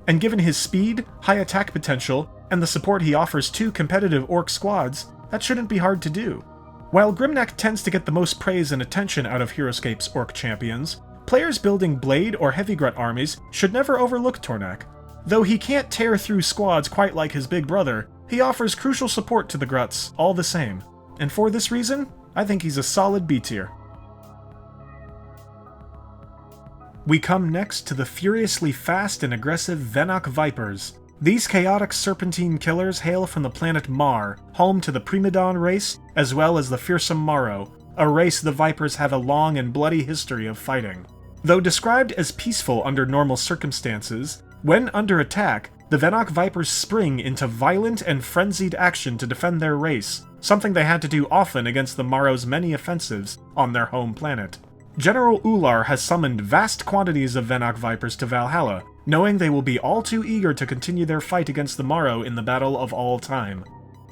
and given his speed, high attack potential, and the support he offers 2 competitive Orc squads, that shouldn't be hard to do. While Grimnak tends to get the most praise and attention out of Heroscape's Orc champions, players building Blade or Heavy Grut armies should never overlook Tornak. Though he can't tear through squads quite like his big brother, he offers crucial support to the Gruts all the same, and for this reason, I think he's a solid B tier. We come next to the furiously fast and aggressive Venoc Vipers. These chaotic serpentine killers hail from the planet Mar, home to the Primadon race, as well as the fearsome Morrow, a race the Vipers have a long and bloody history of fighting. Though described as peaceful under normal circumstances, when under attack, the Venoc Vipers spring into violent and frenzied action to defend their race, something they had to do often against the Morrow's many offensives on their home planet. General Ular has summoned vast quantities of Venoc Vipers to Valhalla, knowing they will be all too eager to continue their fight against the Morrow in the battle of all time.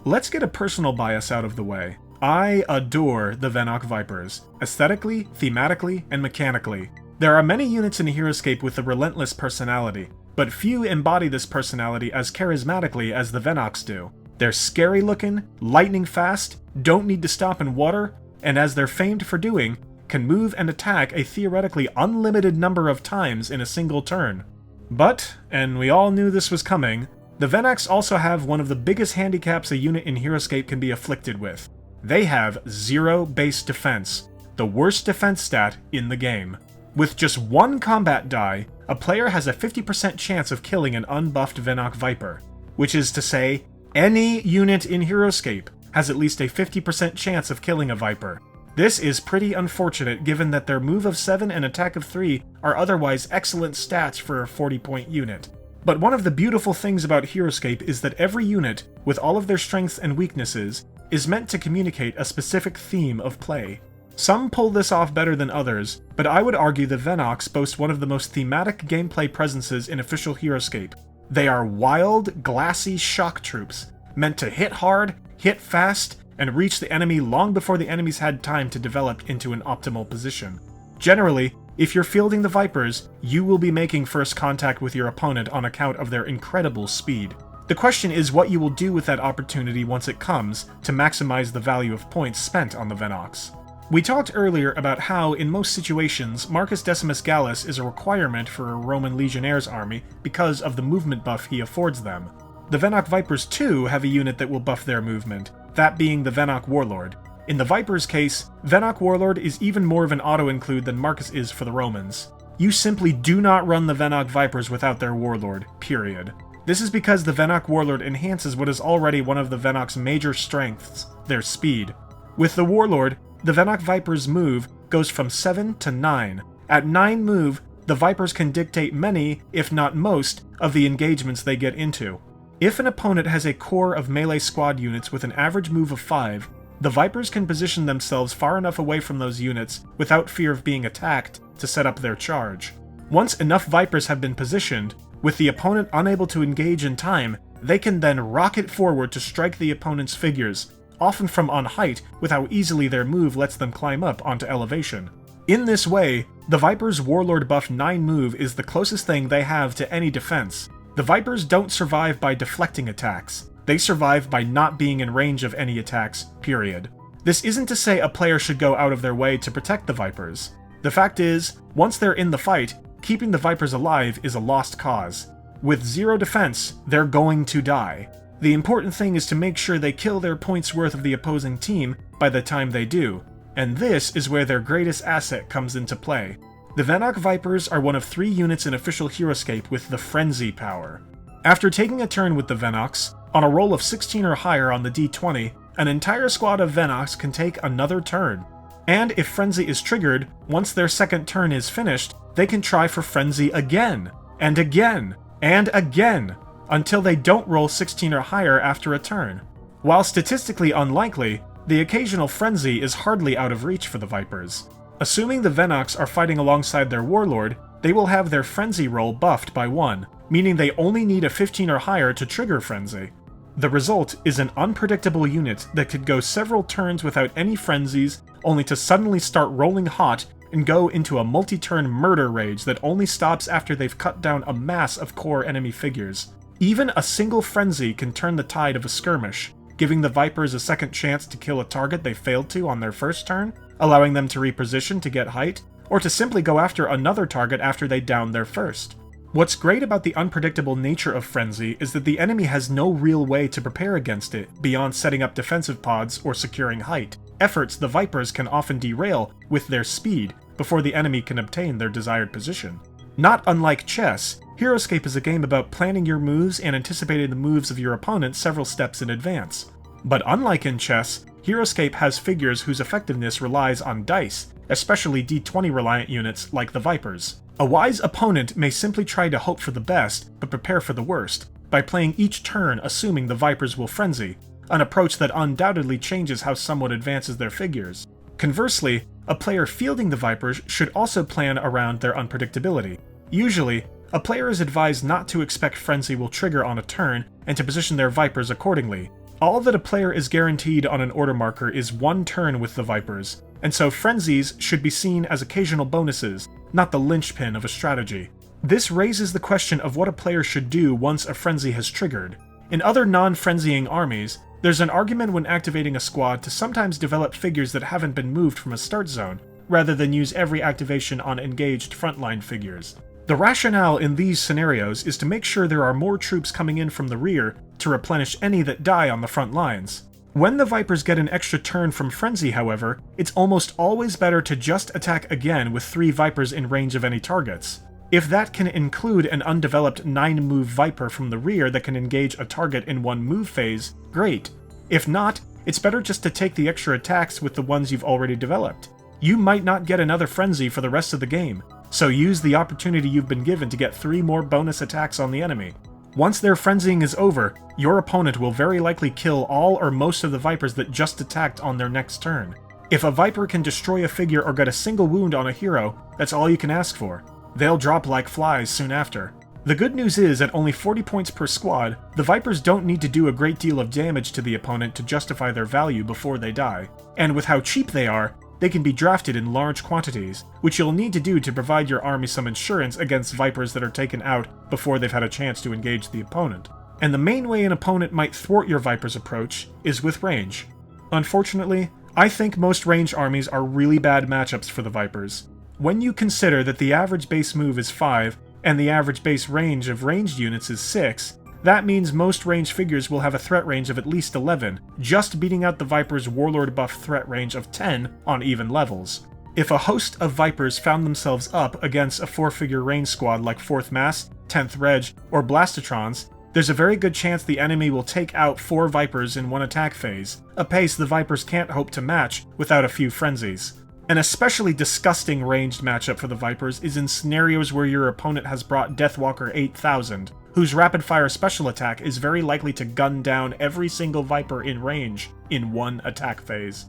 Let's get a personal bias out of the way. I adore the Venoc Vipers, aesthetically, thematically, and mechanically. There are many units in Heroscape with a relentless personality, but few embody this personality as charismatically as the Venocs do. They're scary looking, lightning fast, don't need to stop in water, and as they're famed for doing, can move and attack a theoretically unlimited number of times in a single turn. But, and we all knew this was coming, the Venocs also have one of the biggest handicaps a unit in Heroscape can be afflicted with. They have 0 base defense, the worst defense stat in the game. With just one combat die, a player has a 50% chance of killing an unbuffed Venoc Viper, which is to say, any unit in Heroscape has at least a 50% chance of killing a Viper. This is pretty unfortunate given that their move of 7 and attack of 3 are otherwise excellent stats for a 40-point unit. But one of the beautiful things about Heroscape is that every unit, with all of their strengths and weaknesses, is meant to communicate a specific theme of play. Some pull this off better than others, but I would argue the Venocs boast one of the most thematic gameplay presences in official Heroscape. They are wild, glassy shock troops, meant to hit hard, hit fast, and reach the enemy long before the enemies had time to develop into an optimal position. Generally, if you're fielding the Vipers, you will be making first contact with your opponent on account of their incredible speed. The question is what you will do with that opportunity once it comes to maximize the value of points spent on the Venocs. We talked earlier about how, in most situations, Marcus Decimus Gallus is a requirement for a Roman Legionnaires army because of the movement buff he affords them. The Venoc Vipers too have a unit that will buff their movement, that being the Venoc Warlord. In the Vipers' case, Venoc Warlord is even more of an auto-include than Marcus is for the Romans. You simply do not run the Venoc Vipers without their Warlord, period. This is because the Venoc Warlord enhances what is already one of the Venoc's major strengths, their speed. With the Warlord, the Venoc Vipers' move goes from 7 to 9. At 9 move, the Vipers can dictate many, if not most, of the engagements they get into. If an opponent has a core of melee squad units with an average move of 5, the Vipers can position themselves far enough away from those units without fear of being attacked to set up their charge. Once enough Vipers have been positioned, with the opponent unable to engage in time, they can then rocket forward to strike the opponent's figures, often from on height with how easily their move lets them climb up onto elevation. In this way, the Vipers' Warlord buff 9 move is the closest thing they have to any defense. The Vipers don't survive by deflecting attacks, they survive by not being in range of any attacks, period. This isn't to say a player should go out of their way to protect the Vipers. The fact is, once they're in the fight, keeping the Vipers alive is a lost cause. With 0 defense, they're going to die. The important thing is to make sure they kill their points worth of the opposing team by the time they do, and this is where their greatest asset comes into play. The Venoc Vipers are one of 3 units in official Heroscape with the Frenzy power. After taking a turn with the Venocs, on a roll of 16 or higher on the d20, an entire squad of Venocs can take another turn. And if Frenzy is triggered, once their second turn is finished, they can try for Frenzy again, and again, and again, until they don't roll 16 or higher after a turn. While statistically unlikely, the occasional Frenzy is hardly out of reach for the Vipers. Assuming the Venocs are fighting alongside their Warlord, they will have their Frenzy roll buffed by 1, meaning they only need a 15 or higher to trigger Frenzy. The result is an unpredictable unit that could go several turns without any frenzies, only to suddenly start rolling hot and go into a multi-turn murder rage that only stops after they've cut down a mass of core enemy figures. Even a single frenzy can turn the tide of a skirmish, giving the Vipers a second chance to kill a target they failed to on their first turn, allowing them to reposition to get height, or to simply go after another target after they downed their first. What's great about the unpredictable nature of Frenzy is that the enemy has no real way to prepare against it beyond setting up defensive pods or securing height, efforts the Vipers can often derail with their speed before the enemy can obtain their desired position. Not unlike chess, Heroscape is a game about planning your moves and anticipating the moves of your opponent several steps in advance. But unlike in chess, Heroscape has figures whose effectiveness relies on dice, especially d20 reliant units like the Vipers. A wise opponent may simply try to hope for the best, but prepare for the worst, by playing each turn assuming the Vipers will frenzy, an approach that undoubtedly changes how someone advances their figures. Conversely, a player fielding the Vipers should also plan around their unpredictability. Usually, a player is advised not to expect frenzy will trigger on a turn and to position their Vipers accordingly. All that a player is guaranteed on an order marker is one turn with the Vipers, and so frenzies should be seen as occasional bonuses, not the linchpin of a strategy. This raises the question of what a player should do once a frenzy has triggered. In other non-frenzying armies, there's an argument when activating a squad to sometimes develop figures that haven't been moved from a start zone, rather than use every activation on engaged frontline figures. The rationale in these scenarios is to make sure there are more troops coming in from the rear to replenish any that die on the front lines. When the Vipers get an extra turn from Frenzy, however, it's almost always better to just attack again with 3 Vipers in range of any targets. If that can include an undeveloped 9-move Viper from the rear that can engage a target in one move phase, great. If not, it's better just to take the extra attacks with the ones you've already developed. You might not get another Frenzy for the rest of the game, so use the opportunity you've been given to get 3 more bonus attacks on the enemy. Once their frenzying is over, your opponent will very likely kill all or most of the Vipers that just attacked on their next turn. If a Viper can destroy a figure or get a single wound on a hero, that's all you can ask for. They'll drop like flies soon after. The good news is, at only 40 points per squad, the Vipers don't need to do a great deal of damage to the opponent to justify their value before they die. And with how cheap they are, they can be drafted in large quantities, which you'll need to do to provide your army some insurance against Vipers that are taken out before they've had a chance to engage the opponent. And the main way an opponent might thwart your Viper's approach is with range. Unfortunately, I think most range armies are really bad matchups for the Vipers. When you consider that the average base move is 5, and the average base range of ranged units is 6, that means most ranged figures will have a threat range of at least 11, just beating out the Viper's Warlord buff threat range of 10 on even levels. If a host of Vipers found themselves up against a 4-figure range squad like 4th Mass, 10th Reg, or Blastatrons, there's a very good chance the enemy will take out 4 Vipers in one attack phase, a pace the Vipers can't hope to match without a few frenzies. An especially disgusting ranged matchup for the Vipers is in scenarios where your opponent has brought Deathwalker 8000, whose rapid-fire special attack is very likely to gun down every single Viper in range in one attack phase.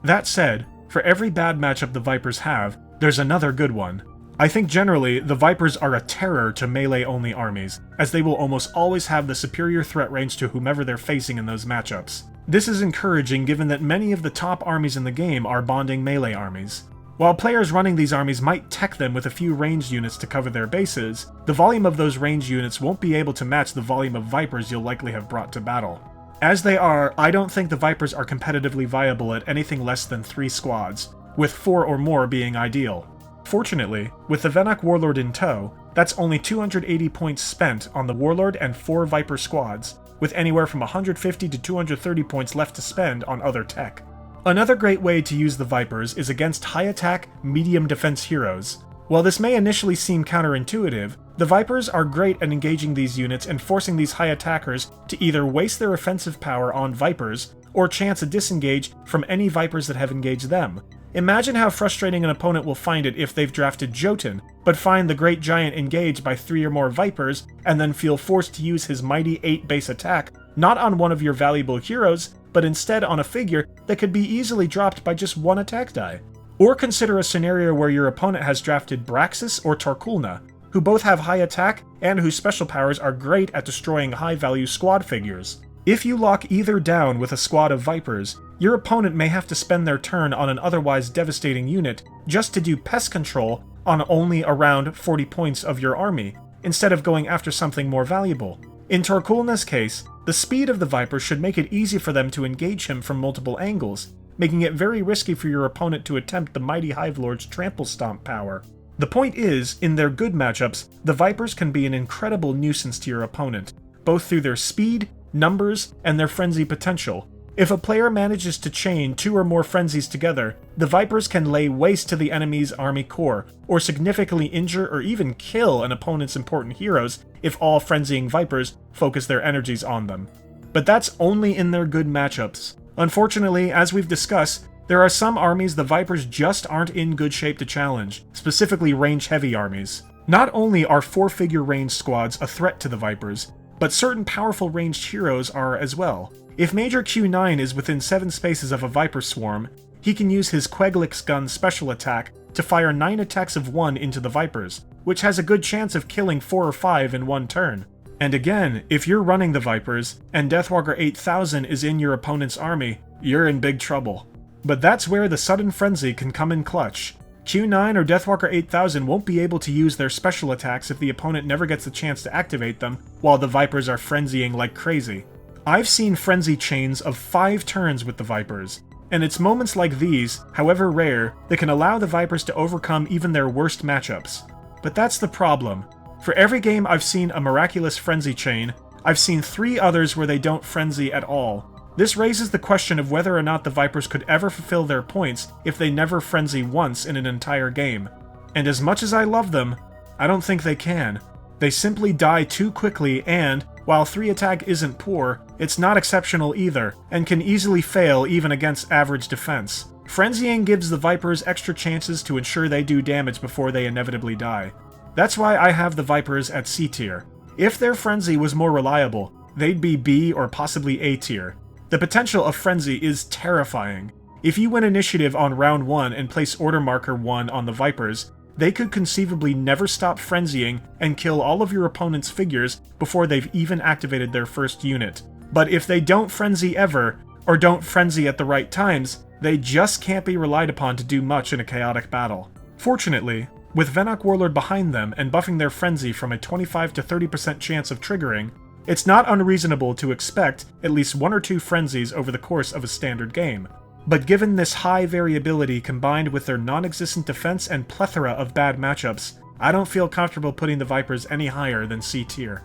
That said, for every bad matchup the Vipers have, there's another good one. I think generally, the Vipers are a terror to melee-only armies, as they will almost always have the superior threat range to whomever they're facing in those matchups. This is encouraging given that many of the top armies in the game are bonding melee armies. While players running these armies might tech them with a few ranged units to cover their bases, the volume of those ranged units won't be able to match the volume of Vipers you'll likely have brought to battle. As they are, I don't think the Vipers are competitively viable at anything less than 3 squads, with 4 or more being ideal. Fortunately, with the Venoc Warlord in tow, that's only 280 points spent on the Warlord and 4 Viper squads, with anywhere from 150 to 230 points left to spend on other tech. Another great way to use the Vipers is against high-attack, medium-defense heroes. While this may initially seem counterintuitive, the Vipers are great at engaging these units and forcing these high attackers to either waste their offensive power on Vipers, or chance a disengage from any Vipers that have engaged them. Imagine how frustrating an opponent will find it if they've drafted Jotun, but find the Great Giant engaged by 3 or more Vipers, and then feel forced to use his mighty 8 base attack, not on one of your valuable heroes, but instead on a figure that could be easily dropped by just 1 attack die. Or consider a scenario where your opponent has drafted Braxis or Tarkulna, who both have high attack and whose special powers are great at destroying high-value squad figures. If you lock either down with a squad of Vipers, your opponent may have to spend their turn on an otherwise devastating unit just to do pest control on only around 40 points of your army, instead of going after something more valuable. In Tarkulna's case, the speed of the Viper should make it easy for them to engage him from multiple angles, making it very risky for your opponent to attempt the mighty Hivelord's Trample Stomp power. The point is, in their good matchups, the Vipers can be an incredible nuisance to your opponent, both through their speed, numbers, and their frenzy potential, If a player manages to chain 2 or more frenzies together, the Vipers can lay waste to the enemy's army core, or significantly injure or even kill an opponent's important heroes if all frenzying Vipers focus their energies on them. But that's only in their good matchups. Unfortunately, as we've discussed, there are some armies the Vipers just aren't in good shape to challenge, specifically range-heavy armies. Not only are 4-figure ranged squads a threat to the Vipers, but certain powerful ranged heroes are as well. If Major Q9 is within 7 spaces of a Viper swarm, he can use his Queglix gun special attack to fire 9 attacks of 1 into the Vipers, which has a good chance of killing 4 or 5 in one turn. And again, if you're running the Vipers, and Deathwalker 8000 is in your opponent's army, you're in big trouble. But that's where the Sudden Frenzy can come in clutch. Q9 or Deathwalker 8000 won't be able to use their special attacks if the opponent never gets the chance to activate them while the Vipers are frenzying like crazy. I've seen frenzy chains of 5 turns with the Vipers, and it's moments like these, however rare, that can allow the Vipers to overcome even their worst matchups. But that's the problem. For every game I've seen a miraculous frenzy chain, I've seen 3 others where they don't frenzy at all. This raises the question of whether or not the Vipers could ever fulfill their points if they never frenzy once in an entire game. And as much as I love them, I don't think they can. They simply die too quickly and, while 3 attack isn't poor, it's not exceptional either, and can easily fail even against average defense. Frenzying gives the Vipers extra chances to ensure they do damage before they inevitably die. That's why I have the Vipers at C tier. If their frenzy was more reliable, they'd be B or possibly A tier. The potential of frenzy is terrifying. If you win initiative on round 1 and place order marker 1 on the Vipers, they could conceivably never stop frenzying and kill all of your opponent's figures before they've even activated their first unit. But if they don't frenzy ever, or don't frenzy at the right times, they just can't be relied upon to do much in a chaotic battle. Fortunately, with Venoc Warlord behind them and buffing their frenzy from a 25 to 30% chance of triggering, it's not unreasonable to expect at least 1 or 2 frenzies over the course of a standard game. But given this high variability combined with their non-existent defense and plethora of bad matchups, I don't feel comfortable putting the Vipers any higher than C tier.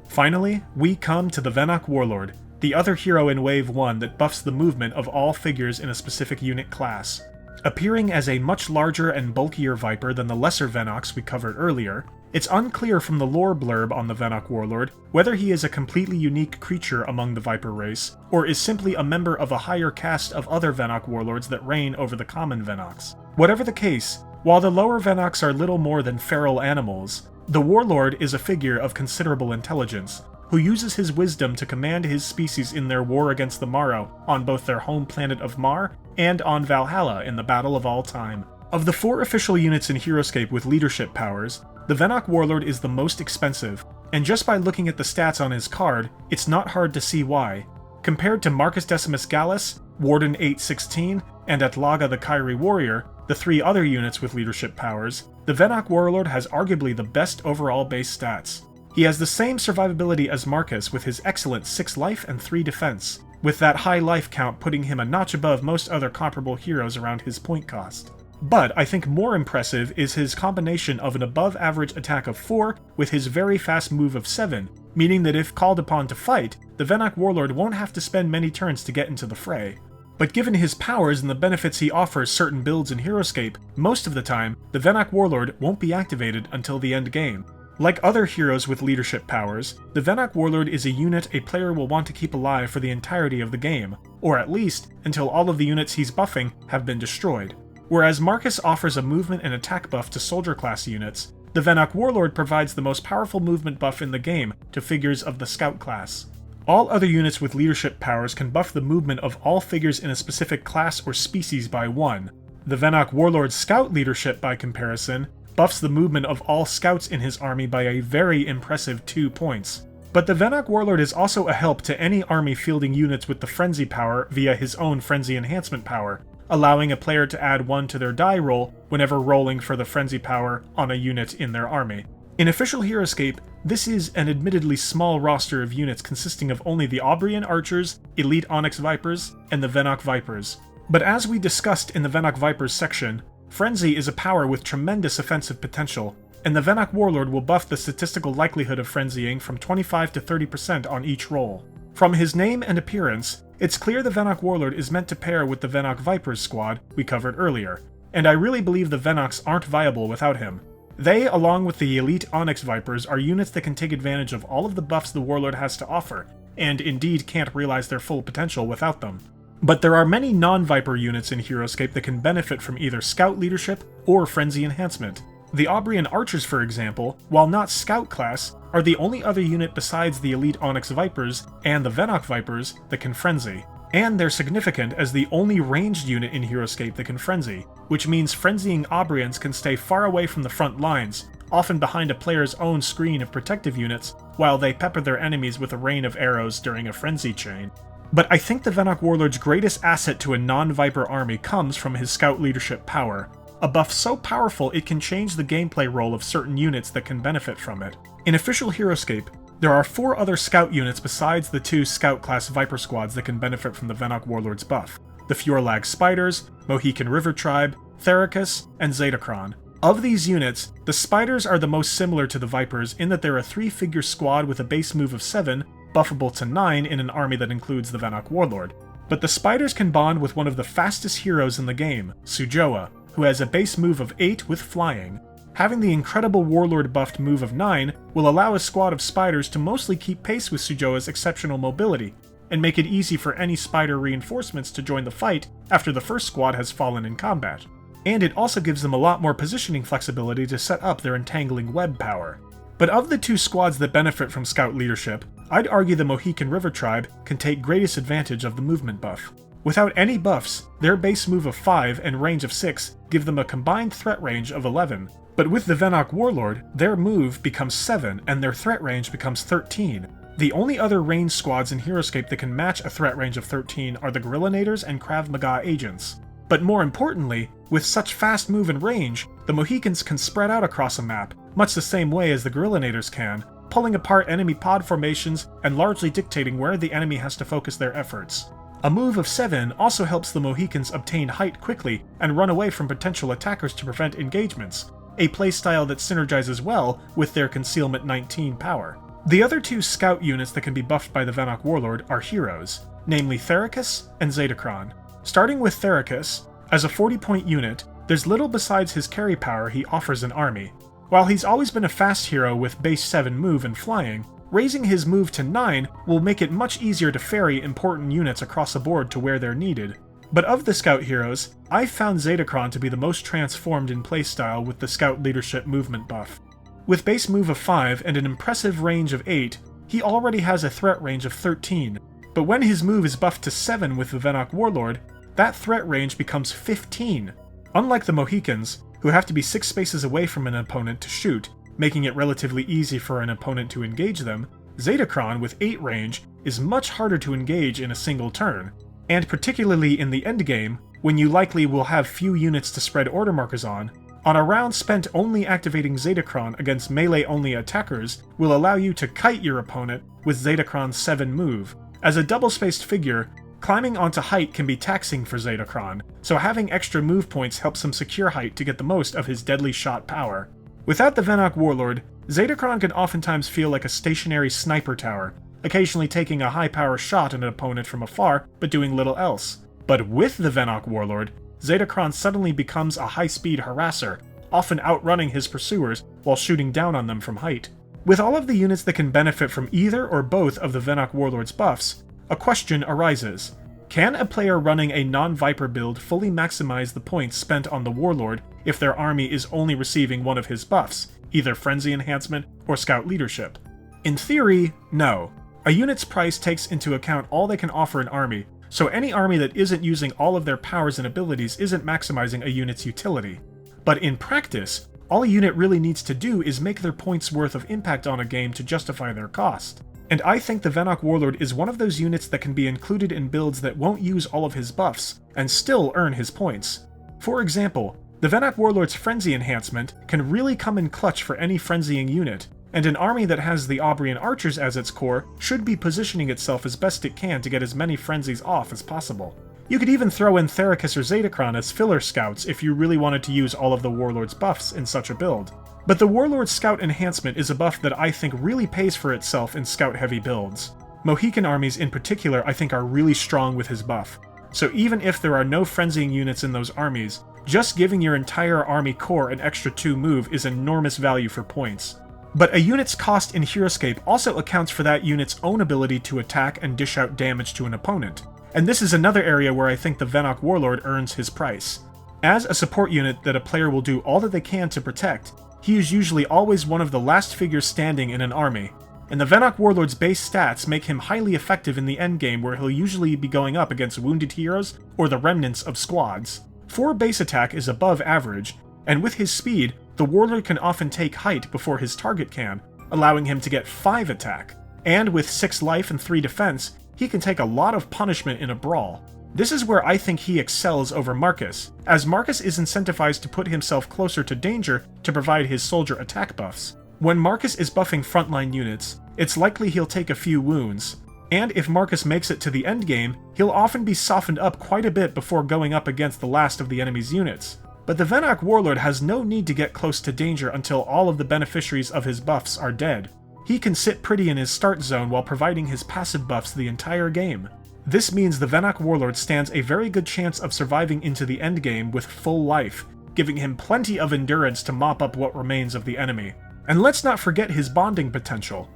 Finally, we come to the Venoc Warlord, the other hero in Wave 1 that buffs the movement of all figures in a specific unit class. Appearing as a much larger and bulkier Viper than the lesser Venocs we covered earlier, it's unclear from the lore blurb on the Venoc Warlord whether he is a completely unique creature among the Viper race, or is simply a member of a higher caste of other Venoc Warlords that reign over the common Venocs. Whatever the case, while the lower Venocs are little more than feral animals, the Warlord is a figure of considerable intelligence, who uses his wisdom to command his species in their war against the Morrow on both their home planet of Mar and on Valhalla in the Battle of All Time. Of the 4 official units in Heroscape with leadership powers, the Venoc Warlord is the most expensive, and just by looking at the stats on his card, it's not hard to see why. Compared to Marcus Decimus Gallus, Warden 816, and Atlaga the Kyrie Warrior, the 3 other units with leadership powers, the Venoc Warlord has arguably the best overall base stats. He has the same survivability as Marcus with his excellent 6 life and 3 defense, with that high life count putting him a notch above most other comparable heroes around his point cost. But I think more impressive is his combination of an above-average attack of 4 with his very fast move of 7, meaning that if called upon to fight, the Venoc Warlord won't have to spend many turns to get into the fray. But given his powers and the benefits he offers certain builds in Heroscape, most of the time, the Venoc Warlord won't be activated until the end game. Like other heroes with leadership powers, the Venoc Warlord is a unit a player will want to keep alive for the entirety of the game, or at least until all of the units he's buffing have been destroyed. Whereas Marcus offers a movement and attack buff to soldier class units, the Venoc Warlord provides the most powerful movement buff in the game to figures of the scout class. All other units with leadership powers can buff the movement of all figures in a specific class or species by 1. The Venoc Warlord's scout leadership, by comparison, buffs the movement of all scouts in his army by a very impressive 2 points. But the Venoc Warlord is also a help to any army fielding units with the Frenzy power via his own Frenzy enhancement power, allowing a player to add 1 to their die roll whenever rolling for the Frenzy power on a unit in their army. In official Heroscape, this is an admittedly small roster of units consisting of only the Aubrian Archers, Elite Onyx Vipers, and the Venoc Vipers. But as we discussed in the Venoc Vipers section, Frenzy is a power with tremendous offensive potential, and the Venoc Warlord will buff the statistical likelihood of frenzying from 25 to 30% on each roll. From his name and appearance, it's clear the Venoc Warlord is meant to pair with the Venoc Vipers squad we covered earlier, and I really believe the Venocs aren't viable without him. They, along with the elite Onyx Vipers, are units that can take advantage of all of the buffs the Warlord has to offer, and indeed can't realize their full potential without them. But there are many non-Viper units in Heroscape that can benefit from either Scout Leadership or Frenzy Enhancement. The Aubrian Archers, for example, while not Scout class, are the only other unit besides the elite Onyx Vipers and the Venoc Vipers that can Frenzy. And they're significant as the only ranged unit in Heroscape that can Frenzy, which means frenzying Aubrians can stay far away from the front lines, often behind a player's own screen of protective units, while they pepper their enemies with a rain of arrows during a frenzy chain. But I think the Venoc Warlord's greatest asset to a non-Viper army comes from his Scout Leadership power, a buff so powerful it can change the gameplay role of certain units that can benefit from it. In official Heroscape, there are 4 other Scout units besides the 2 Scout-class Viper squads that can benefit from the Venoc Warlord's buff: the Fjorlag Spiders, Mohican River Tribe, Thericus, and Zetacron. Of these units, the Spiders are the most similar to the Vipers in that they're a 3-figure squad with a base move of 7, buffable to 9 in an army that includes the Venoc Warlord. But the Spiders can bond with one of the fastest heroes in the game, Sujoa, who has a base move of 8 with flying. Having the incredible Warlord buffed move of 9 will allow a squad of Spiders to mostly keep pace with Sujoa's exceptional mobility, and make it easy for any Spider reinforcements to join the fight after the first squad has fallen in combat. And it also gives them a lot more positioning flexibility to set up their entangling web power. But of the 2 squads that benefit from Scout Leadership, I'd argue the Mohican River Tribe can take greatest advantage of the movement buff. Without any buffs, their base move of 5 and range of 6 give them a combined threat range of 11, but with the Venoc Warlord, their move becomes 7 and their threat range becomes 13. The only other ranged squads in Heroscape that can match a threat range of 13 are the Gorillonators and Krav Maga agents. But more importantly, with such fast move and range, the Mohicans can spread out across a map, much the same way as the Gorillonators can, pulling apart enemy pod formations and largely dictating where the enemy has to focus their efforts. A move of 7 also helps the Mohicans obtain height quickly and run away from potential attackers to prevent engagements, a playstyle that synergizes well with their Concealment 19 power. The other 2 Scout units that can be buffed by the Venoc Warlord are heroes, namely Thericus and Zetacron. Starting with Thericus, as a 40-point unit, there's little besides his carry power he offers an army. While he's always been a fast hero with base 7 move and flying, raising his move to 9 will make it much easier to ferry important units across the board to where they're needed. But of the Scout heroes, I've found Zetacron to be the most transformed in playstyle with the Scout Leadership movement buff. With base move of 5 and an impressive range of 8, he already has a threat range of 13, but when his move is buffed to 7 with the Venoc Warlord, that threat range becomes 15. Unlike the Mohicans, who have to be 6 spaces away from an opponent to shoot, making it relatively easy for an opponent to engage them, Zetacron with 8 range is much harder to engage in a single turn, and particularly in the endgame, when you likely will have few units to spread order markers on a round spent only activating Zetacron against melee-only attackers will allow you to kite your opponent with Zetacron's 7 move. As a double-spaced figure, climbing onto height can be taxing for Zetacron, so having extra move points helps him secure height to get the most of his deadly shot power. Without the Venoc Warlord, Zetacron can oftentimes feel like a stationary sniper tower, occasionally taking a high-power shot at an opponent from afar, but doing little else. But with the Venoc Warlord, Zetacron suddenly becomes a high-speed harasser, often outrunning his pursuers while shooting down on them from height. With all of the units that can benefit from either or both of the Venoc Warlord's buffs, a question arises. Can a player running a non-Viper build fully maximize the points spent on the Warlord if their army is only receiving one of his buffs, either Frenzy Enhancement or Scout Leadership? In theory, no. A unit's price takes into account all they can offer an army, so any army that isn't using all of their powers and abilities isn't maximizing a unit's utility. But in practice, all a unit really needs to do is make their points worth of impact on a game to justify their cost. And I think the Venoc Warlord is one of those units that can be included in builds that won't use all of his buffs, and still earn his points. For example, the Venoc Warlord's Frenzy Enhancement can really come in clutch for any frenzying unit, and an army that has the Aubrian Archers as its core should be positioning itself as best it can to get as many frenzies off as possible. You could even throw in Thericus or Zetacron as filler scouts if you really wanted to use all of the Warlord's buffs in such a build. But the Warlord Scout Enhancement is a buff that I think really pays for itself in scout-heavy builds. Mohican armies in particular I think are really strong with his buff, so even if there are no frenzying units in those armies, just giving your entire army core an extra 2 move is enormous value for points. But a unit's cost in Heroscape also accounts for that unit's own ability to attack and dish out damage to an opponent, and this is another area where I think the Venoc Warlord earns his price. As a support unit that a player will do all that they can to protect, he is usually always one of the last figures standing in an army, and the Venoc Warlord's base stats make him highly effective in the endgame where he'll usually be going up against wounded heroes or the remnants of squads. 4 base attack is above average, and with his speed, the Warlord can often take height before his target can, allowing him to get 5 attack, and with 6 life and 3 defense, he can take a lot of punishment in a brawl. This is where I think he excels over Marcus, as Marcus is incentivized to put himself closer to danger to provide his soldier attack buffs. When Marcus is buffing frontline units, it's likely he'll take a few wounds, and if Marcus makes it to the endgame, he'll often be softened up quite a bit before going up against the last of the enemy's units. But the Venoc Warlord has no need to get close to danger until all of the beneficiaries of his buffs are dead. He can sit pretty in his start zone while providing his passive buffs the entire game. This means the Venoc Warlord stands a very good chance of surviving into the endgame with full life, giving him plenty of endurance to mop up what remains of the enemy. And let's not forget his bonding potential.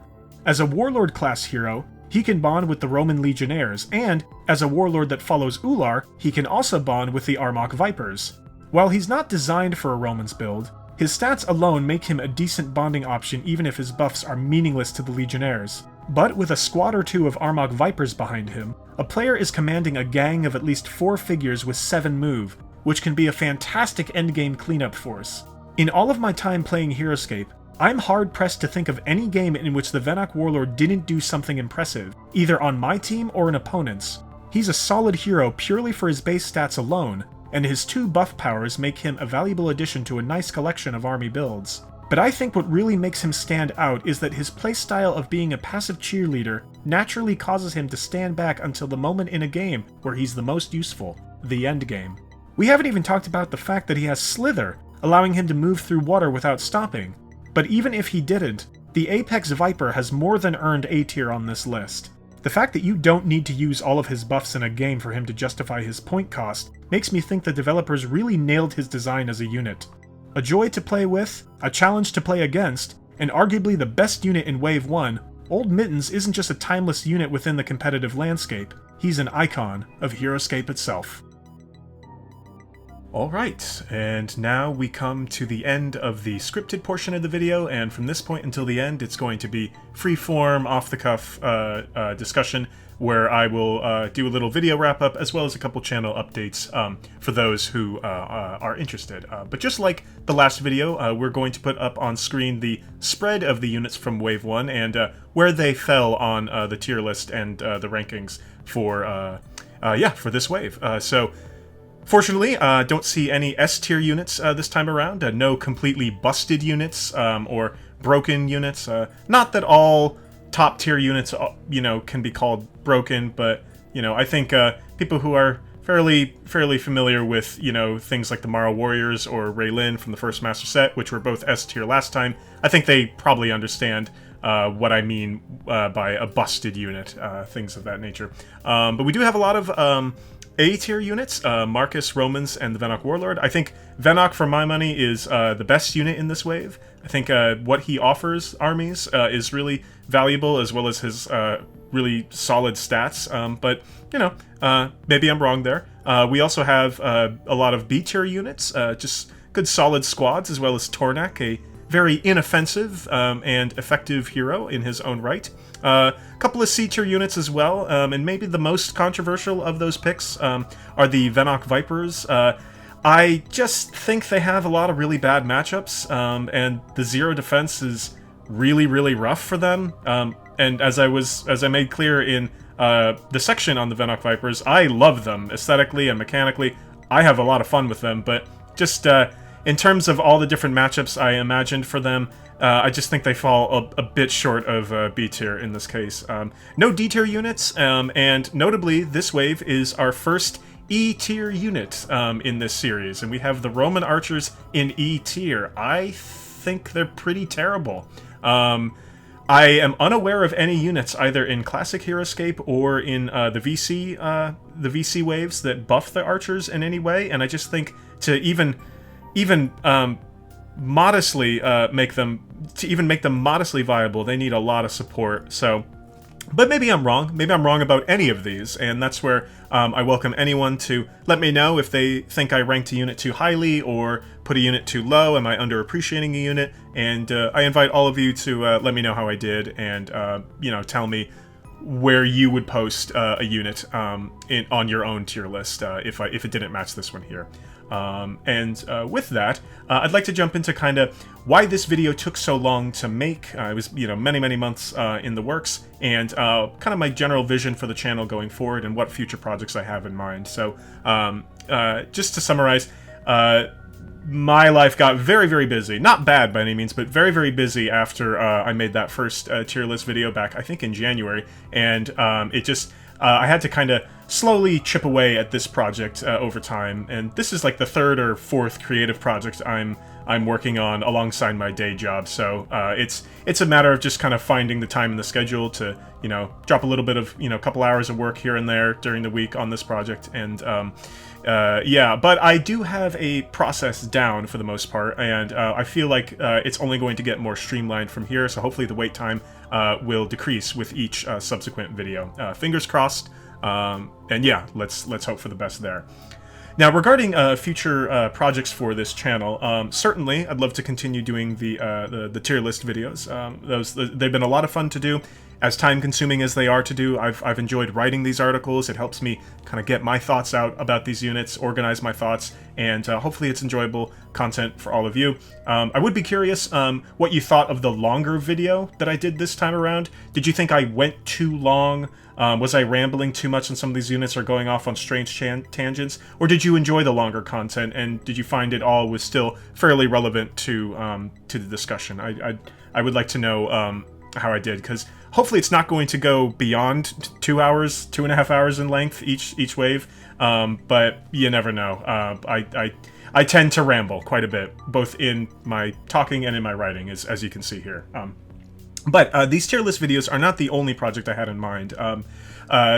As a Warlord class hero, he can bond with the Roman Legionnaires, and, as a Warlord that follows Ular, he can also bond with the Venoc Vipers. While he's not designed for a Romans build, his stats alone make him a decent bonding option even if his buffs are meaningless to the Legionnaires. But with a squad or 2 of Venoc Vipers behind him, a player is commanding a gang of at least 4 figures with 7 move, which can be a fantastic endgame cleanup force. In all of my time playing Heroscape, I'm hard-pressed to think of any game in which the Venoc Warlord didn't do something impressive, either on my team or an opponent's. He's a solid hero purely for his base stats alone, and his 2 buff powers make him a valuable addition to a nice collection of army builds. But I think what really makes him stand out is that his playstyle of being a passive cheerleader naturally causes him to stand back until the moment in a game where he's the most useful, the endgame. We haven't even talked about the fact that he has Slither, allowing him to move through water without stopping. But even if he didn't, the Apex Viper has more than earned A tier on this list. The fact that you don't need to use all of his buffs in a game for him to justify his point cost makes me think the developers really nailed his design as a unit. A joy to play with, a challenge to play against, and arguably the best unit in Wave 1, Old Mittens isn't just a timeless unit within the competitive landscape, he's an icon of Heroscape itself. Alright, and now we come to the end of the scripted portion of the video, and from this point until the end it's going to be free-form, off-the-cuff discussion, where I will do a little video wrap-up as well as a couple channel updates for those who are interested. But just like the last video, we're going to put up on screen the spread of the units from Wave 1 and where they fell on the tier list and the rankings for this wave. So fortunately, don't see any S tier units this time around. No completely busted units or broken units. Not that all top tier units, can be called broken, but I think people who are fairly familiar with things like the Mara Warriors or Raylin from the first Master Set, which were both S tier last time, I think they probably understand what I mean by a busted unit, things of that nature. But we do have a lot of A-tier units, Marcus, Romans, and the Venoc Warlord. I think Venoc, for my money, is the best unit in this wave. I think what he offers armies is really valuable, as well as his really solid stats. But, maybe I'm wrong there. We also have a lot of B-tier units, just good solid squads, as well as Tornak, a very inoffensive and effective hero in his own right. A couple of C-tier units as well, and maybe the most controversial of those picks are the Venoc Vipers. I just think they have a lot of really bad matchups, and the zero defense is really, really rough for them. And as I made clear in the section on the Venoc Vipers, I love them aesthetically and mechanically. I have a lot of fun with them, but just in terms of all the different matchups I imagined for them, I just think they fall a bit short of B tier in this case. No D tier units, and notably, this wave is our first E tier unit in this series, and we have the Roman archers in E tier. I think they're pretty terrible. I am unaware of any units either in Classic Heroscape or in the VC waves that buff the archers in any way, and I just think to even modestly make them modestly viable, they need a lot of support. So, but maybe I'm wrong. Maybe I'm wrong about any of these, and that's where I welcome anyone to let me know if they think I ranked a unit too highly or put a unit too low. Am I underappreciating a unit? And I invite all of you to let me know how I did, and tell me where you would post a unit on your own tier list if it didn't match this one here. With that, I'd like to jump into kind of why this video took so long to make. It was, many months in the works, and kind of my general vision for the channel going forward and what future projects I have in mind. So, just to summarize, my life got very busy. Not bad by any means, but very busy after I made that first tier list video back, I think in January, and it just... I had to kind of slowly chip away at this project over time, and this is like the third or fourth creative project I'm working on alongside my day job. So it's a matter of just kind of finding the time in the schedule to drop a little bit of a couple hours of work here and there during the week on this project, and yeah. But I do have a process down for the most part, and I feel like it's only going to get more streamlined from here. So hopefully the wait time will decrease with each subsequent video. Fingers crossed. And yeah, let's hope for the best there. Now, regarding future projects for this channel, certainly I'd love to continue doing the tier list videos. They've been a lot of fun to do. As time-consuming as they are to do, I've enjoyed writing these articles. It helps me kind of get my thoughts out about these units, organize my thoughts, and hopefully it's enjoyable content for all of you. I would be curious what you thought of the longer video that I did this time around. Did you think I went too long? Was I rambling too much on some of these units or going off on strange tangents? Or did you enjoy the longer content, and did you find it all was still fairly relevant to the discussion? I would like to know how I did, because hopefully it's not going to go beyond 2 hours, 2.5 hours in length each wave, but you never know. I tend to ramble quite a bit, both in my talking and in my writing, as you can see here. But these tier list videos are not the only project I had in mind.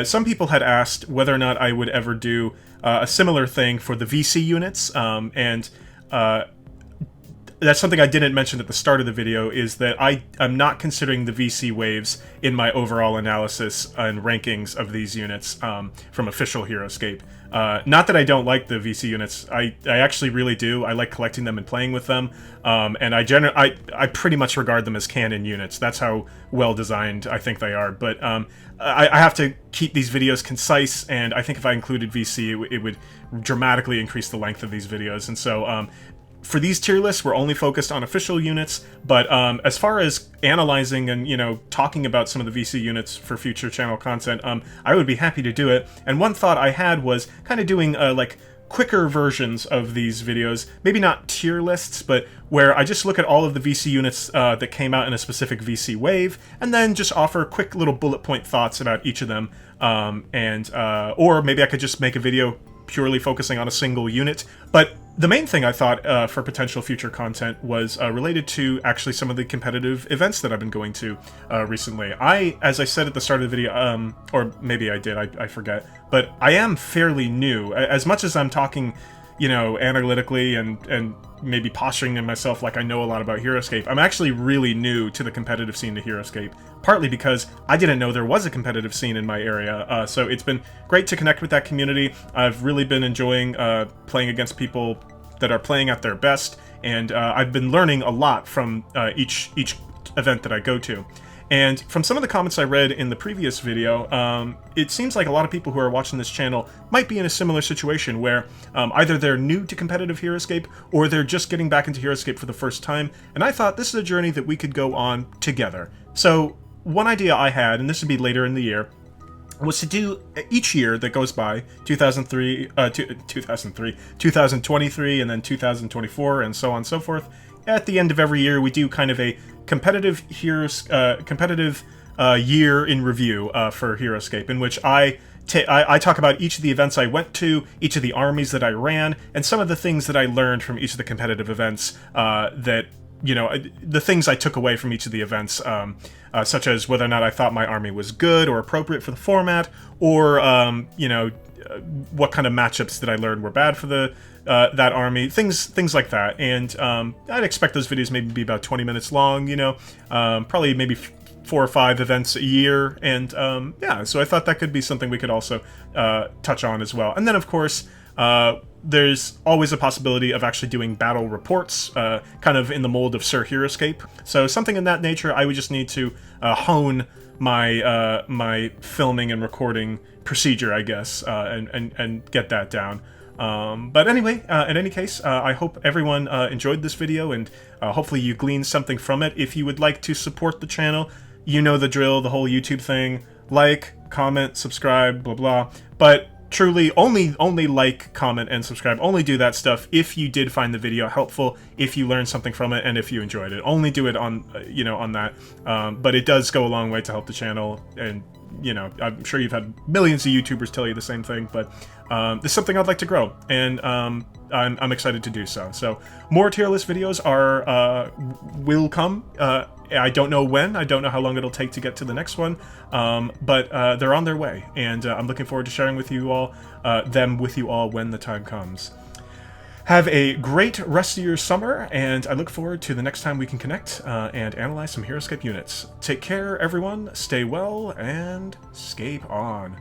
Some people had asked whether or not I would ever do a similar thing for the VC units, and that's something I didn't mention at the start of the video, is that I'm not considering the VC waves in my overall analysis and rankings of these units from official Heroscape. Not that I don't like the VC units, I actually really do. I like collecting them and playing with them, and I pretty much regard them as canon units. That's how well designed I think they are. But I have to keep these videos concise, and I think if I included VC, it would dramatically increase the length of these videos, and so for these tier lists, we're only focused on official units, but as far as analyzing and, talking about some of the VC units for future channel content, I would be happy to do it. And one thought I had was kind of doing, like, quicker versions of these videos, maybe not tier lists, but where I just look at all of the VC units that came out in a specific VC wave, and then just offer quick little bullet point thoughts about each of them, or maybe I could just make a video purely focusing on a single unit. But the main thing I thought for potential future content was related to actually some of the competitive events that I've been going to recently. As I said at the start of the video, or maybe I did, I forget, but I am fairly new. As much as I'm talking, analytically and maybe posturing to myself like I know a lot about Heroscape, I'm actually really new to the competitive scene to Heroscape, partly because I didn't know there was a competitive scene in my area, so it's been great to connect with that community. I've really been enjoying playing against people that are playing at their best, and I've been learning a lot from each event that I go to. And from some of the comments I read in the previous video, it seems like a lot of people who are watching this channel might be in a similar situation where either they're new to competitive Heroscape or they're just getting back into Heroscape for the first time, and I thought this is a journey that we could go on together. So one idea I had, and this would be later in the year, was to do each year that goes by, 2023, 2023, and then 2024, and so on and so forth. At the end of every year, we do kind of a competitive year in review for Heroscape, in which I talk about each of the events I went to, each of the armies that I ran, and some of the things that I learned from each of the competitive events that you know, the things I took away from each of the events, such as whether or not I thought my army was good or appropriate for the format, or you know, what kind of matchups did I learn were bad for the that army, things like that. And I'd expect those videos maybe be about 20 minutes long, you know, probably maybe 4 or 5 events a year, and yeah, so I thought that could be something we could also touch on as well. And then, of course, there's always a possibility of actually doing battle reports, kind of in the mold of Sir Heroscape. So something in that nature. I would just need to hone my my filming and recording procedure, I guess, and get that down. But anyway, in any case, I hope everyone enjoyed this video, and hopefully you gleaned something from it. If you would like to support the channel, you know the drill, the whole YouTube thing. Like, comment, subscribe, blah blah. But truly, only like, comment, and subscribe. Only do that stuff if you did find the video helpful, if you learned something from it, and if you enjoyed it. Only do it on, you know, on that. But it does go a long way to help the channel, and you know, I'm sure you've had millions of YouTubers tell you the same thing, but this is something I'd like to grow, and I'm excited to do so. So more tier list videos will come. I don't know when. I don't know how long it'll take to get to the next one, but they're on their way, and I'm looking forward to sharing with you all them with you all when the time comes. Have a great rest of your summer, and I look forward to the next time we can connect and analyze some Heroscape units. Take care, everyone, stay well, and scape on.